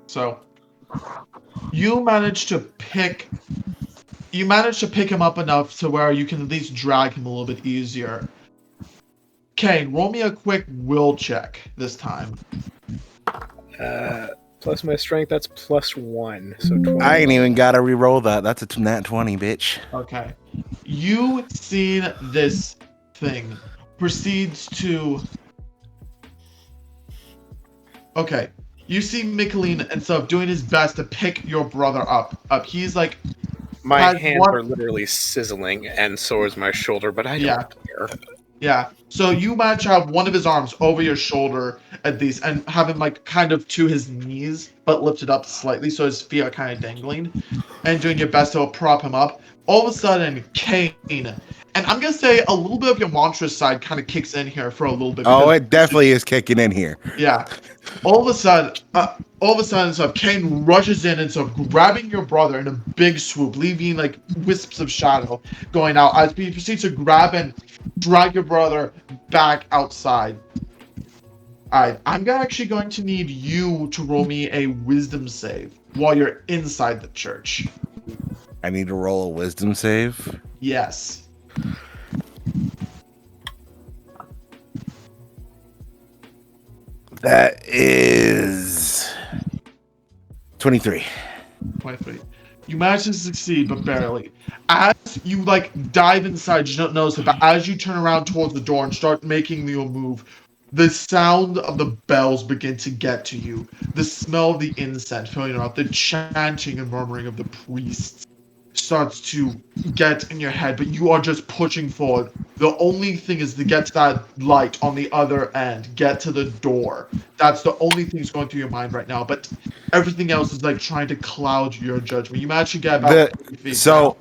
So, you managed to pick him up enough to where you can at least drag him a little bit easier. Kain, roll me a quick will check this time. Plus my strength, that's +1. So 20. I ain't even gotta re-roll that. That's a nat 20, bitch. Okay. You seen this thing proceeds to. Okay. You see Michaeleen and stuff doing his best to pick your brother up. He's like. My hands are literally sizzling, and so is my shoulder, but I don't care. Yeah. So you manage to have one of his arms over your shoulder at least, and have him like kind of to his knees, but lifted up slightly, so his feet are kind of dangling, and doing your best to prop him up. All of a sudden, Kain, and I'm gonna say a little bit of your monstrous side kind of kicks in here for a little bit. Oh, it definitely is kicking in here. Yeah. All of a sudden, so Kain rushes in and so grabbing your brother in a big swoop, leaving like wisps of shadow going out as he proceeds to grab and drag your brother back outside. Alright, I'm actually going to need you to roll me a wisdom save while you're inside the church. I need to roll a wisdom save? Yes. That is 23. 23. You manage to succeed, but barely. As you like dive inside, you don't notice it, but as you turn around towards the door and start making your move, the sound of the bells begin to get to you. The smell of the incense filling around, the chanting and murmuring of the priests starts to get in your head, but you are just pushing forward. The only thing is to get to that light on the other end, get to the door. That's the only thing that's going through your mind right now, but everything else is like trying to cloud your judgment. You managed to get about 30 feet down.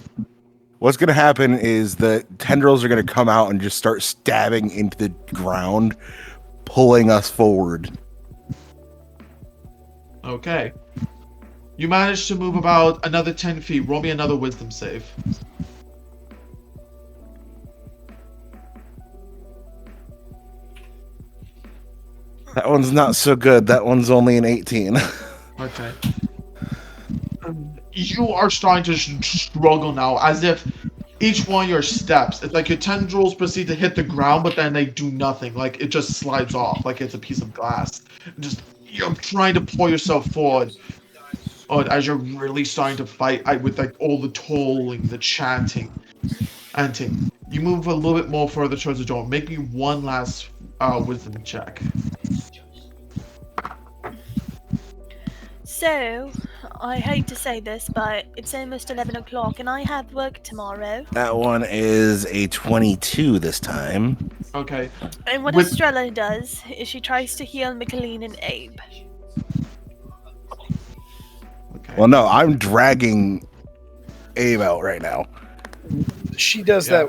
What's going to happen is the tendrils are going to come out and just start stabbing into the ground, pulling us forward. Okay. You managed to move about another 10 feet. Roll me another wisdom save. That one's not so good. That one's only an 18. Okay. You are starting to struggle now, as if each one of your steps, it's like your tendrils proceed to hit the ground, but then they do nothing. Like, it just slides off, like it's a piece of glass. Just, you're trying to pull yourself forward. as you're really starting to fight with like all the tolling, the chanting, you move a little bit more further towards the door. Make me one last wisdom check. So, I hate to say this, but it's almost 11 o'clock and I have work tomorrow. That one is a 22 this time. Okay. And what Estrella does is she tries to heal Michaeleen and Abe. Okay. Well, no, I'm dragging Abe out right now. She does that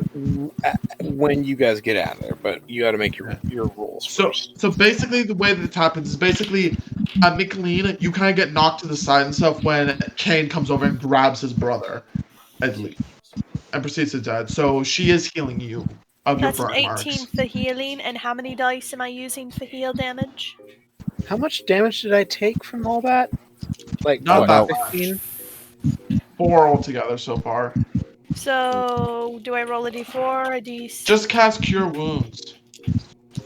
when you guys get out of there, but you got to make your rolls first. So basically, the way that it happens is basically, Michaeleen, you kind of get knocked to the side and stuff when Kain comes over and grabs his brother, and proceeds to dead. So she is healing you of That's your an burn 18 marks. for healing, and how many dice am I using for heal damage? How much damage did I take from all that? Like, Not that 15? 4 altogether so far. So, do I roll a d4 or a d6? Just cast Cure Wounds.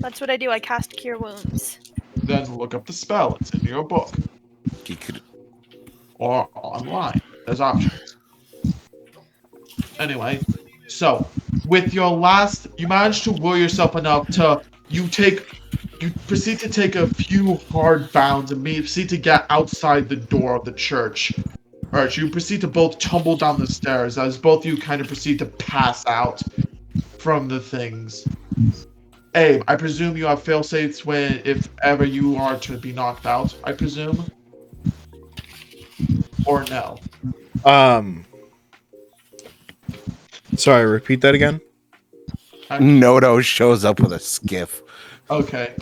That's what I do, I cast Cure Wounds. Then look up the spell. It's in your book. Or online. There's options. Anyway, so with your last, you managed to will yourself enough to you proceed to take a few hard bounds and proceed to get outside the door of the church. Alright, you proceed to both tumble down the stairs as both you kind of proceed to pass out from the things. Abe, I presume you have fail-safes when if ever you are to be knocked out, I presume? Or no? Sorry, repeat that again? Nodo shows up with a skiff. Okay.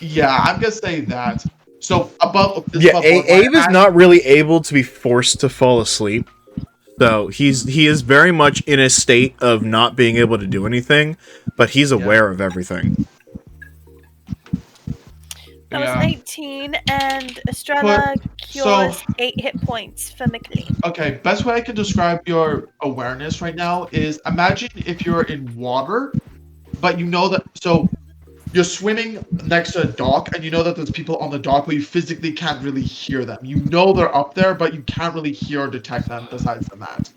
Yeah, I'm gonna say that. So Abe is not really able to be forced to fall asleep. So he is very much in a state of not being able to do anything, but he's aware of everything. That was an 18, and Estrella cures 8 hit points for Michaeleen. Okay, best way I can describe your awareness right now is imagine if you're in water, but you know that you're swimming next to a dock, and you know that there's people on the dock, but you physically can't really hear them. You know they're up there, but you can't really hear or detect them besides from that.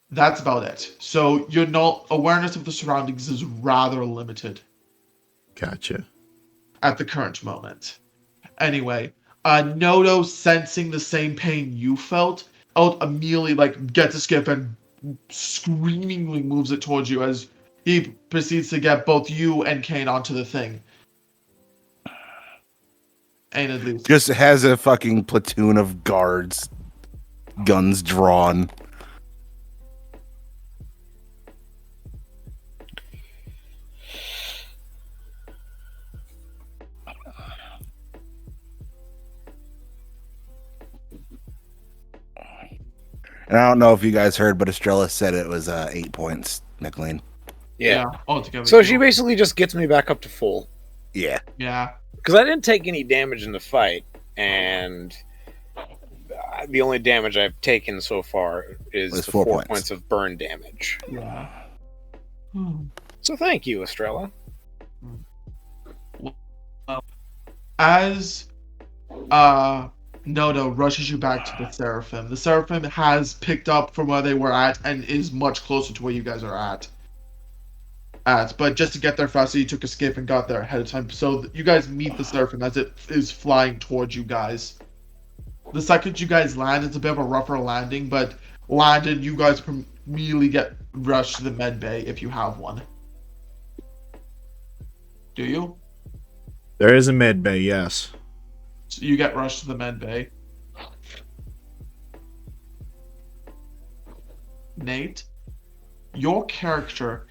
That's about it. So your awareness of the surroundings is rather limited. Gotcha. At the current moment. Anyway, Nodo, sensing the same pain you felt, immediately gets a skip and screamingly moves it towards you as he proceeds to get both you and Kain onto the thing. And at least Just has a fucking platoon of guards, guns drawn. And I don't know if you guys heard, but Estrella said it was 8 points, Michaeleen. Yeah. Altogether. So she basically just gets me back up to full. Yeah. Yeah. Because I didn't take any damage in the fight, and the only damage I've taken so far is the 4 points of burn damage. Yeah. So thank you, Estrella. As Nodo rushes you back to the Seraphim has picked up from where they were at and is much closer to where you guys are at. But just to get there faster, you took a skip and got there ahead of time. So you guys meet the Seraphim as it is flying towards you guys. The second you guys land, it's a bit of a rougher landing, but landed, you guys immediately get rushed to the med bay if you have one. Do you? There is a med bay, yes. So you get rushed to the med bay. Nate, your character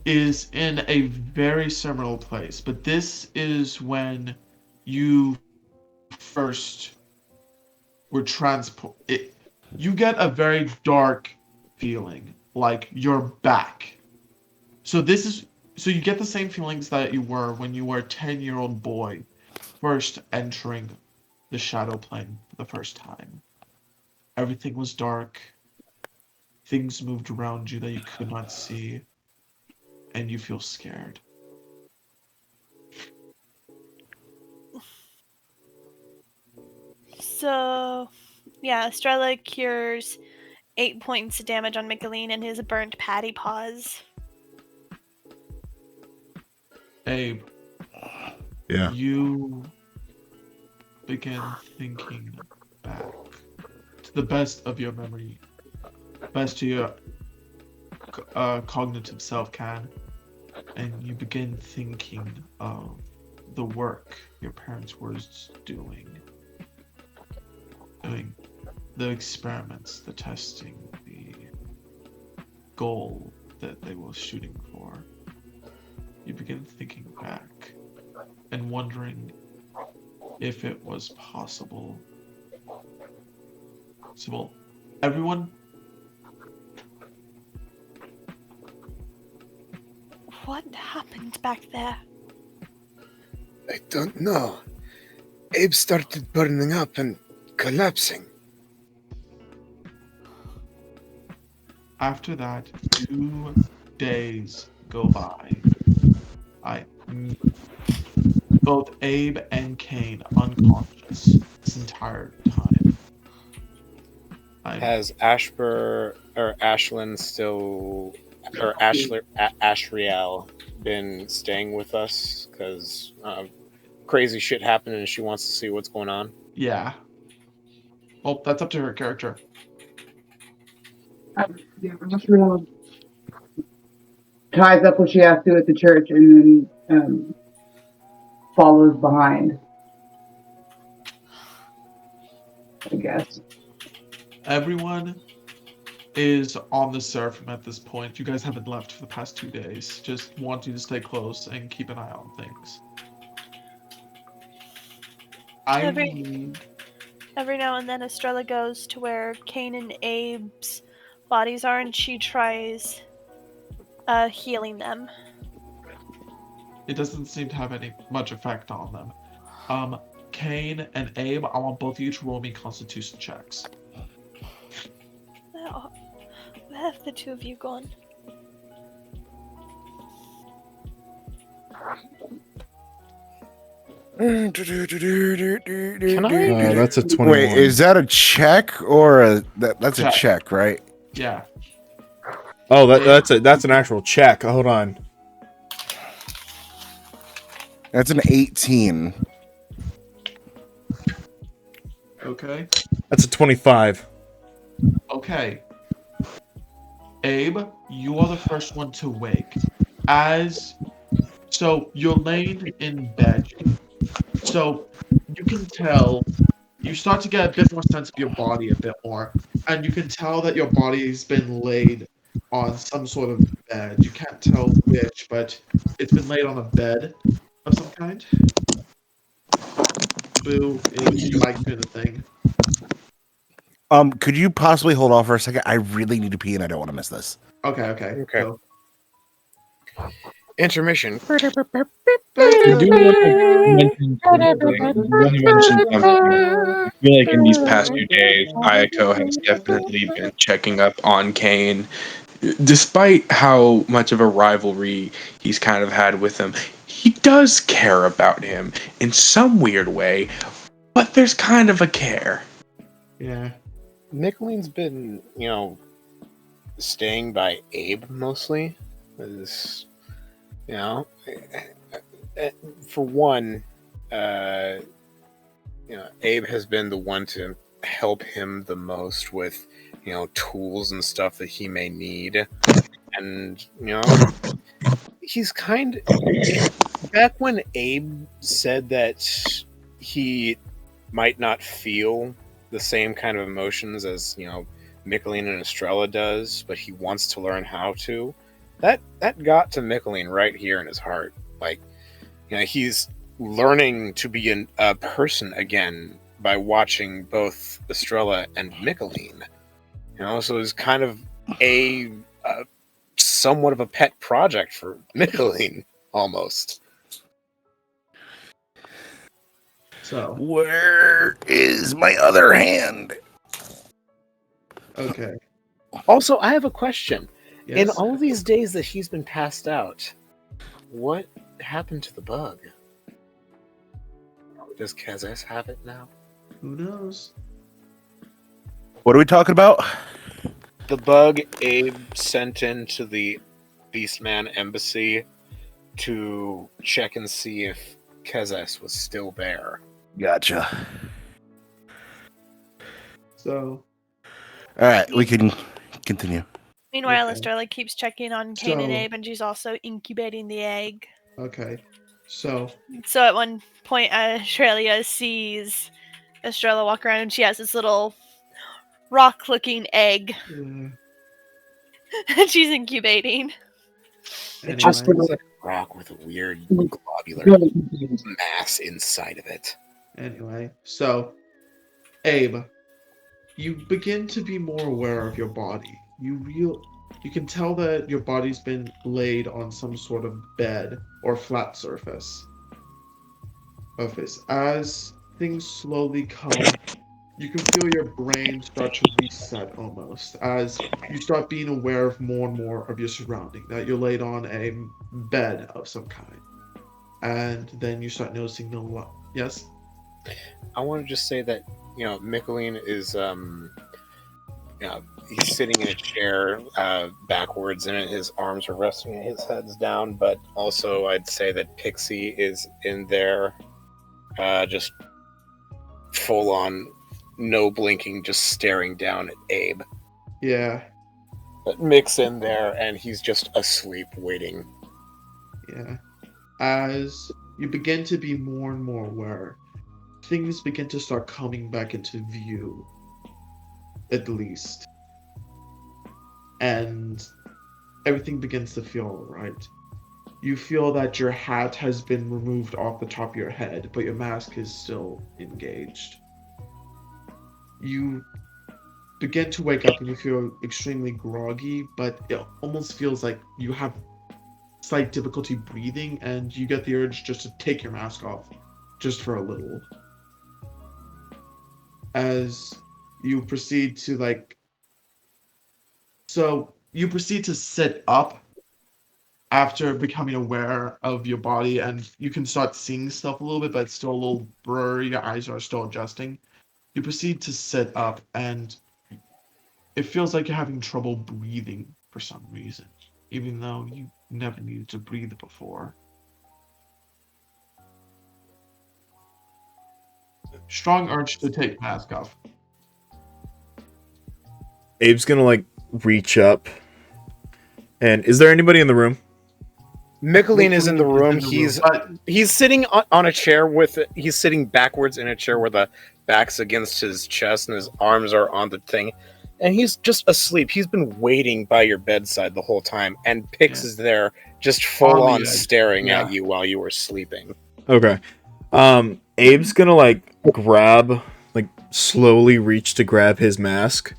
is in a very similar place, but this is when you first were transported. You get a very dark feeling, like you're back. So you get the same feelings that you were when you were a 10-year-old boy first entering the shadow plane for the first time. Everything was dark. Things moved around you that you could not see. And you feel scared. So, yeah, Estrella cures 8 points of damage on Michaeleen and his burnt patty paws. Abe. Yeah. You begin thinking back to the best of your memory, best to your cognitive self can, and you begin thinking of the work your parents were doing the experiments, the testing, the goal that they were shooting for. You begin thinking back and wondering if it was possible. So, everyone, What happened back there? I don't know. Abe started burning up and collapsing. after that, 2 days go by. Both Abe and Kain unconscious this entire time. Has Ashburr or Ashlyn still, or Ashriel been staying with us? Because crazy shit happened and she wants to see what's going on. Yeah. Well, that's up to her character. Ashriel ties up what she has to at the church and then follows behind, I guess. Everyone is on the surf at this point. You guys haven't left for the past 2 days. Just want you to stay close and keep an eye on things. Every now and then Estrella goes to where Kain and Abe's bodies are and she tries healing them. It doesn't seem to have much effect on them. Kain and Abe, I want both of you to roll me constitution checks. Where have the two of you gone? That's a 21. Wait, is that a check or that's a check, right? Yeah. Oh, that's an actual check. Hold on. That's an 18. Okay. That's a 25. Okay. Abe, you are the first one to wake. So you're laying in bed. So you can tell, you start to get a bit more sense of your body a bit more. And you can tell that your body's been laid on some sort of bed. You can't tell which, but it's been laid on a bed of some kind. Boo, you might do the thing. Could you possibly hold off for a second? I really need to pee and I don't want to miss this. Okay. Go. Intermission. I do want to mention something. I feel like in these past 2 days, Eiko has definitely been checking up on Kain. Despite how much of a rivalry he's kind of had with him, he does care about him in some weird way, but there's kind of a care. Yeah. Michaeleen's been, staying by Abe mostly. For one, Abe has been the one to help him the most with, tools and stuff that he may need. And, he's back when Abe said that he might not feel the same kind of emotions as, Michaeleen and Estrella does, but he wants to learn how to. That got to Michaeleen right here in his heart. Like, he's learning to be a person again by watching both Estrella and Michaeleen. So it's kind of a somewhat of a pet project for Michaeleen, almost. So where is my other hand? Okay. Also, I have a question. Yes? In all these days that he's been passed out, what happened to the bug? Does Kazes have it now? Who knows? What are we talking about? The bug Abe sent into the Beastman embassy to check and see if Kezes was still there. Gotcha. So. All right, we can continue. Meanwhile, Okay. Estrella keeps checking on Kain and So- Abe, and she's also incubating the egg. Okay. So. So at one point, Estrella sees Estrella walk around, and she has this little rock-looking egg, Uh, and she's incubating. It just anyway, looks like a rock with a weird globular mass inside of it. Anyway, so Abe, you begin to be more aware of your body. You can tell that your body's been laid on some sort of bed or flat surface. As things slowly come, you can feel your brain start to reset almost as you start being aware of more and more of your surrounding, that you're laid on a bed of some kind. And then you start noticing yes? I want to just say that, Michaeleen is, he's sitting in a chair backwards, and his arms are resting, and his head's down. But also, I'd say that Pixie is in there, just full on, no blinking, just staring down at Abe. Yeah. But Mick's in there, and he's just asleep, waiting. Yeah. As you begin to be more and more aware, things begin to start coming back into view, at least. And everything begins to feel right. You feel that your hat has been removed off the top of your head, but your mask is still engaged. You begin to wake up and you feel extremely groggy, but it almost feels like you have slight difficulty breathing, and you get the urge just to take your mask off, just for a little. As you proceed to you proceed to sit up after becoming aware of your body, and you can start seeing stuff a little bit, but it's still a little blurry. Your eyes are still adjusting. You proceed to sit up, and it feels like you're having trouble breathing for some reason, even though you never needed to breathe before. Strong urge to take mask off. Abe's gonna reach up. And is there anybody in the room? Michaeleen is in the room. He's sitting on a chair he's sitting backwards in a chair where the back's against his chest and his arms are on the thing. And he's just asleep. He's been waiting by your bedside the whole time. And Pix is there just full on staring at you while you were sleeping. Okay. Abe's gonna slowly reach to grab his mask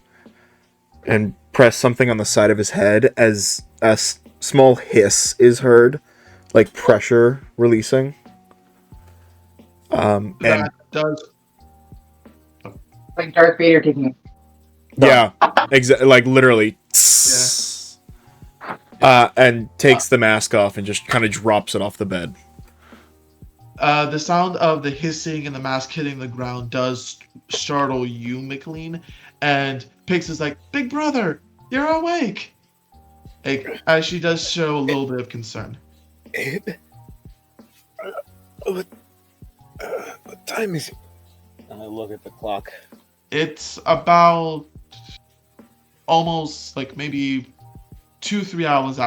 and press something on the side of his head as a small hiss is heard, like pressure releasing. That does. Like Darth Vader taking. Yeah, literally. Yeah. And takes the mask off and just kind of drops it off the bed. The sound of the hissing and the mask hitting the ground does startle you, Michaeleen, and Pix is like, "Big brother, you're awake!" As she does show a little bit of concern. Abe? What time is it? And I look at the clock. It's about almost maybe 2-3 hours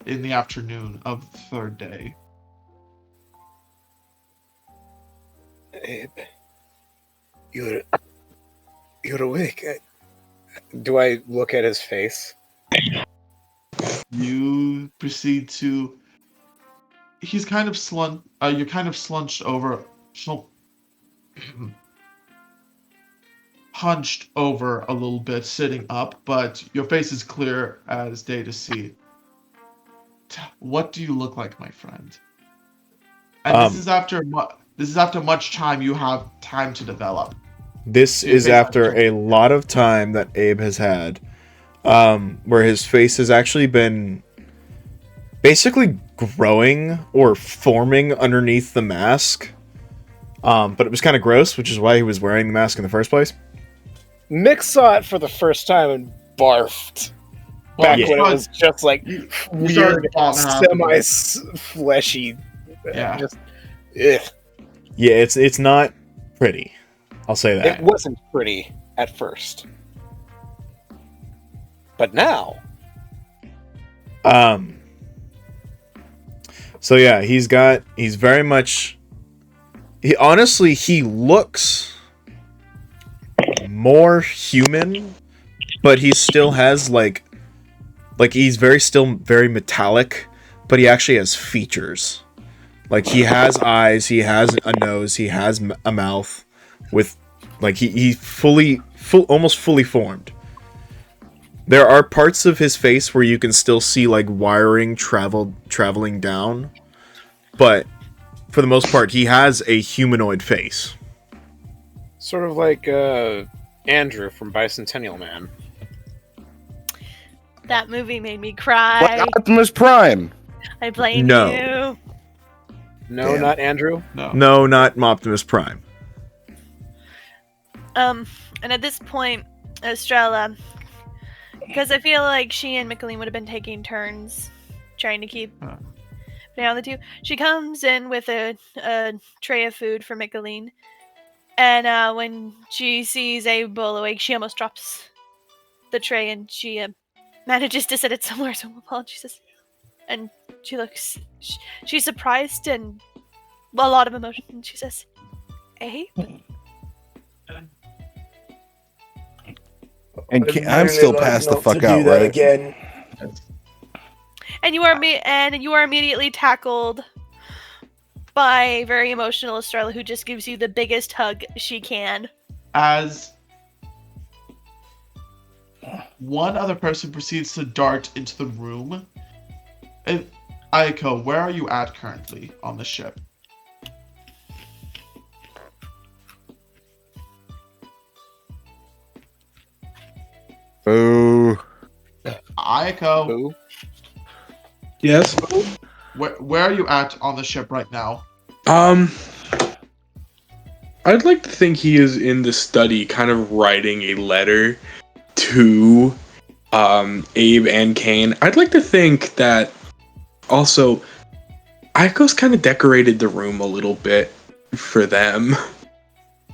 in the afternoon of the third day. Abe, you're awake. Do I look at his face? You proceed to. He's kind of you're kind of slunched over. Hunched over a little bit, sitting up, but your face is clear as day to see. What do you look like, my friend? And this is after much time you have time to develop. This is after a lot of time that Abe has had, where his face has actually been basically growing or forming underneath the mask. But it was kind of gross, which is why he was wearing the mask in the first place. Mick saw it for the first time and barfed. Back when it was just like weird, semi-fleshy. Yeah. Just, ugh. Yeah, it's not pretty. I'll say that. It wasn't pretty at first. But now. So yeah, he's very much. He looks more human, but he still has like he's still very metallic, but he actually has features. Like he has eyes, he has a nose, he has a mouth with like he almost fully formed. There are parts of his face where you can still see like wiring traveling down, but for the most part he has a humanoid face. Sort of like Andrew from Bicentennial Man. That movie made me cry. Like Optimus Prime. I blame No. you. No, Damn. not Andrew. No, not Optimus Prime. And at this point, Estrella, because I feel like she and Michaeleen would have been taking turns trying to keep down the two. She comes in with a tray of food for Michaeleen, and when she sees a bowl awake, she almost drops the tray, and she manages to set it somewhere. So apologies, and she looks, she's surprised and a lot of emotion. And she says, "Abe." And I'm still passed the fuck out, right? Again. And you are immediately tackled by a very emotional Estrella, who just gives you the biggest hug she can. As one other person proceeds to dart into the room. Eiko, where are you at currently on the ship? Boo. Eiko. Boo. Yes. Where are you at on the ship right now? I'd like to think he is in the study, kind of writing a letter to Abe and Kain. I'd like to think that also Eiko's kind of decorated the room a little bit for them.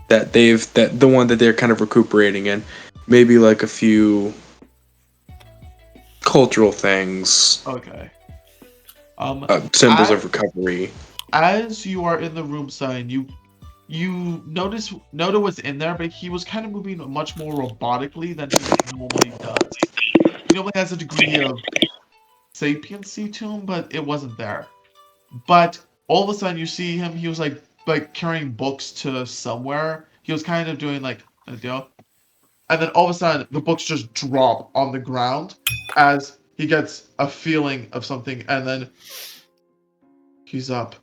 That the one that they're kind of recuperating in. Maybe like a few cultural things. Okay. Symbols of recovery. As you are in the room, son, you notice Noda was in there, but he was kind of moving much more robotically than he normally does. He normally has a degree of sapiency to him, but it wasn't there. But all of a sudden, you see him. He was like carrying books to somewhere. He was kind of doing like a deal, and then all of a sudden, the books just drop on the ground as he gets a feeling of something, and then he's up.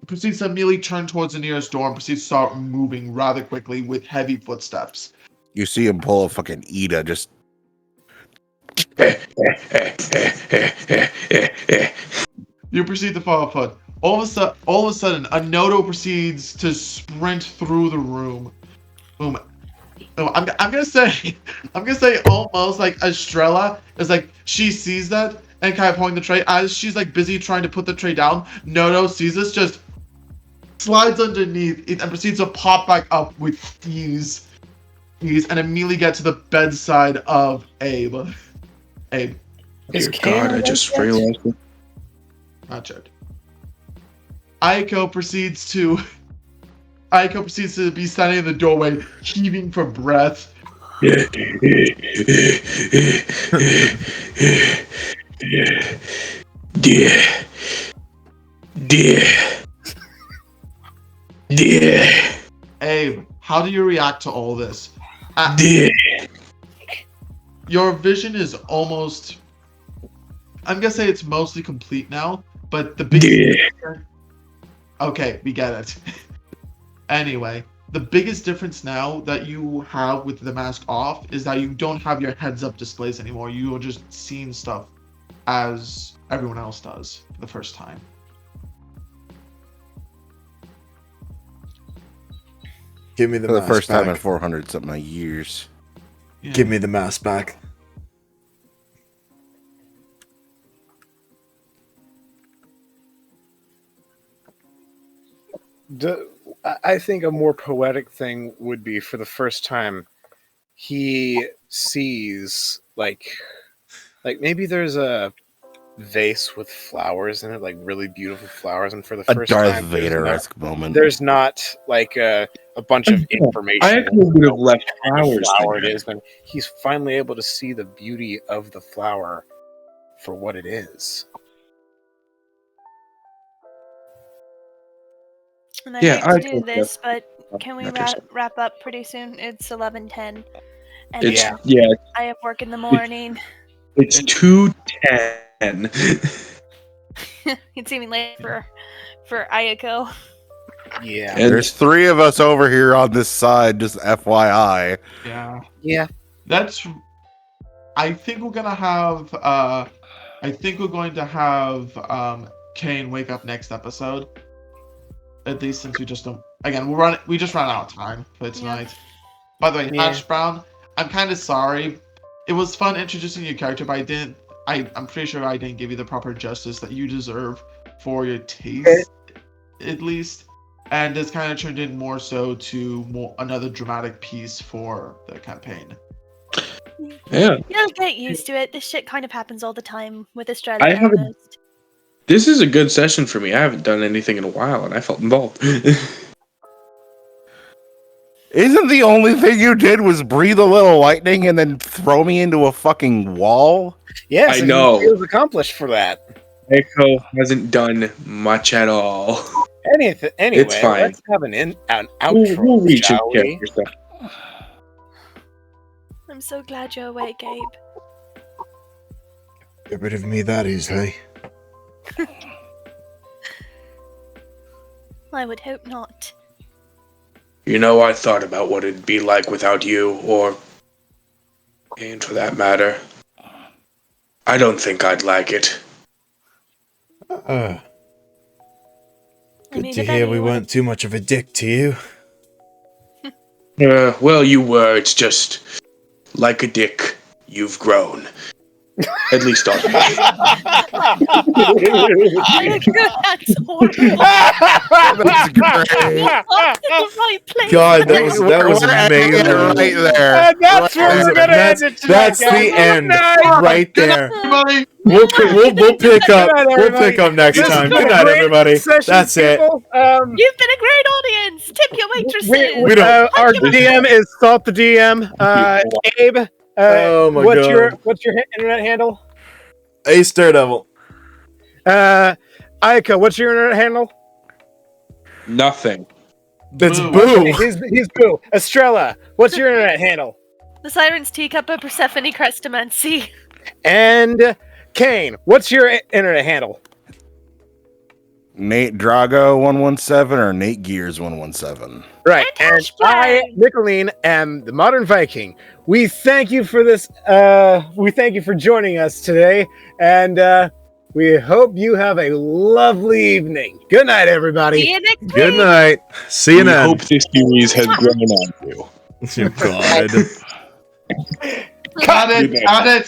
Proceeds to immediately turn towards the nearest door and proceeds to start moving rather quickly with heavy footsteps. You see him pull a fucking Ida just. You proceed to follow foot. All of a sudden, a Nodo proceeds to sprint through the room. Boom. I'm gonna say almost like Estrella is like she sees that and kind of pulling the tray as she's like busy trying to put the tray down. Nodo sees this, just slides underneath it and proceeds to pop back up with ease, and immediately get to the bedside of Abe. Dear God, I just realized it. Not yet. Eiko proceeds to be standing in the doorway, heaving for breath. Abe, how do you react to all this? Your vision is almost... I'm gonna say it's mostly complete now, but the biggest... Okay, we get it. Anyway, the biggest difference now that you have with the mask off is that you don't have your heads-up displays anymore. You are just seeing stuff as everyone else does for the first time. Give me the For the mask first back. time in 400 something years. Yeah. Give me the mask back. I think a more poetic thing would be for the first time he sees like maybe there's a vase with flowers in it, like really beautiful flowers, and for the A first Darth time Vader-esque moment. there's not like a bunch of information. I actually would have left what kind of flowers flower it there. is, but he's finally able to see the beauty of the flower for what it is. And I Yeah, hate I to do think this, but can we Interesting. wrap up pretty soon? It's 11:10, and It's Yeah. yeah, I have work in the morning. it's 2:10. It's even late for Eiko. Yeah. And There's 3 of us over here on this side, just FYI. Yeah. Yeah. That's. I think we're gonna have. I think we're going to have Kain wake up next episode. At least since we just don't. Again, we just ran out of time for tonight. By the way, Yeah. Hash Brown, I'm kind of sorry. It was fun introducing your character, but I didn't. I'm pretty sure I didn't give you the proper justice that you deserve for your taste, at least. And this kind of turned in more so to another dramatic piece for the campaign. yeah, You'll get used to it. This shit kind of happens all the time with Estrella. I to be haven't- honest. this is a good session for me. I haven't done anything in a while, and I felt involved. Isn't the only thing you did was breathe a little lightning and then throw me into a fucking wall? Yes, I and know. he feels accomplished for that. Eiko hasn't done much at all. Anyway, It's fine. let's have an outro, We'll reach his shall we? character stuff. I'm so glad you're awake, Gabe. Get rid of me that easily. I would hope not. You know, I thought about what it'd be like without you, or Kain for that matter. I don't think I'd like it. I Good mean, to if hear we anyone- weren't too much of a dick to you. Well, you were. It's just like a dick, you've grown. At least on me. That's horrible. That's great. Right place. God, that was We're ending it amazing. right there. And that's where we're gonna That's, end it tonight, that's guys. the end Night. right there. Everybody, We'll pick up. Good night, We'll everybody. pick up next This has time. been Good a night, great everybody. session, That's it. people. You've been a great audience. Tip your waitresses. We don't- Our DM is Salt the DM. Abe, Oh my what's God. your internet handle? Ace Daredevil. Aiko, what's your internet handle? Nothing. That's Boo. Boo. He's Boo. Estrella, what's your internet handle? The Siren's Teacup of Persephone Crestomancy. And Kain, what's your internet handle? Nate Drago 117 or Nate Gears 117. Right, And and I, Michaeleen, am the Modern Viking. We thank you for this. We thank you for joining us today, and we hope you have a lovely evening. Good night, everybody. See you next week. Good night. See you We then. hope this series has grown on you. Oh, God. got it. Got it.